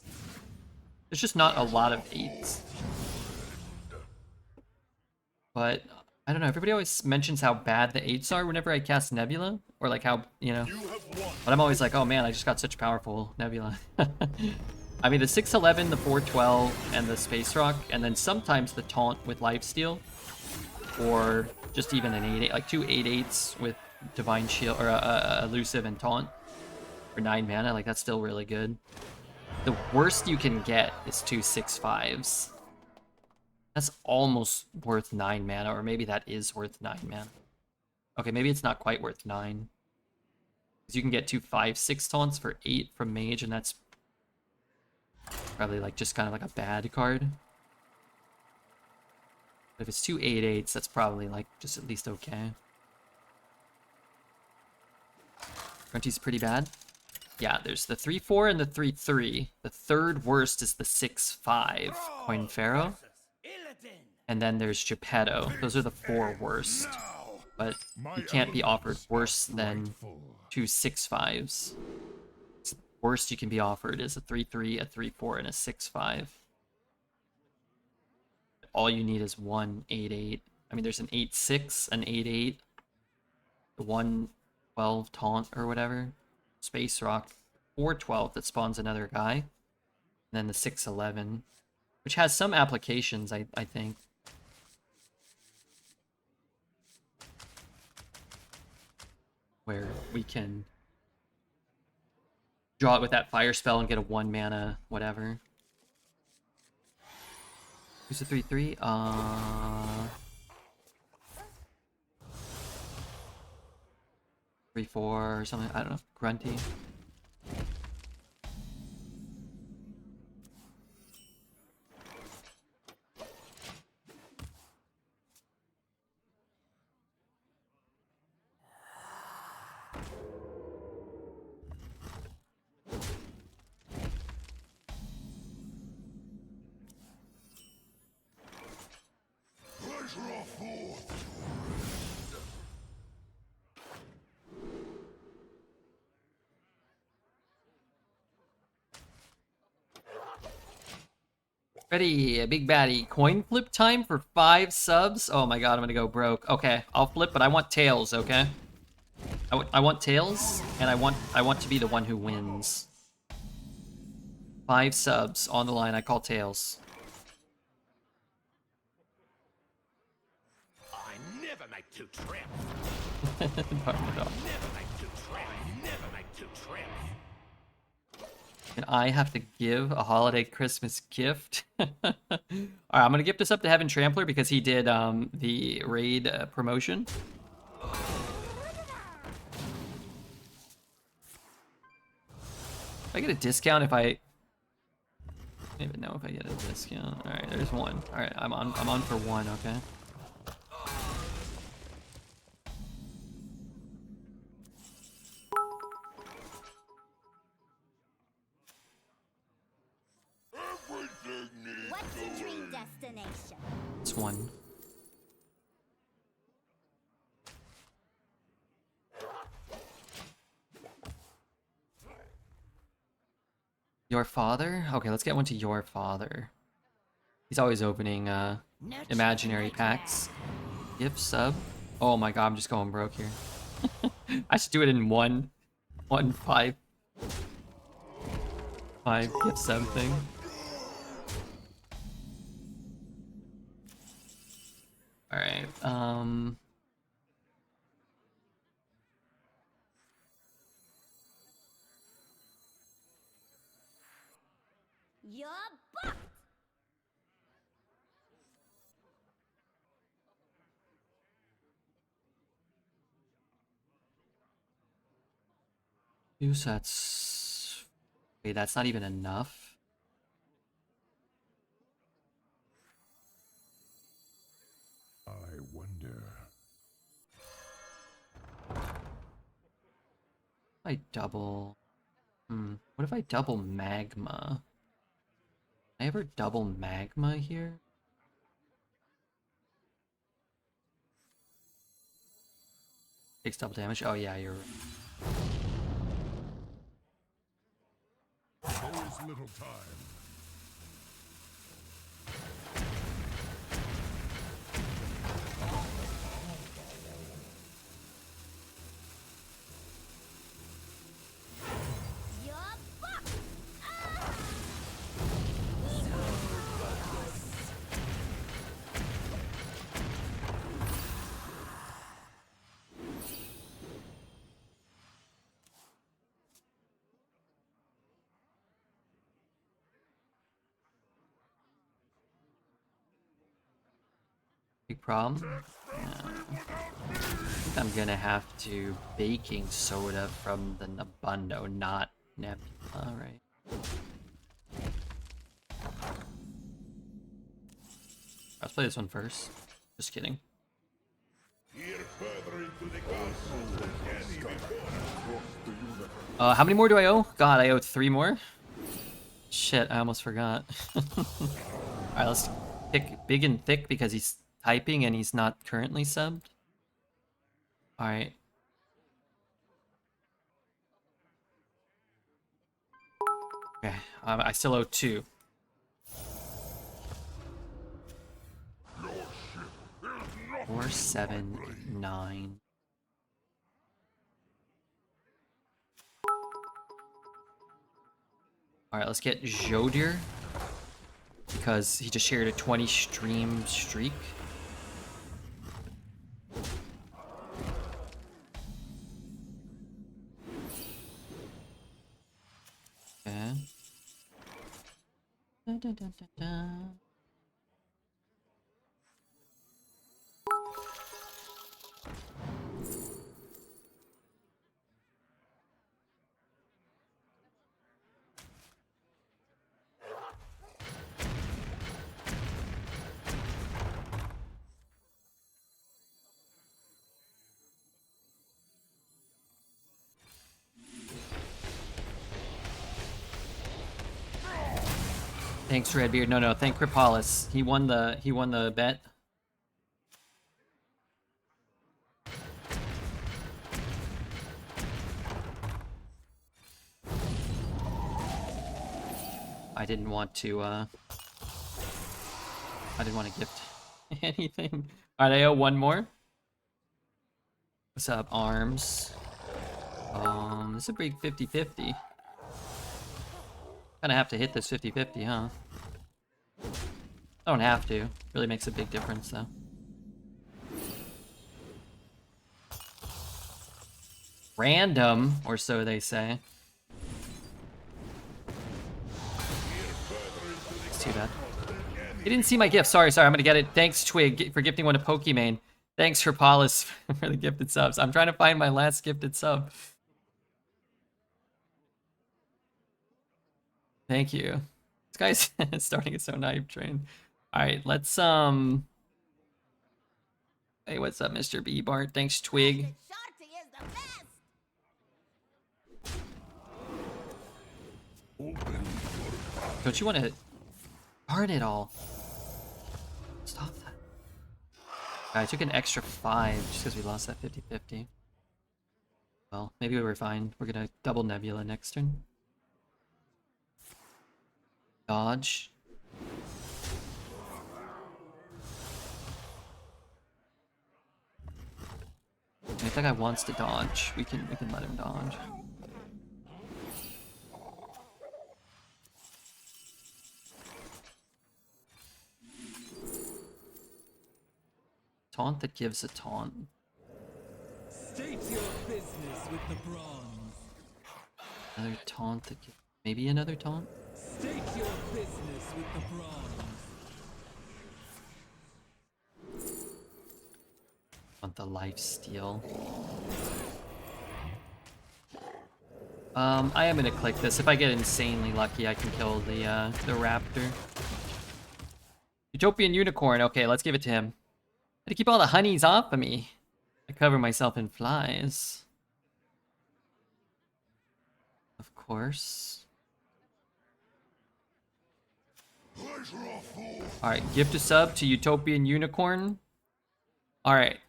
[SPEAKER 1] There's just not a lot of 8s. But, I don't know, everybody always mentions how bad the 8s are whenever I cast Nebula, or like how, you know, but I'm always like, oh man, I just got such powerful Nebula. I mean, the 6/11, the 4/12, and the Space Rock, and then sometimes the Taunt with Lifesteal, or just even an 8/8, like 2 8/8s with Divine Shield, or Elusive and Taunt for 9 mana, like that's still really good. The worst you can get is 2 6/5s. That's almost worth 9 mana, or maybe that is worth 9 mana. Okay, maybe it's not quite worth 9. Because you can get 2 5/6 taunts for 8 from mage, and that's probably like just kind of like a bad card. But if it's 2 8/8s, that's probably like just at least okay. Grunty's pretty bad. Yeah, there's the 3/4 and the 3/3. The third worst is the 6/5 Coin Pharaoh. And then there's Geppetto. Those are the 4 worst. But you can't be offered worse than 2 6/5s. Worst you can be offered is a 3/3, a 3/4, and a 6/5. All you need is 1 8/8. I mean, there's an 8/6, an 8/8, the 1/12 taunt or whatever, Space Rock, 4/12 that spawns another guy, and then the 6/11, which has some applications, I think. Where we can draw it with that fire spell and get a 1 mana whatever. Who's the 3/3? 3/4 or something. I don't know. Grunty. Ready, a big baddie. Coin flip time for 5 subs? Oh my god, I'm gonna go broke. Okay, I'll flip, but I want tails, okay? I want tails, and I want to be the one who wins. 5 subs on the line, I call tails.
[SPEAKER 7] I never make 2 trips.
[SPEAKER 1] Never
[SPEAKER 7] Never make 2 trips. Never make 2 trips.
[SPEAKER 1] And I have to give a holiday Christmas gift. Alright, I'm gonna gift this up to Heaven Trampler because he did the raid promotion. I get a discount if I don't even know if I get a discount. Alright, there's one. Alright, I'm on for 1, okay?
[SPEAKER 3] What's your dream destination?
[SPEAKER 1] It's 1. Your father? Okay, let's get one to your father. He's always opening imaginary packs. Gift sub. Oh my god, I'm just going broke here. I should do it in one 5 gift sub thing. Alright,
[SPEAKER 3] You're bucked!
[SPEAKER 1] two sets. Wait, that's not even enough.
[SPEAKER 2] I wonder.
[SPEAKER 1] If I double. What if I double magma? Can I ever double magma here? Takes double damage. Oh yeah, you're right.
[SPEAKER 2] There is little time.
[SPEAKER 3] You're bucked!
[SPEAKER 1] Big problem. Yeah. think I'm gonna have to baking soda from the Nobundo, not Nebula, right? Let's play this one first. Just kidding.
[SPEAKER 7] Here further into the cosmos than any before us.
[SPEAKER 1] How many more do I owe? God, I owe 3 more? Shit, I almost forgot. Alright, let's pick big and thick because he's typing and he's not currently subbed. Alright. Okay, I still owe 2. Four, 7, 9. Alright, let's get Jodir. Because he just shared a 20 stream streak. Okay. Da, da, da, da, da. Thanks, Redbeard. No, thank Kripalis. He won the bet. I didn't want to gift anything. Alright, I owe 1 more. What's up, Arms? This is a big 50-50. Kinda have to hit this 50-50, huh? I don't have to. Really makes a big difference, though. Random, or so they say. It's too bad. You didn't see my gift. Sorry, I'm gonna get it. Thanks, Twig, for gifting one to Pokimane. Thanks, Herpalis, for the gifted subs. I'm trying to find my last gifted sub. Thank you. This guy's starting a so naive train. Alright, let's Hey, what's up, Mr. B Bart? Thanks, Twig.
[SPEAKER 4] Shorty is the best.
[SPEAKER 1] Don't you want to darn it all? Stop that. I took an extra 5 just because we lost that 50-50. Well, maybe we were fine. We're gonna double Nebula next turn. Dodge. If that guy wants to dodge, we can let him dodge. Taunt that gives a taunt.
[SPEAKER 5] State your business with the bronze.
[SPEAKER 1] Another taunt that gives... Maybe another taunt?
[SPEAKER 5] State your business with the bronze.
[SPEAKER 1] Want the life steal. I am gonna click this. If I get insanely lucky, I can kill the raptor. Utopian unicorn. Okay, let's give it to him. To keep all the honeys off of me. I cover myself in flies. Of course. Alright, gift a sub to Utopian Unicorn. Alright.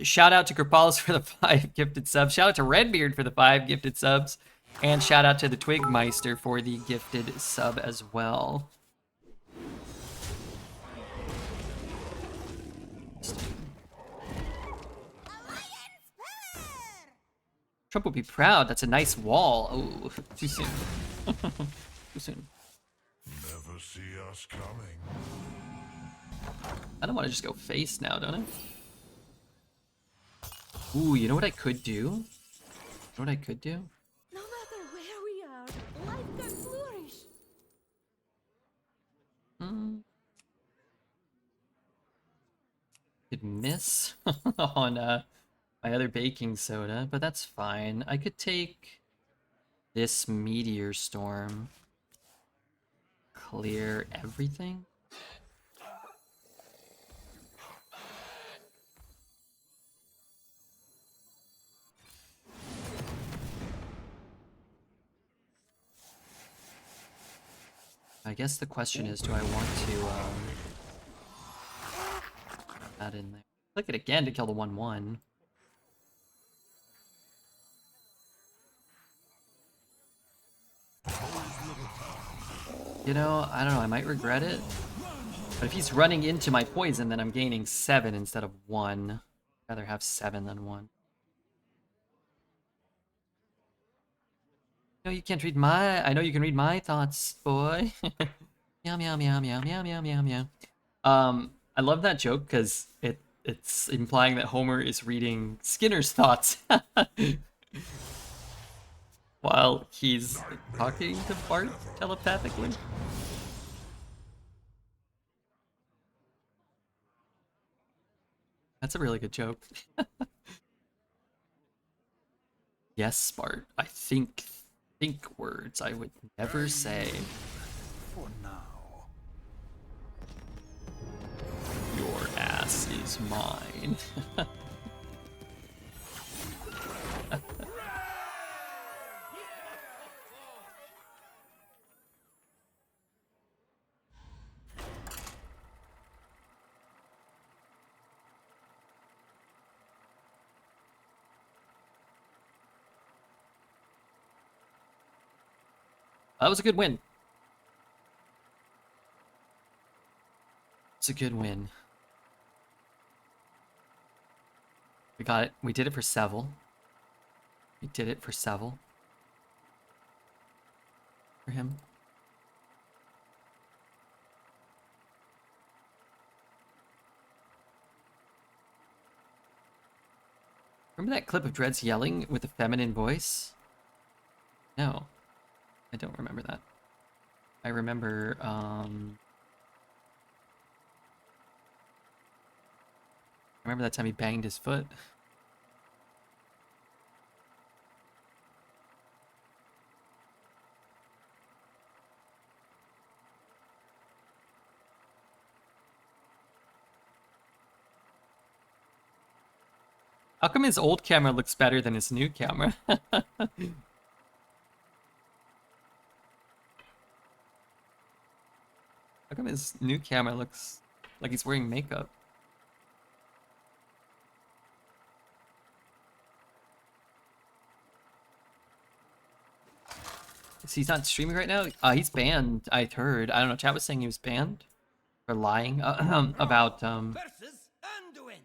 [SPEAKER 1] Shout out to Kripalis for the 5 gifted subs. Shout out to Redbeard for the 5 gifted subs. And shout out to the Twigmeister for the gifted sub as well. Trump will be proud. That's a nice wall. Oh, too soon. Too soon.
[SPEAKER 7] Never see us coming.
[SPEAKER 1] I don't want to just go face now, don't I? Ooh, you know what I could do? You know what I could do?
[SPEAKER 3] No matter where we are, life can flourish.
[SPEAKER 1] Could miss on my other baking soda, but that's fine. I could take this meteor storm. Clear everything? I guess the question is, do I want to add in there? Click it again to kill the 1/1. You know, I don't know, I might regret it. But if he's running into my poison, then I'm gaining 7 instead of 1. I'd rather have 7 than 1. No, you can't read my... I know you can read my thoughts, boy. Meow, meow, meow, meow, meow, meow, meow, meow. I love that joke because it's implying that Homer is reading Skinner's thoughts. While he's talking to Bart telepathically. That's a really good joke. Yes, Bart, I think words I would never say.
[SPEAKER 4] For now.
[SPEAKER 1] Your ass is mine. That was a good win. It's a good win. We got it. We did it for Seville. We did it for Seville. For him. Remember that clip of Dreads yelling with a feminine voice? No. I don't remember that. I remember, I remember that time he banged his foot. How come his old camera looks better than his new camera? How come his new camera looks like he's wearing makeup? He's not streaming right now? He's banned, I heard. I don't know, chat was saying he was banned for lying about
[SPEAKER 5] Versus Anduin.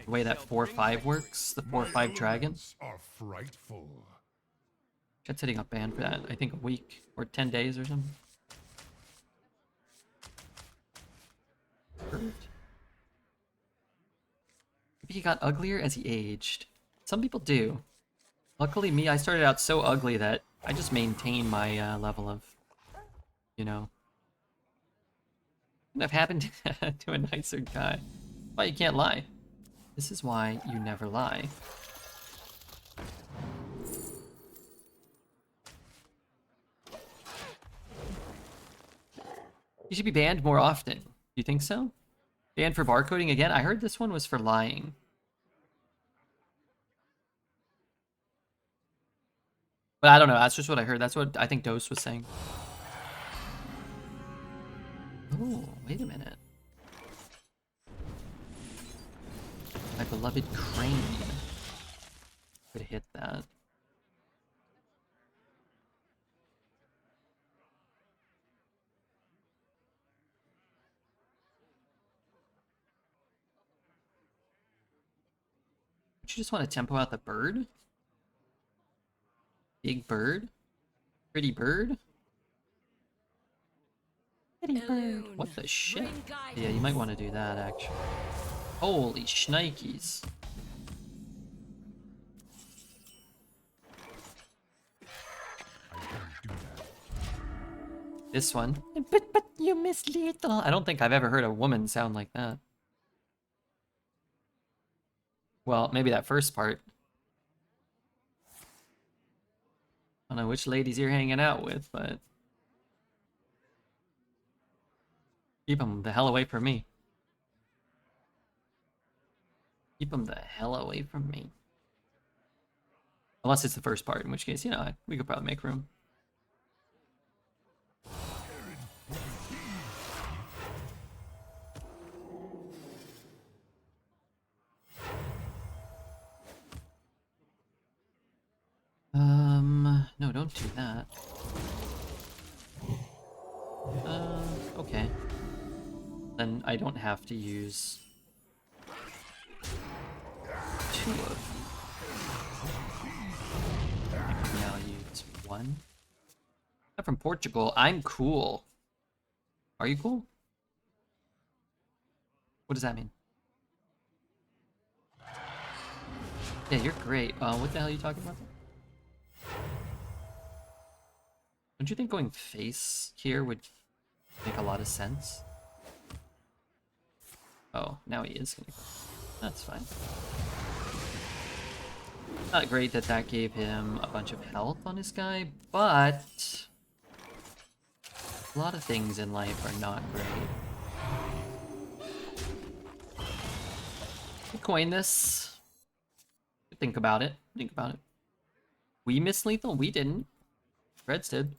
[SPEAKER 1] the way that 4-5 works, the 4-5 dragon.
[SPEAKER 7] Are frightful.
[SPEAKER 1] Chat said he got banned for that, I think a week or 10 days or something. Maybe he got uglier as he aged. Some people do. Luckily me, I started out so ugly that I just maintain my level of, you know. Wouldn't have happened to a nicer guy. Why you can't lie. This is why you never lie. You should be banned more often. You think so? Banned for barcoding again? I heard this one was for lying. But I don't know, that's just what I heard. That's what I think Dose was saying. Oh, wait a minute. My beloved crane could hit that. Don't you just want to tempo out the bird? Big bird? Pretty bird? Pretty bird. What the shit? Yeah, you might want to do that, actually. Holy shnikes. This one. But you miss little. I don't think I've ever heard a woman sound like that. Well, maybe that first part. I don't know which ladies you're hanging out with, but keep them the hell away from me. Keep them the hell away from me. Unless it's the first part, in which case, you know, we could probably make room. No, don't do that. Okay. Then I don't have to use 2 of you. Maybe I'll use 1. I'm from Portugal. I'm cool. Are you cool? What does that mean? Yeah, you're great. What the hell are you talking about? Don't you think going face here would make a lot of sense? Oh, now he is gonna go. That's fine. Not great that that gave him a bunch of health on his guy, but a lot of things in life are not great. We coin this. Think about it. Think about it. We missed lethal? We didn't. Reds did.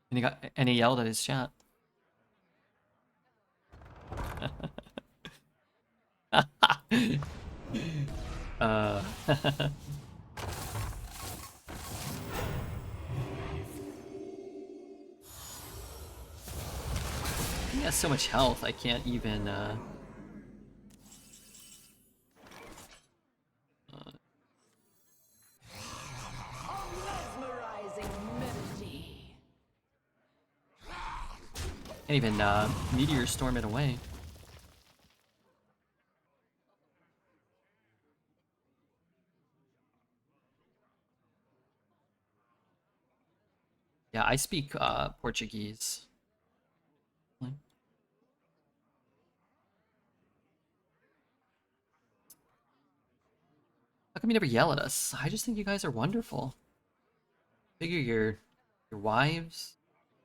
[SPEAKER 1] And he yelled at his chat. He has so much health, I can't even,
[SPEAKER 6] Mesmerizing melody.
[SPEAKER 1] can't even, Meteor Storm it away. Yeah, I speak, Portuguese. How come you never yell at us? I just think you guys are wonderful. Figure your wives,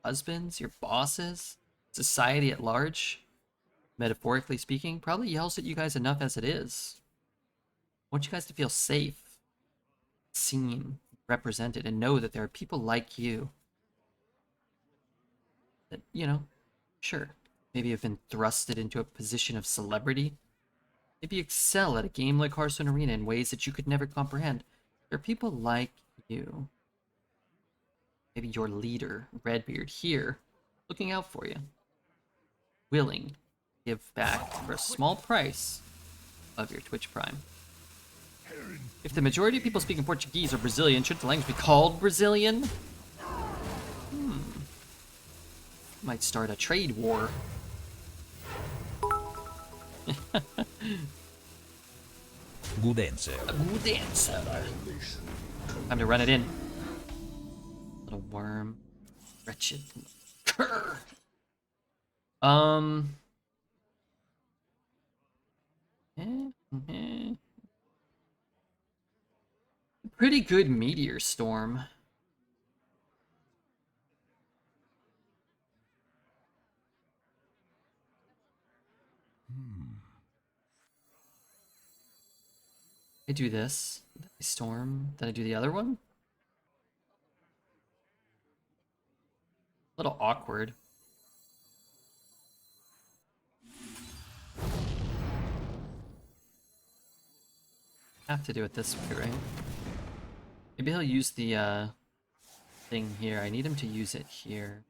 [SPEAKER 1] husbands, your bosses, society at large, metaphorically speaking, probably yells at you guys enough as it is. I want you guys to feel safe, seen, represented, and know that there are people like you that, you know, sure, maybe have been thrusted into a position of celebrity. Maybe excel at a game like Hearthstone Arena in ways that you could never comprehend. There are people like you. Maybe your leader, Redbeard, here, looking out for you. Willing to give back for a small price of your Twitch Prime. If the majority of people speaking Portuguese are Brazilian, should the language be called Brazilian? Might start a trade war.
[SPEAKER 8] Good answer.
[SPEAKER 1] A good answer. Time to run it in. Little worm. Wretched. Cur. Pretty good Meteor Storm. I do this. Then I storm. Then I do the other one. A little awkward. Have to do it this way, right? Maybe he'll use the thing here. I need him to use it here.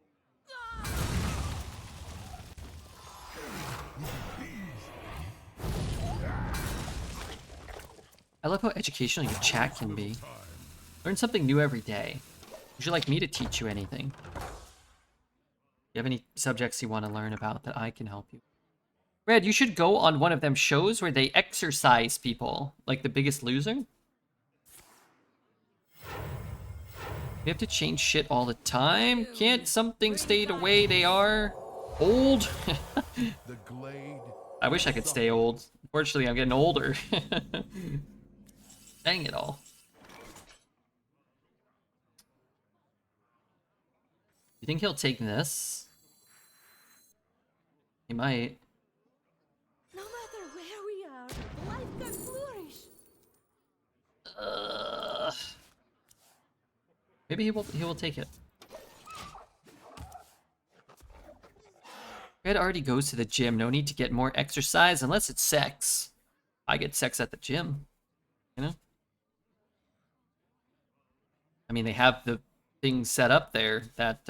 [SPEAKER 1] I love how educational your chat can be. Learn something new every day. Would you like me to teach you anything? You have any subjects you want to learn about that I can help you? Red, you should go on one of them shows where they exercise people, like The Biggest Loser. We have to change shit all the time. Can't some things stay the way they are? Old?
[SPEAKER 7] The glade
[SPEAKER 1] I wish I could stay old. Unfortunately, I'm getting older. Dang it all. You think he'll take this? He might.
[SPEAKER 3] No matter where we are, life can flourish.
[SPEAKER 1] Maybe he will take it. Red already goes to the gym. No need to get more exercise unless it's sex. I get sex at the gym, you know? I mean, they have the thing set up there, that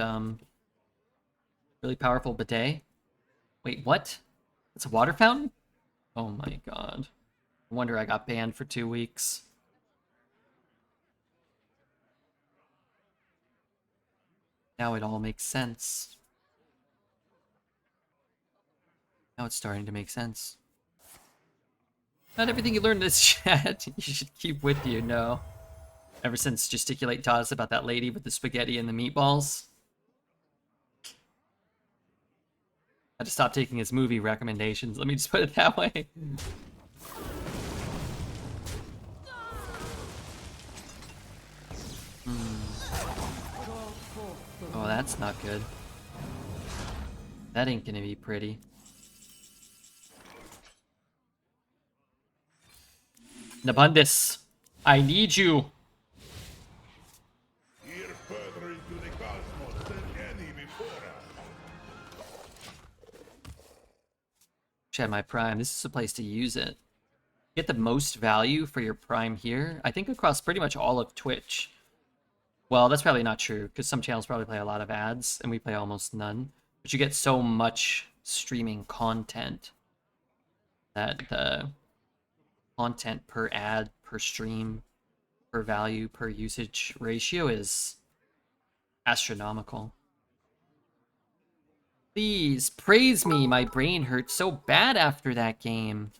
[SPEAKER 1] really powerful bidet. Wait, what? It's a water fountain? Oh my god. No wonder I got banned for 2 weeks. Now it all makes sense. Now it's starting to make sense. Not everything you learn in this chat you should keep with you, no. Ever since Gesticulate taught us about that lady with the spaghetti and the meatballs. I had to stop taking his movie recommendations, let me just put it that way. Oh, that's not good. That ain't gonna be pretty. Nobundus, I need you.
[SPEAKER 7] Here further into the cosmos than any before us.
[SPEAKER 1] Chad, my Prime, this is a place to use it. Get the most value for your Prime here, I think across pretty much all of Twitch. Well, that's probably not true, because some channels probably play a lot of ads, and we play almost none. But you get so much streaming content that the content per ad, per stream, per value, per usage ratio is astronomical. Please, praise me, my brain hurts so bad after that game.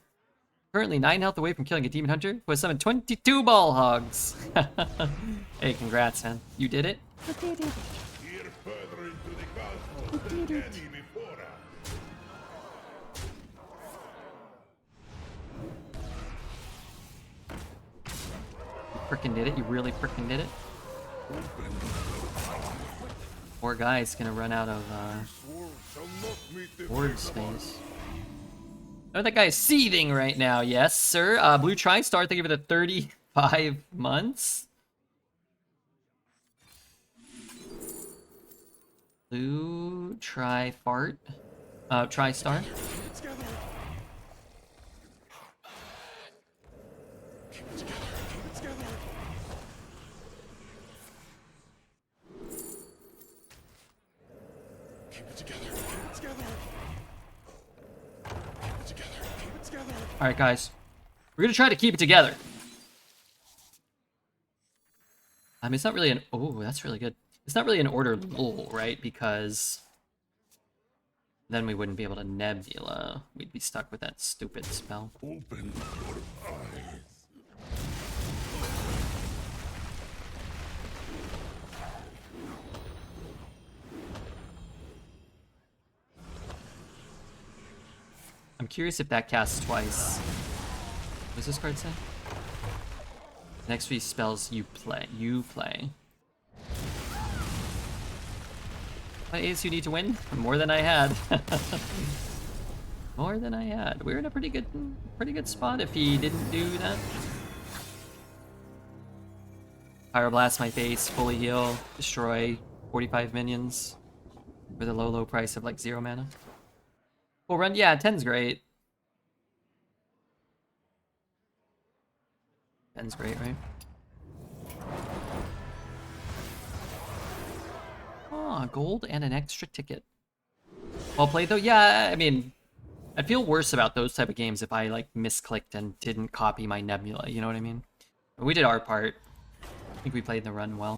[SPEAKER 1] Currently 9 health away from killing a demon hunter who has summoned 22 ball hogs. Hey, congrats, man. You did it?
[SPEAKER 3] I did it.
[SPEAKER 7] Here further into the cosmos than any before us.
[SPEAKER 1] You frickin' did it. You really frickin' did it. Poor guy's gonna run out of board space. Oh, that guy's seething right now. Yes, sir. Blue TriStar, thank you for the 35 months. Blue TriFart. TriStar.
[SPEAKER 2] Keep it together. Keep it together. Keep it together. Keep it together. Keep it together. Keep it together.
[SPEAKER 1] All right, guys. We're gonna try to keep it together. I mean, it's not really an... Oh, that's really good. It's not really an order lull, right? Because then we wouldn't be able to Nebula. We'd be stuck with that stupid spell.
[SPEAKER 7] Open your eyes.
[SPEAKER 1] I'm curious if that casts twice. What does this card say? Next 3 spells you play. What is you need to win? More than I had. More than I had. We're in a pretty good spot if he didn't do that. Pyroblast my face, fully heal, destroy 45 minions with a low price of like 0 mana. Full run, yeah, 10's great. 10's great, right? Ah, gold and an extra ticket. Well played though. Yeah, I mean, I'd feel worse about those type of games if I like misclicked and didn't copy my Nebula. You know what I mean? But we did our part. I think we played the run well.